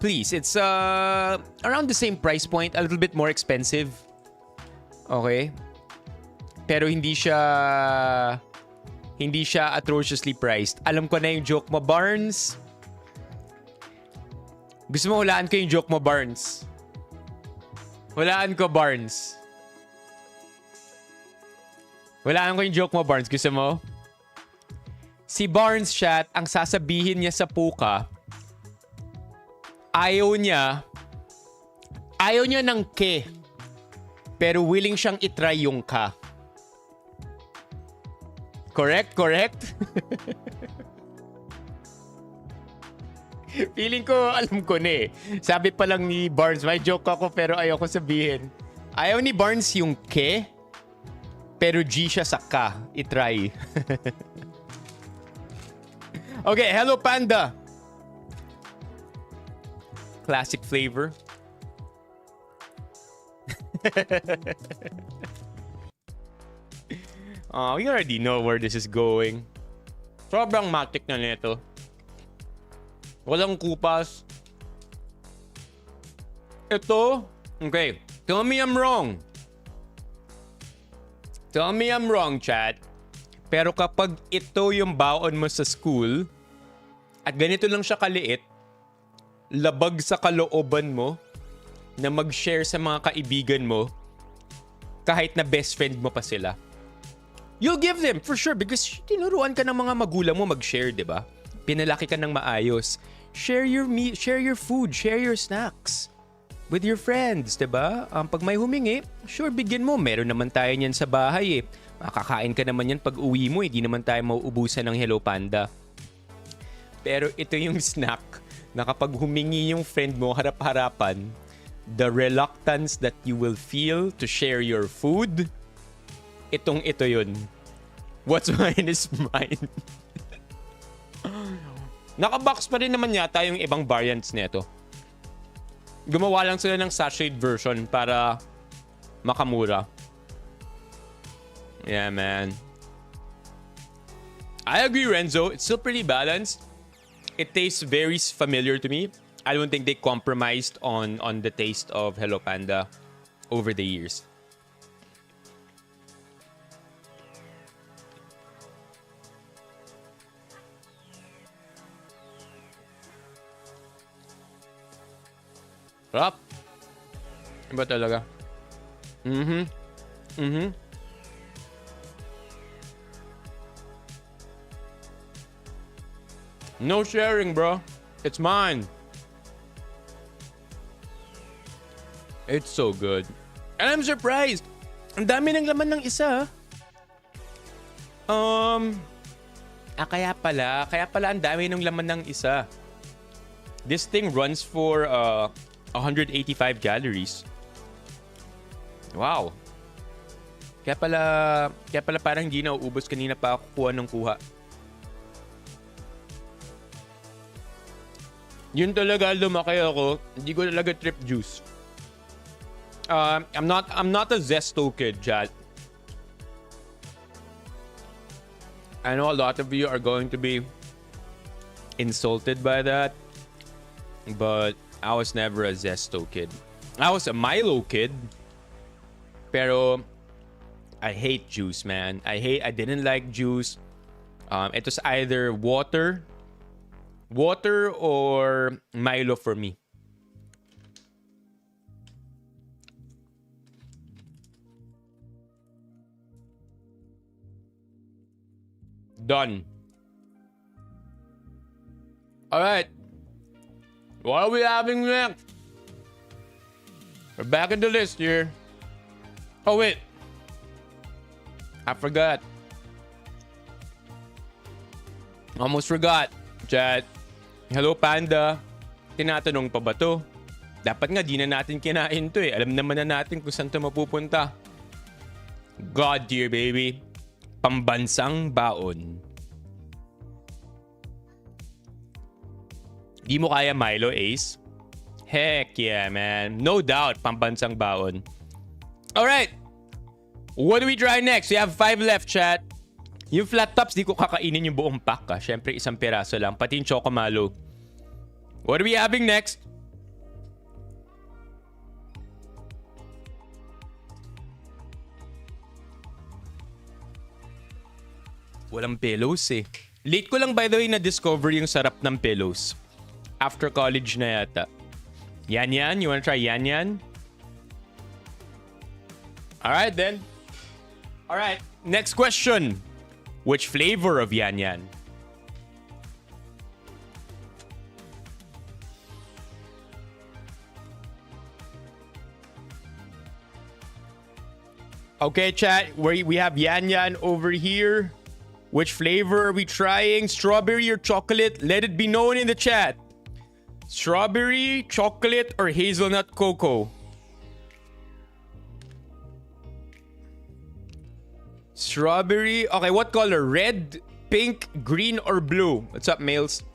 Please, it's around the same price point, a little bit more expensive. Okay? Pero hindi siya atrociously priced. Alam ko na yung joke mo, Barnes. Gusto mo hulaan ko yung joke mo, Barnes? Hulaan ko, Barnes. Hulaan ko yung joke mo, Barnes. Gusto mo? Si Barnes, chat, ang sasabihin niya sa Puka, ayaw niya ng ke, pero willing siyang itry yung ka. Correct? Feeling ko, alam ko na eh. Sabi pa lang ni Barnes, may joke ako pero ayoko sabihin. Ayaw ni Barnes yung ke, pero G siya sa ka. Itry. Okay, Hello Panda. Classic flavor. We already know where this is going. Sobrang matik na nito. Walang kupas. Ito, okay. Tell me I'm wrong. Tell me I'm wrong, chat. Pero kapag ito yung baon mo sa school, at ganito lang siya kaliit, labag sa kalooban mo na mag-share sa mga kaibigan mo kahit na best friend mo pa sila. You'll give them, for sure, because tinuruan ka ng mga magulang mo mag-share, di ba? pinalaki ka ng maayos. Share your food, share your snacks with your friends, 'di ba? Pag may humingi, sure bigyan mo. Meron naman tayo niyan sa bahay eh. Makakain ka naman yan pag uwi mo, hindi naman tayo mauubusan ng Hello Panda. Pero ito yung snack na kapag humingi yung friend mo harap-harapan, the reluctance that you will feel to share your food, ito yun. What's mine is mine. Nakabox pa rin naman yata yung ibang variants nito. Gumawa lang sila ng sachet version para makamura. Yeah, man. I agree, Renzo. It's still pretty balanced. It tastes very familiar to me. I don't think they compromised on the taste of Hello Panda over the years. Sarap. Iba talaga. No sharing, bro. It's mine. It's so good. And I'm surprised. Ang dami ng laman ng isa. Kaya pala ang dami ng laman ng isa. This thing runs for 185 calories. Wow. Kaya pala parang hindi na uubos, kanina pa ako kuha ng kuha. Yun talaga, lumaki ako. Hindi ko talaga trip juice. I'm not a Zesto kid, chat. I know a lot of you are going to be insulted by that, but I was never a Zesto kid. I was a Milo kid, pero I hate juice, man. I didn't like juice. It was either water or Milo for me. Done. All right. What are we having next? We're back in the list here. Oh, wait. I forgot. Almost forgot. Chat. Hello, Panda. Tinatanong pa ba to? Dapat nga di na natin kinain to eh. Alam naman na natin kung saan to mapupunta. God tier, baby. Pambansang baon. Di mo kaya Milo, Ace? Heck yeah, man. No doubt, pambansang baon. Alright. What do we try next? We have 5 left, chat. Yung flat tops, di ko kakainin yung buong pack. Siyempre, isang piraso lang. Pati yung Chocomalo. What are we having next? Walang pillows eh. Late ko lang by the way na-discover yung sarap ng pillows. After college na yata. Yan yan? You wanna try yan yan? Alright then. Alright, next question. Which flavor of yan yan? Okay, chat. We have yan yan over here. Which flavor are we trying? Strawberry or chocolate? Let it be known in the chat. Strawberry, chocolate, or hazelnut cocoa? Strawberry. Okay, what color? Red, pink, green, or blue? What's up, males?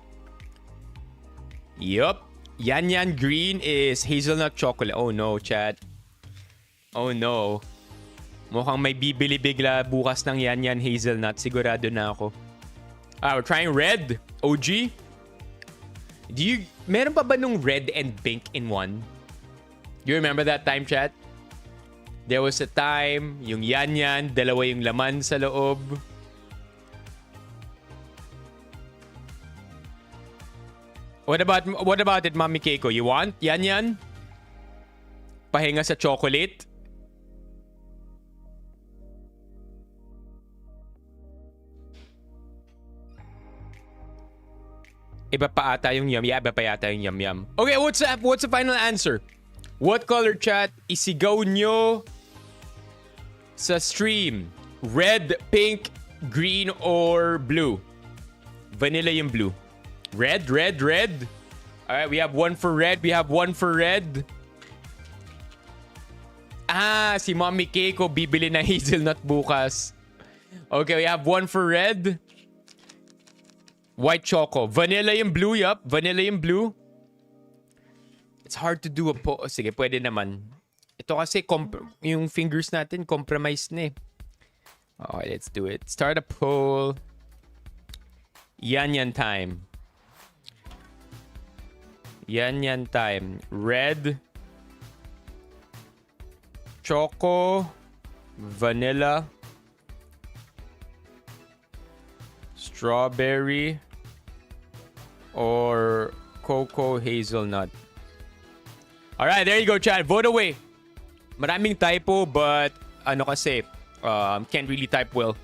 Yup. Yan yan green is hazelnut chocolate. Oh no, chat. Oh no. Mukhang may bibili bigla bukas ng yan yan hazelnut. Sigurado na ako. We're trying red. OG. Meron pa ba nung red and pink in one? Do you remember that time, chat? There was a time, yung yan yan, dalawa yung laman sa loob. What about it, Mami Keiko? You want yan yan? Pahinga sa chocolate? Iba pa ata yung yum. Yeah, iba pa yata yung yum. Okay, what's the final answer? What color, chat, isigaw nyo sa stream? Red, pink, green, or blue? Vanilla yung blue. Red. Alright, we have one for red. Si Mommy Keiko bibili ng hazelnut bukas. Okay, we have one for red. White choco. Vanilla yung blue, yup. Vanilla yung blue. It's hard to do a poll. Sige, pwede naman. Ito kasi yung fingers natin compromised na eh. Okay, let's do it. Start a poll. Yan time. Yan time. Red. Choco. Vanilla. Strawberry. Or cocoa hazelnut. Alright, there you go, chat. Vote away. Maraming typo, but ano kasi, can't really type well.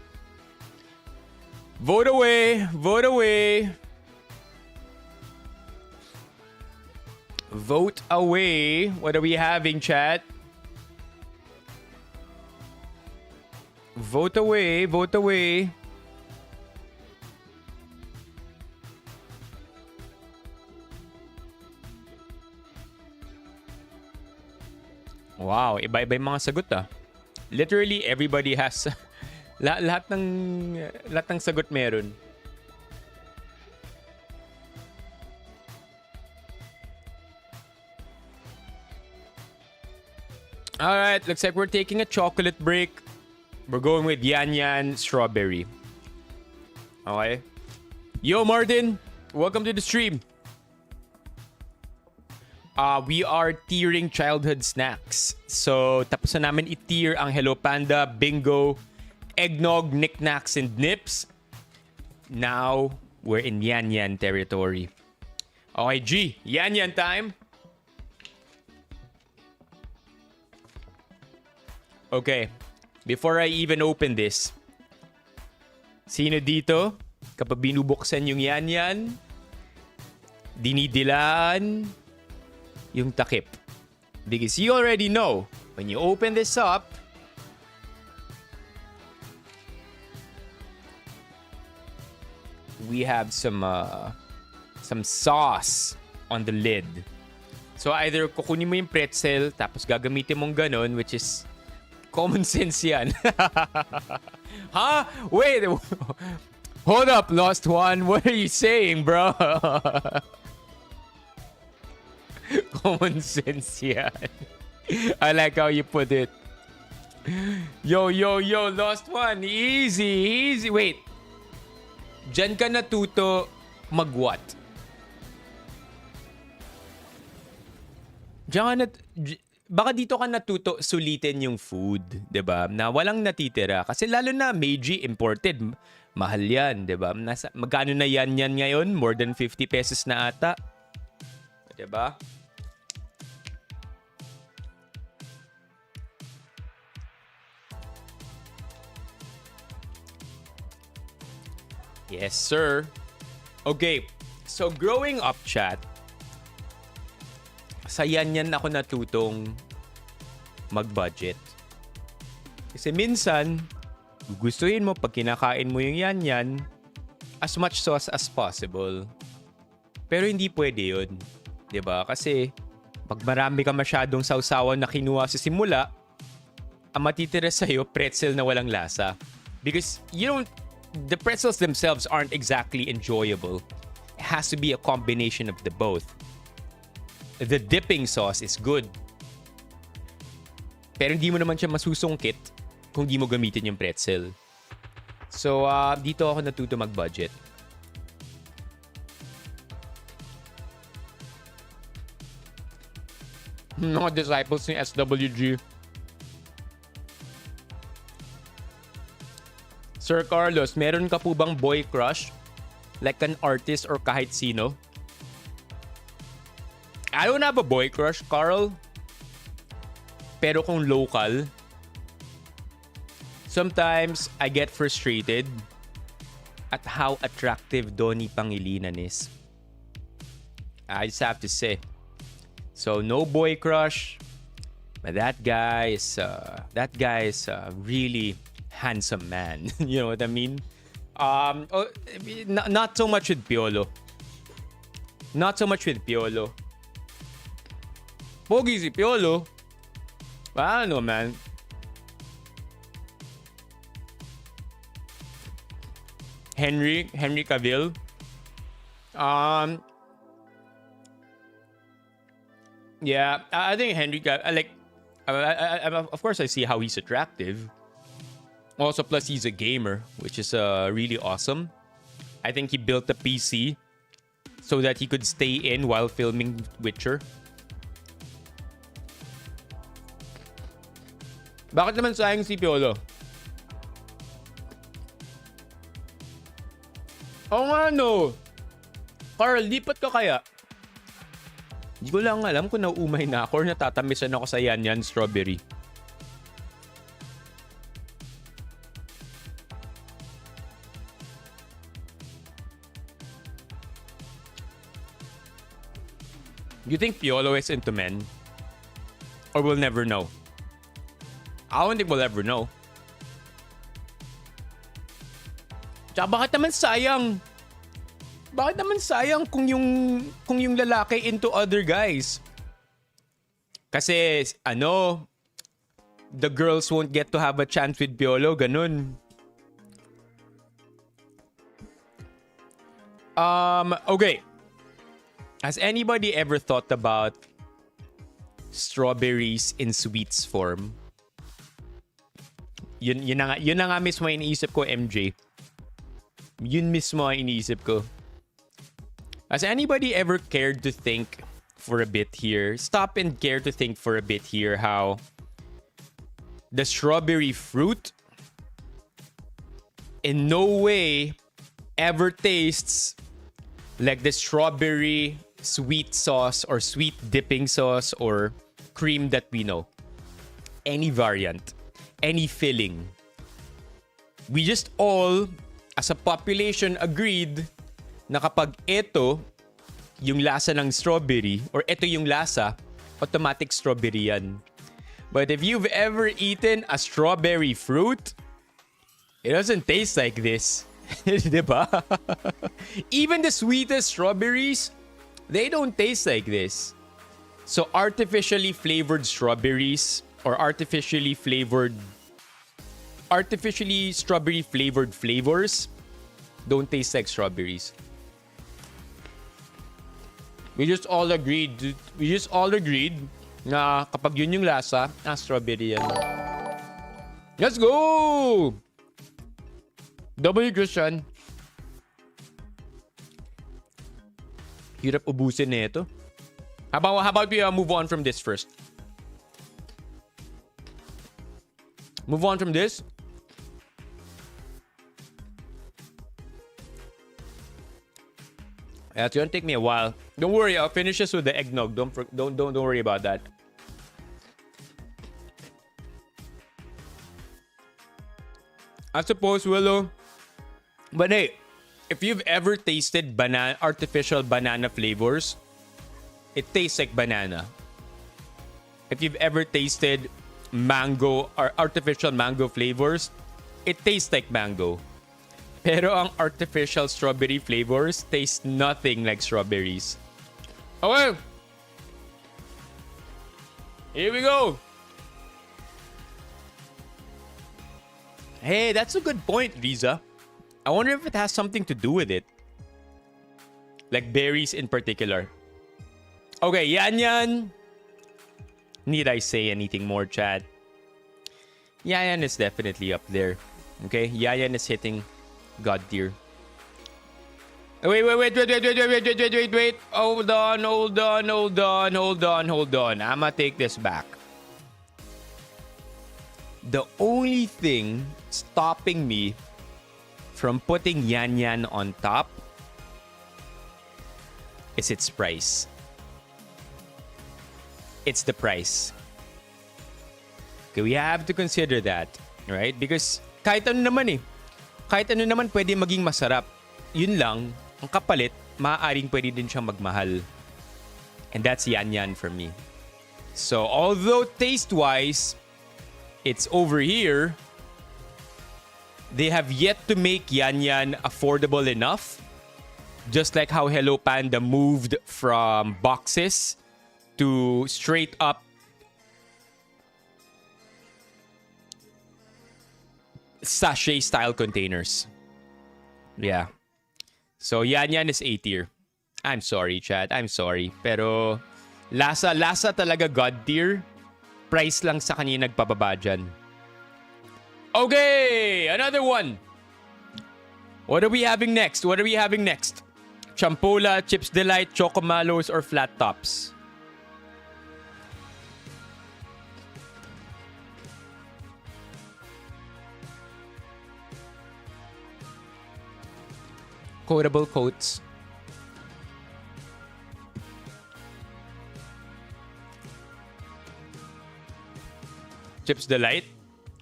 Vote away. Vote away. Vote away. What are we having, chat? Vote away. Vote away. Wow, iba-iba yung mga sagot ah. Literally everybody has lahat ng sagot meron. Alright, looks like we're taking a chocolate break. We're going with Yan strawberry. Okay. Yo, Martin, welcome to the stream. We are tiering childhood snacks. So, tapos na namin i-tier ang Hello Panda, Bingo, Eggnog, Knickknacks, and Nips. Now, we're in Yan territory. Okay, G, Yan time. Okay, before I even open this, sino dito, kapag binubuksan yung Yan, dinidilaan yung takip? Because you already know, when you open this up, we have some sauce on the lid. So either kukunin mo yung pretzel, tapos gagamitin mong ganun, which is common sense yan. Huh? Wait. Hold up, Lost One. What are you saying, bro? Common sense yan. I like how you put it. Yo, Lost One. Easy. Wait. Diyan ka natuto mag-what? Baka dito ka natuto sulitin yung food, 'di ba? Na walang natitira kasi lalo na Meiji imported, mahal 'yan, 'di ba? Magkano na yan ngayon? More than 50 pesos na ata. 'Di ba? Yes, sir. Okay. So growing up, chat, sa yan ako natutong mag-budget. Kasi minsan, gugustuhin mo pag kinakain mo yung yan, as much sauce as possible. Pero hindi pwede yun. 'Di ba? Kasi pag marami ka masyadong sausawan na kinuha sa simula, ang matitira sa'yo, pretzel na walang lasa. Because the pretzels themselves aren't exactly enjoyable. It has to be a combination of the both. The dipping sauce is good. Pero hindi mo naman siya masusungkit kung di mo gamitin yung pretzel. So, dito ako natuto mag-budget. Mga disciples ni SWG. Sir Carlos, meron ka po bang boy crush? Like an artist or kahit sino? I don't have a boy crush, Carl. Pero kung local, sometimes I get frustrated at how attractive Donnie Pangilinan is. I just have to say. So no boy crush, but that guy is a really handsome man. You know what I mean? Not so much with Piolo. Not so much with Piolo. Pogi si Piolo. Well, I don't know, man. Henry Cavill. Yeah, I think Henry Cavill, of course I see how he's attractive. Also, plus he's a gamer, which is really awesome. I think he built a PC so that he could stay in while filming Witcher. Bakit naman sayang si Piolo? Oo nga, no. Carl, lipat ka kaya? Hindi ko lang alam kung nauumay na ako or natatamisan ako sa yan strawberry. Do you think Piolo is into men? Or we'll never know? I don't think we'll ever know. Tsaka bakit naman sayang? Bakit naman sayang kung yung lalaki into other guys? Kasi the girls won't get to have a chance with Piolo, ganun. Okay. Has anybody ever thought about strawberries in sweets form? Yun na nga mismo iniisip ko, MJ. Yun mismo ang iniisip ko. Has anybody ever cared to think for a bit here? Stop and care to think for a bit here how the strawberry fruit in no way ever tastes like the strawberry sweet sauce or sweet dipping sauce or cream that we know. Any variant, any filling. We just all, as a population, agreed na kapag ito yung lasa ng strawberry or ito yung lasa, automatic strawberry yan. But if you've ever eaten a strawberry fruit, it doesn't taste like this. Diba? Even the sweetest strawberries, they don't taste like this. So artificially flavored strawberries or artificially strawberry flavored flavors don't taste like strawberries. We just all agreed na kapag yun yung lasa, strawberry yan. Let's go! W Christian. Hirap ubusin na ito. How about we move on from this first? Move on from this. Yeah, it's gonna take me a while. Don't worry, I'll finish this with the eggnog. Don't worry about that. I suppose, Willow. But hey, if you've ever tasted artificial banana flavors, it tastes like banana. If you've ever tasted mango or artificial mango flavors, it tastes like mango. Pero ang artificial strawberry flavors taste nothing like strawberries. Okay. Here we go. Hey, that's a good point, Riza. I wonder if it has something to do with it. Like berries in particular. Okay, yan. Need I say anything more, Chad? Yan is definitely up there. Okay, yan is hitting God tier. Wait. Hold on. I'ma take this back. The only thing stopping me from putting yan on top is its price. It's the price. Okay, we have to consider that, right? Because kahit ano naman pwede maging masarap. Yun lang, ang kapalit, maaaring pwede din siyang magmahal. And that's Yan Yan for me. So, although taste-wise, it's over here, they have yet to make Yan Yan affordable enough. Just like how Hello Panda moved from boxes to straight up sachet-style containers. Yeah. So, Yan Yan is A tier. I'm sorry, chat. I'm sorry. Pero, lasa talaga God tier. Price lang sa kanya nagpababa dyan. Okay! Another one! What are we having next? Champola, Chips Delight, Chocomalos, or Flat Tops? Quotable quotes. Chips Delight?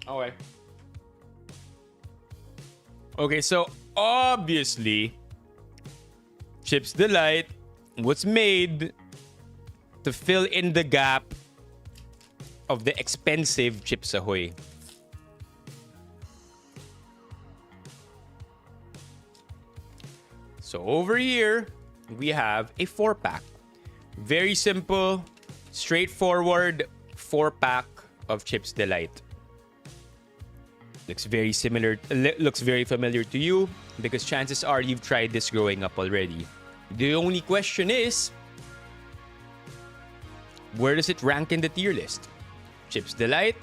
Okay. Okay, so obviously, Chips Delight was made to fill in the gap of the expensive Chips Ahoy. So over here, we have a 4-pack. Very simple, straightforward 4-pack of Chips Delight. Looks very familiar to you because chances are you've tried this growing up already. The only question is, where does it rank in the tier list? Chips Delight?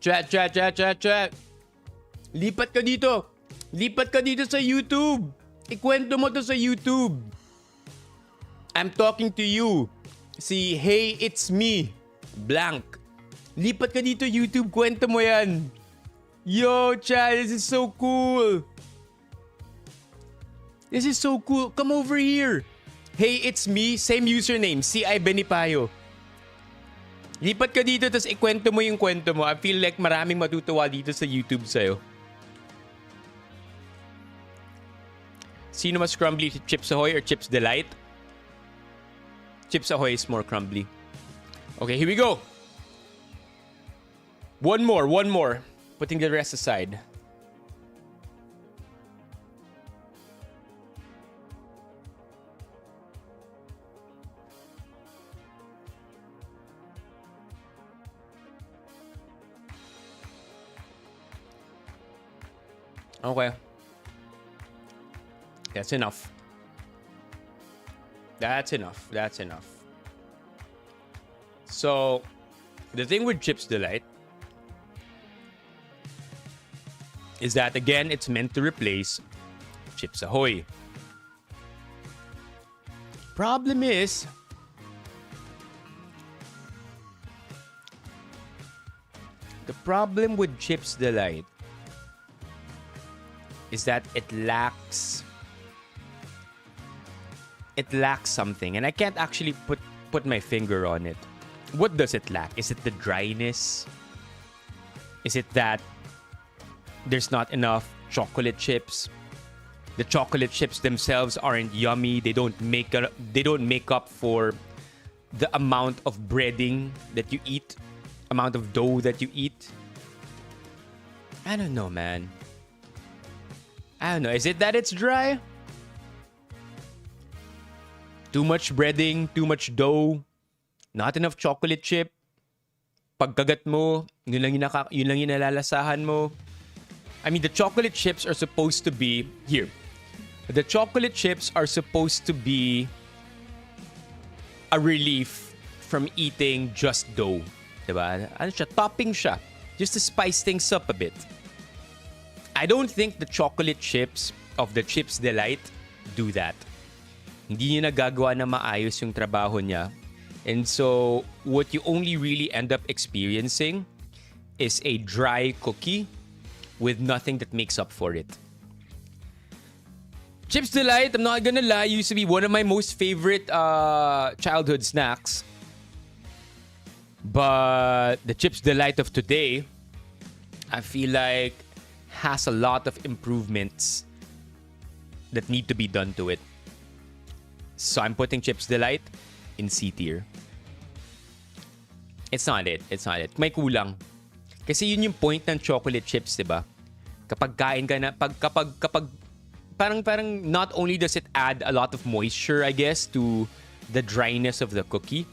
Chat. Lipat ka dito sa YouTube. Ikwento mo to sa YouTube. I'm talking to you. Si Hey, It's Me. Blank. Lipat ka dito YouTube. Kwento mo yan. Yo, chat. This is so cool. Come over here. Hey, It's Me. Same username. CI Benipayo. Lipat ka dito, tapos ikwento mo yung kwento mo. I feel like maraming matutuwa dito sa YouTube sa'yo. Sino mas crumbly? Chips Ahoy or Chips Delight? Chips Ahoy is more crumbly. Okay, here we go. One more. Putting the rest aside. Okay. That's enough. So, the thing with Chips Delight is that, again, it's meant to replace Chips Ahoy. Problem is, the problem with Chips Delight is that it lacks something, and I can't actually put my finger on it. What does it lack? Is it the dryness? Is it that there's not enough chocolate chips? The chocolate chips themselves aren't yummy. They don't make up for the amount of breading that you eat, amount of dough that you eat. I don't know, man. I don't know. Is it that it's dry? Too much breading, too much dough, not enough chocolate chip. Pagkagat mo, yun lang yung nalalasahan mo. I mean, the chocolate chips are supposed to be here. The chocolate chips are supposed to be a relief from eating just dough. Diba? Ano siya? Topping siya. Just to spice things up a bit. I don't think the chocolate chips of the Chips Delight do that. Hindi niya nagagawa na maayos yung trabaho niya. And so, what you only really end up experiencing is a dry cookie with nothing that makes up for it. Chips Delight, I'm not gonna lie, used to be one of my most favorite childhood snacks. But the Chips Delight of today, I feel like has a lot of improvements that need to be done to it. So I'm putting Chips Delight in C tier. It's not it. May kulang. Kasi yun yung point ng chocolate chips, diba? Kapag kain ka na, kapag parang not only does it add a lot of moisture, I guess, to the dryness of the cookie,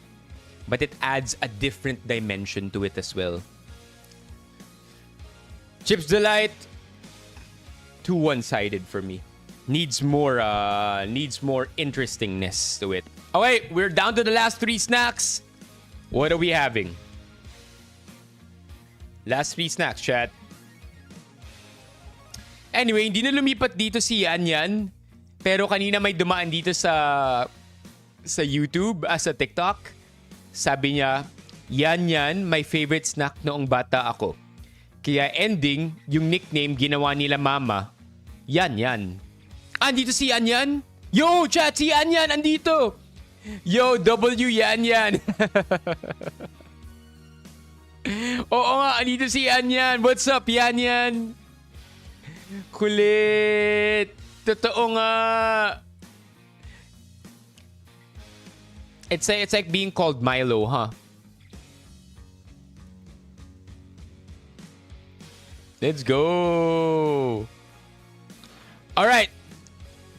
but it adds a different dimension to it as well. Chips Delight, too one-sided for me. Needs more interestingness to it. Okay, we're down to the last 3 snacks. What are we having? Last 3 snacks, chat. Anyway, hindi na lumipat dito si Yan. Pero kanina may dumaan dito sa YouTube, sa TikTok. Sabi niya, Yan, my favorite snack noong bata ako. Kaya ending, yung nickname ginawa nila mama, Yan. Andito si Yan. Yo, chat, si Yan, andito. Yo, W Yan. Oo nga, andito si Yan. What's up, Yan? Kulit. Totoo nga. It's like being called Milo, huh? Let's go. All right.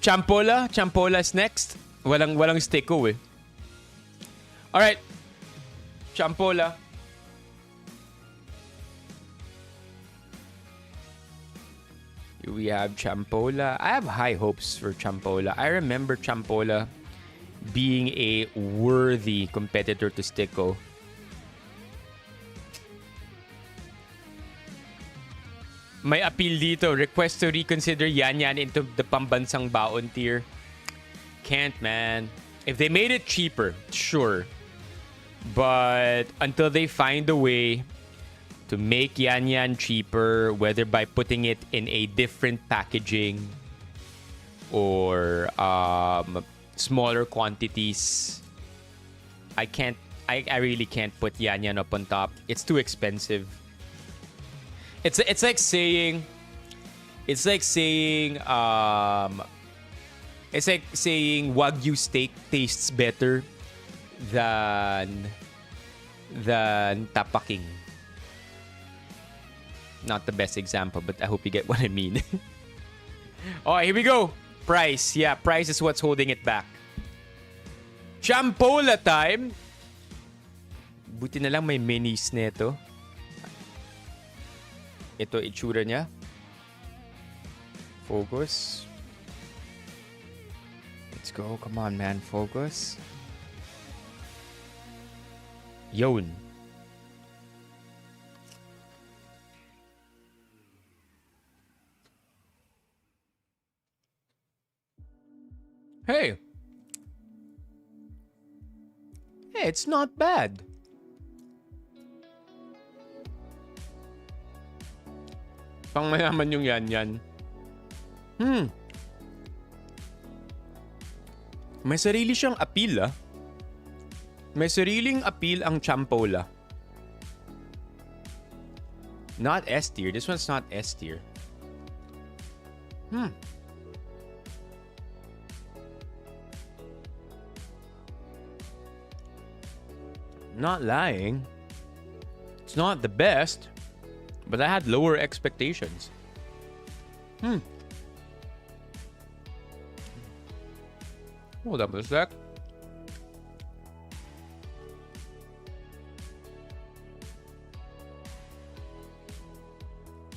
Champola's next. Walang steko eh. All right. Champola. We have Champola. I have high hopes for Champola. I remember Champola being a worthy competitor to Stiko. May appeal dito. Request to reconsider Yan into the pambansang baon tier. Can't, man. If they made it cheaper, sure. But until they find a way to make Yan cheaper, whether by putting it in a different packaging or smaller quantities, I really can't put Yan up on top. It's too expensive. It's like saying Wagyu steak tastes better than tapaking. Not the best example, but I hope you get what I mean. Oh, here we go. Price. Yeah, price is what's holding it back. Champola time. Buti na lang may minis nito. Ito itsura niya. Focus. Let's go. Come on, man. Focus. Yun. Hey, it's not bad. Pang mayaman yung Yan. May sarili siyang appeal, ah. May sariling appeal ang Champola. Not S tier. This one's not S tier. Not lying. It's not the best, but I had lower expectations. Hold up a sec.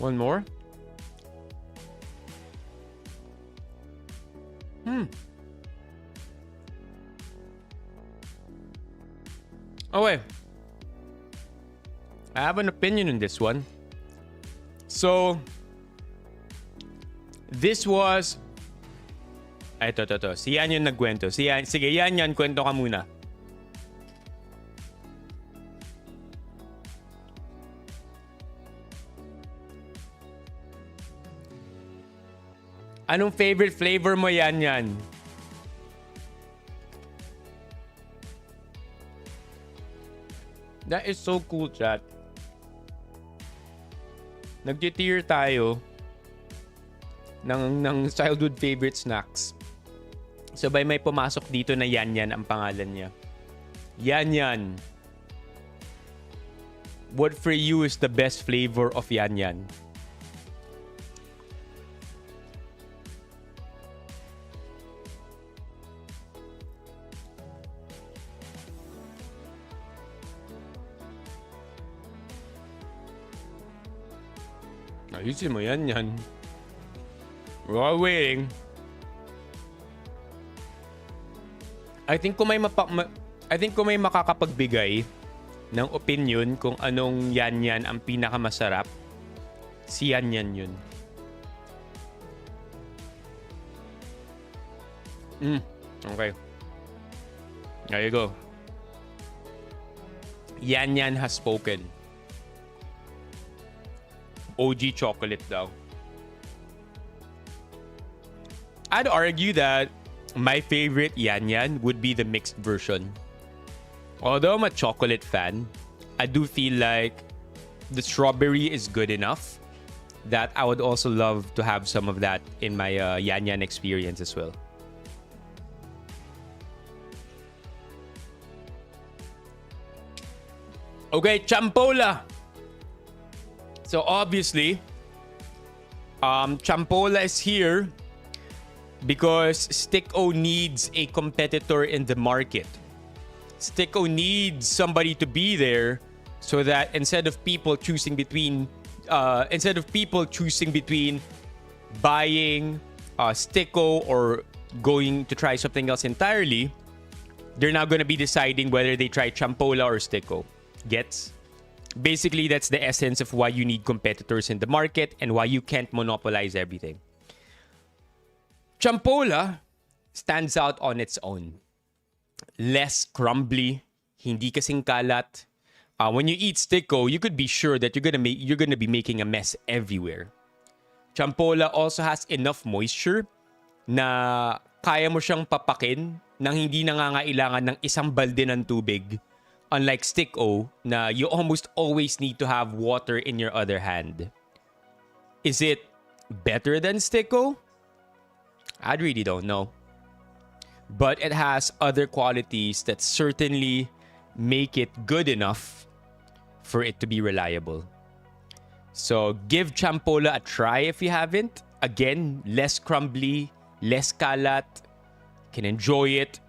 One more. Oh, wait. I have an opinion on this one. So, this was... Ito. Si Yan yung nagkwento. Sige, Yan, kwento ka muna. Anong favorite flavor mo yan? That is so cool, chat. Nag-tier tayo ng childhood favorite snacks. Sabay may pumasok dito na Yan ang pangalan niya. Yan. What for you is the best flavor of Yan? Ayusin mo yan. We're all waiting. I think kung may makakapagbigay ng opinion kung anong yan ang pinakamasarap, si yan yun. Okay. There you go. Yan has spoken. OG chocolate daw. I'd argue that my favorite Yan would be the mixed version. Although I'm a chocolate fan, I do feel like the strawberry is good enough that I would also love to have some of that in my Yan experience as well. Okay, champola. So obviously, champola is here because Stick-O needs a competitor in the market. Stick-O needs somebody to be there so that instead of people choosing between buying Stick-O or going to try something else entirely, they're now going to be deciding whether they try champola or Stick-O. Gets? Basically, that's the essence of why you need competitors in the market and why you can't monopolize everything. Champola stands out on its own. Less crumbly, hindi kasing kalat. When you eat Stick-O, you could be sure that you're gonna be making a mess everywhere. Champola also has enough moisture na kaya mo siyang papakin nang hindi nangangailangan ng isang balde ng tubig. Unlike Stick-O, na you almost always need to have water in your other hand. Is it better than Stick-O? I really don't know. But it has other qualities that certainly make it good enough for it to be reliable. So give champola a try if you haven't. Again, less crumbly, less kalat. Can enjoy it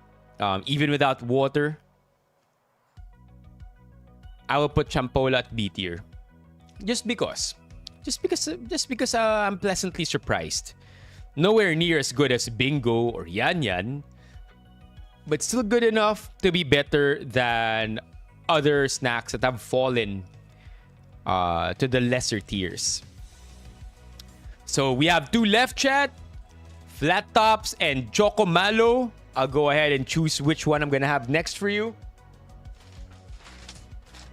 even without water. I will put champola at B tier. Just because I'm pleasantly surprised. Nowhere near as good as Bingo or Yan, but still good enough to be better than other snacks that have fallen to the lesser tiers. So we have two left, chat. Flat Tops and Choco Malo. I'll go ahead and choose which one I'm gonna have next for you.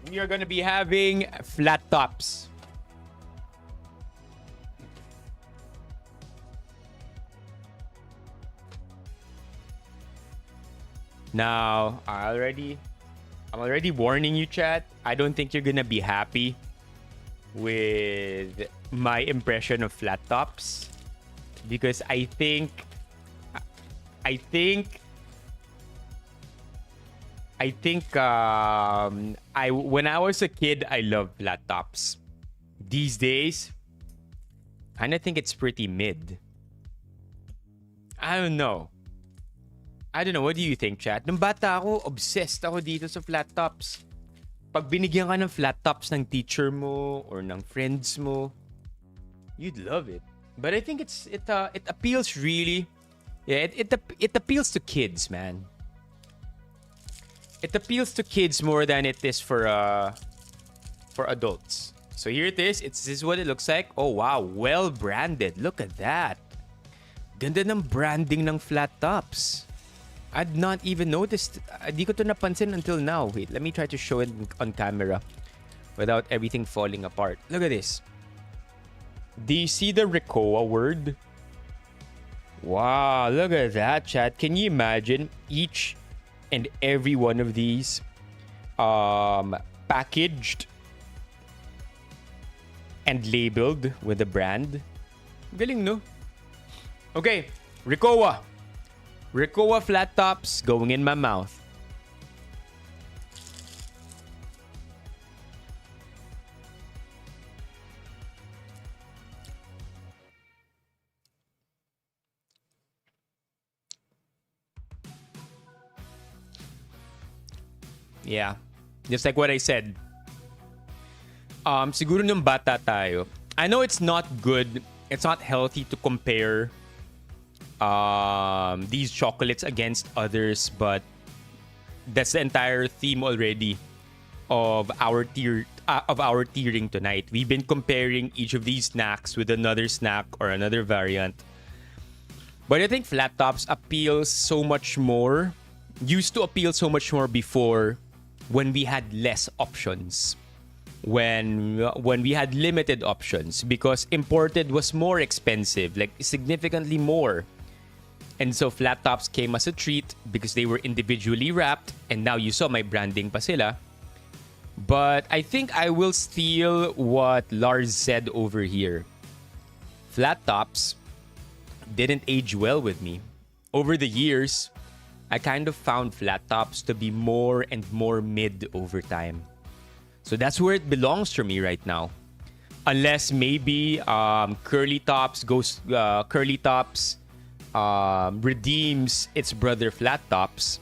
We are gonna be having Flat Tops. Now, I'm already warning you, chat. I don't think you're gonna be happy with my impression of Flat Tops because I think when I was a kid, I loved Flat Tops. These days, I think it's pretty mid. I don't know. What do you think, chat? Nung bata ako, obsessed ako dito sa Flat Tops. Pag binigyan ka ng Flat Tops ng teacher mo or ng friends mo, you'd love it. But I think it appeals really. Yeah, it appeals to kids, man. It appeals to kids more than it is for adults. So here it is. This is what it looks like. Oh wow, well branded. Look at that. Ganda ng branding ng Flat Tops. I'd not even noticed. Di ko to napansin until now. Wait, let me try to show it on camera without everything falling apart. Look at this. Do you see the Recoa word? Wow, look at that, chat. Can you imagine each and every one of these packaged and labeled with a brand? Galing, no? Okay, Ricoa. Ricoa flat tops going in my mouth. Yeah. Just like what I said. Siguro nung bata tayo, I know it's not good, it's not healthy to compare these chocolates against others, but that's the entire theme already of our tiering tonight. We've been comparing each of these snacks with another snack or another variant. But I think flat tops appeals so much more, used to appeal so much more before when we had less options. When we had limited options, because imported was more expensive, like significantly more. And so flat tops came as a treat because they were individually wrapped, and now you saw my branding pa sila. But I think I will steal what Lars said over here. Flat tops didn't age well with me. Over the years, I kind of found flat tops to be more and more mid over time. So that's where it belongs for me right now. Unless maybe Curly Tops redeems its brother Flat Tops.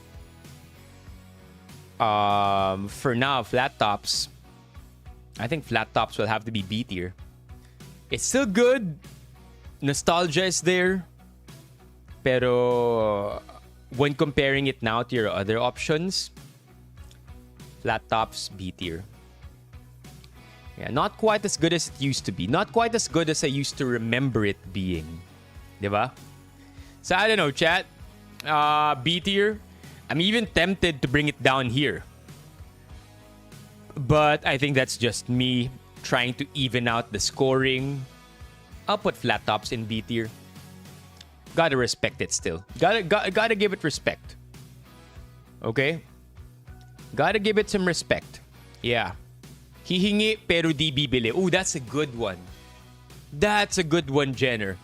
For now, Flat Tops, I think Flat Tops will have to be B tier. It's still good. Nostalgia is there. Pero when comparing it now to your other options, Flat Tops B tier. Yeah, not quite as good as it used to be. Not quite as good as I used to remember it being. Diba? So I don't know, chat. B tier. I'm even tempted to bring it down here. But I think that's just me trying to even out the scoring. I'll put flat tops in B tier. Gotta respect it still. Gotta give it respect. Okay? Gotta give it some respect. Yeah. Hihingi pero di bibili. Ooh, that's a good one. That's a good one, Jenner.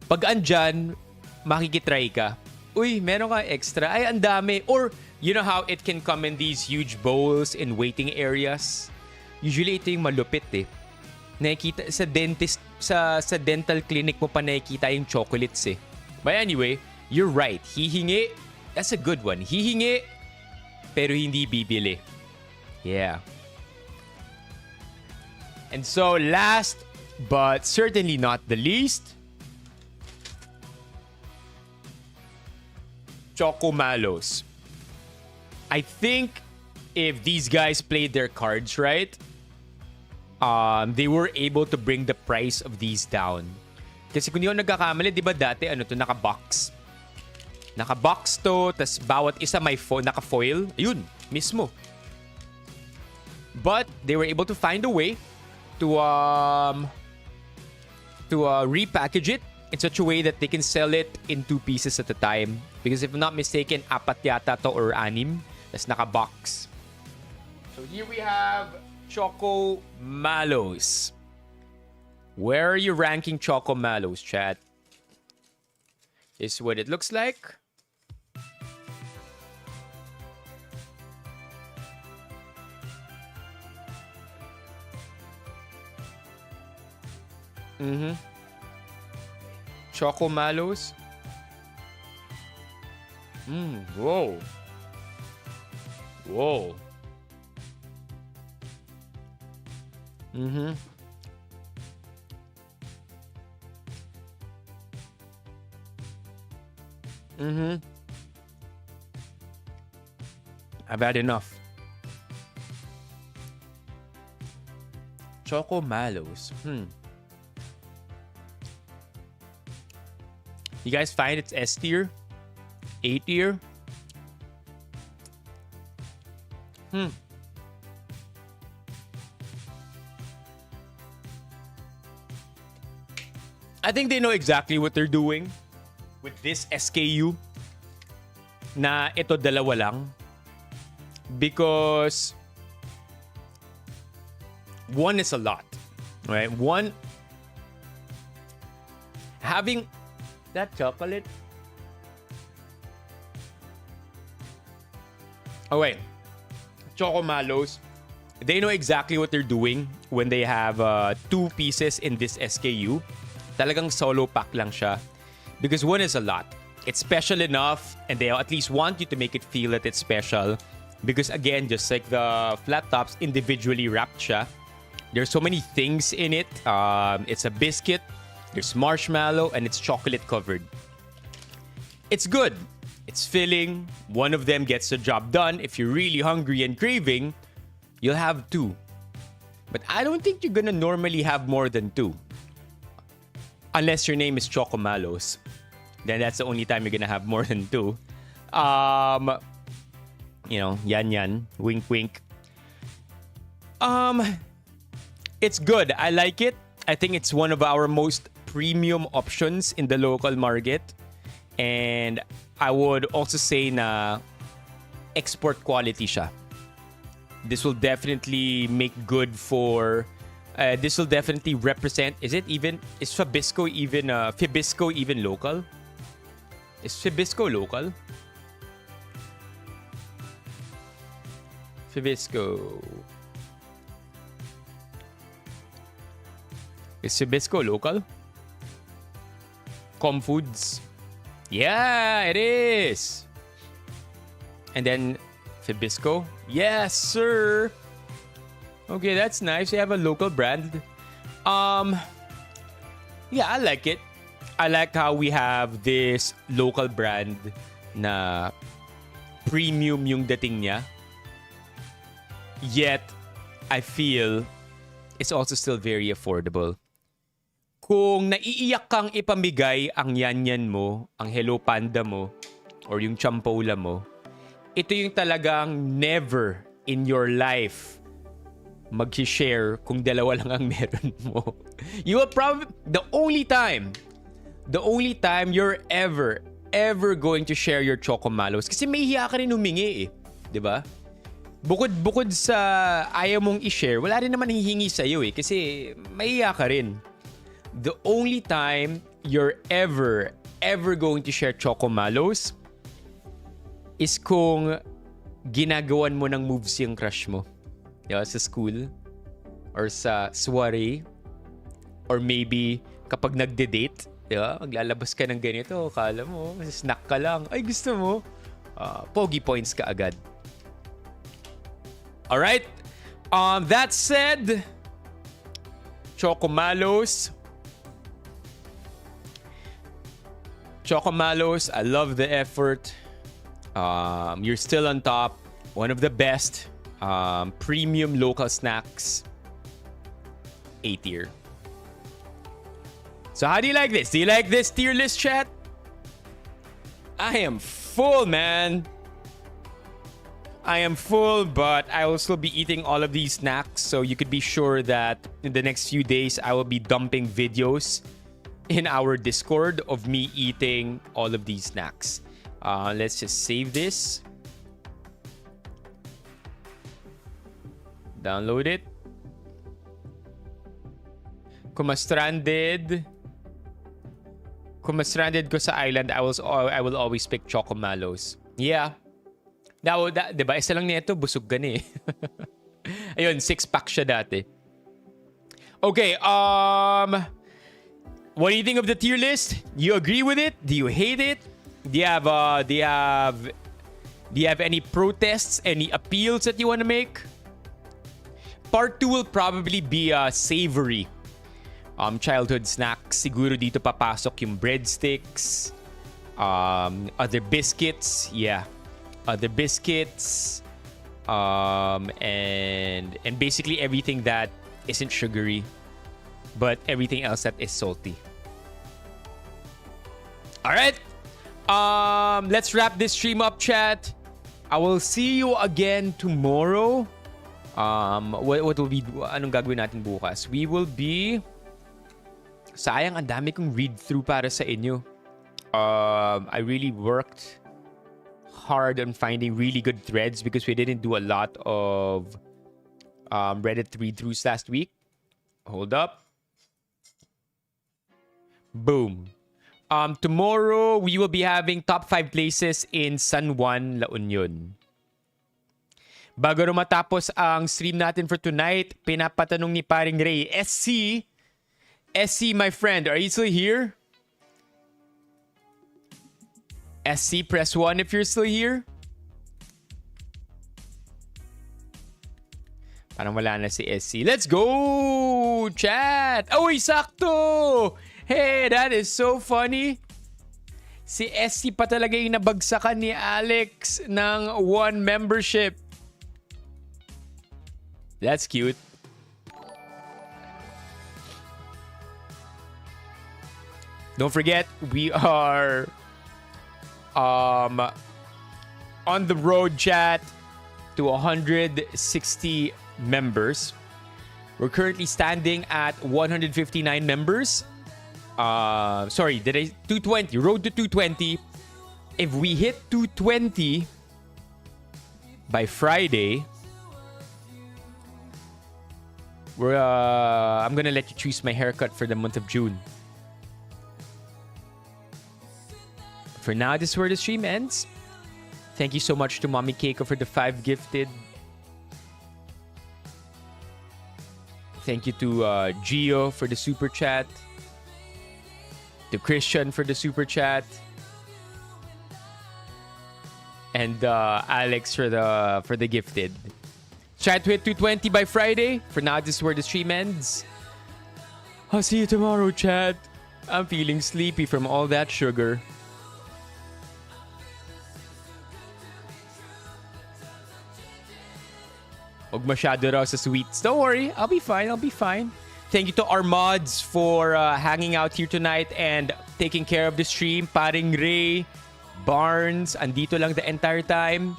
Pag andyan, makikitry ka. Uy, meron ka extra. Ay, ang dami. Or, you know how it can come in these huge bowls in waiting areas? Usually, ito yung malupit eh. Nakikita sa dentist, sa dental clinic mo pa nakikita yung chocolates eh. But anyway, you're right. Hihingi, that's a good one. Hihingi, pero hindi bibili. Yeah. And so, last but certainly not the least, Choco Malos. I think if these guys played their cards right, they were able to bring the price of these down. Kasi kung di ako nagkakamali, di ba dati, ano to, naka-box. Naka-box to, tas bawat isa may naka-foil. Ayun, mismo. But they were able to find a way to repackage it in such a way that they can sell it in 2 pieces at a time. Because if I'm not mistaken, 4 yata to or 6. That's naka-box. So here we have Choco Malos. Where are you ranking Choco Malos, chat? This is what it looks like. Choco Malos. Whoa. Whoa. I've had enough. Choco Malos. You guys find it's S tier? A tier? I think they know exactly what they're doing. with this SKU na ito dalawa lang because one is a lot, right? One, having that chocolate. Oh wait, Choco Malos, they know exactly what they're doing when they have 2 pieces in this SKU. Talagang solo pack lang siya because one is a lot. It's special enough and they at least want you to make it feel that it's special because again, just like the flat tops, individually wrapped siya. There's so many things in it. It's a biscuit, there's marshmallow, and it's chocolate covered. It's good. It's filling. One of them gets the job done. If you're really hungry and craving, you'll have 2. But I don't think you're gonna normally have more than 2. Unless your name is Choco Malos. Then that's the only time you're gonna have more than 2. Yan. Wink, wink. It's good. I like it. I think it's one of our most premium options in the local market. And I would also say na export quality siya. This will definitely make good for... this will definitely represent... Is Fibisco even local? Is Fibisco local? Fibisco... Is Fibisco local? Com Foods. Yeah, it is. And then Fibisco. Yes, sir. Okay, that's nice. They have a local brand. Yeah, I like it. I like how we have this local brand na premium yung dating niya. Yet, I feel it's also still very affordable. Kung naiiyak kang ipamigay ang yanyan mo, ang Hello Panda mo, or yung champola mo, ito yung talagang never in your life mag-share kung dalawa lang ang meron mo. You will probably, the only time you're ever going to share your Choco Malos, kasi may hiya ka rin humingi eh. Diba? Bukod sa ayaw mong i-share, wala rin naman hihingi sa'yo eh, kasi may hiya ka rin. The only time you're ever going to share Choco Malos is kung ginagawan mo ng moves yung crush mo. Diba? Sa school or sa soiree or maybe kapag nagde-date, diba? Maglalabas ka ng ganito, akala mo, snack ka lang. Ay, gusto mo? Pogi points ka agad. Alright? That said, Choco Malos, I love the effort. You're still on top. One of the best premium local snacks. A tier. So how do you like this? Do you like this tier list, chat? I am full, man. I am full, but I will still be eating all of these snacks. So you could be sure that in the next few days, I will be dumping videos in our Discord of me eating all of these snacks. Let's just save this. Download it. Kung ma-stranded ko sa island, I will always pick Choco Malos. Yeah. Diba? Isa lang nito, busog ka na eh. Ayun, 6-pack siya dati. Okay, what do you think of the tier list? Do you agree with it? Do you hate it? Do you have any protests, any appeals that you want to make? Part 2 will probably be savory. Childhood snacks. Siguro dito papasok yung breadsticks, other biscuits. Yeah. Other biscuits, and basically everything that isn't sugary, but everything else that is salty. All right, let's wrap this stream up, chat. I will see you again tomorrow. What will be? Anong gagawin natin bukas? We will be. Sayang, ang dami kong read through para sa inyo. I really worked hard on finding really good threads because we didn't do a lot of Reddit read-throughs last week. Hold up. Boom. Tomorrow, we will be having top 5 places in San Juan, La Union. Bago rin matapos ang stream natin for tonight, pinapatanong ni paring Ray, SC, my friend, are you still here? SC, press 1 if you're still here. Parang wala na si SC. Let's go, chat! Uy, sakto! Hey, that is so funny. Si SC pa talaga yung nabagsakan ni Alex ng 1 membership. That's cute. Don't forget, we are on the road, chat, to 160 members. We're currently standing at 159 members. Sorry, 220? Road to 220. If we hit 220 by Friday, I'm gonna let you choose my haircut for the month of June. For now, this is where the stream ends. Thank you so much to Mommy Keiko for the 5 gifted. Thank you to Gio for the super chat. To Christian for the super chat. And Alex for the gifted. Try to hit 220 by Friday. For now, this is where the stream ends. I'll see you tomorrow, chat. I'm feeling sleepy from all that sugar. Huwag masyado raw sa sweets. Don't worry. I'll be fine. Thank you to our mods for hanging out here tonight and taking care of the stream. Paring Ray, Barnes, andito lang the entire time.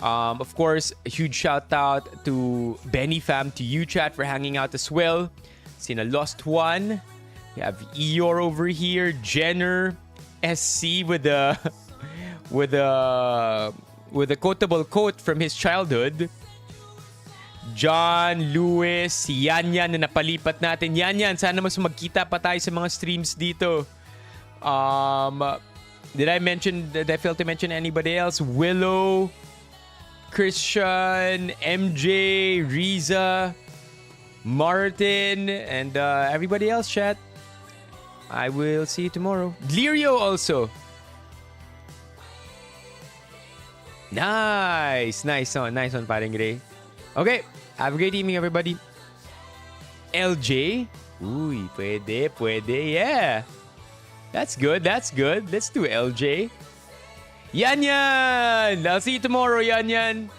Of course, a huge shout out to Benny Fam, to you, chat, for hanging out as well. Sina Lost One. We have Eeyore over here. Jenner, SC with the quotable quote from his childhood. John, Lewis, si Yanyan na napalipat natin. Yanyan, sana mas magkita pa tayo sa mga streams dito. Did I fail to mention anybody else? Willow, Christian, MJ, Riza, Martin, and everybody else, chat. I will see you tomorrow. Lirio also. Nice one, paring Ray. Okay, have a great evening, everybody. LJ? Uy, pwede, yeah. That's good. Let's do LJ. Yan! I'll see you tomorrow, Yan.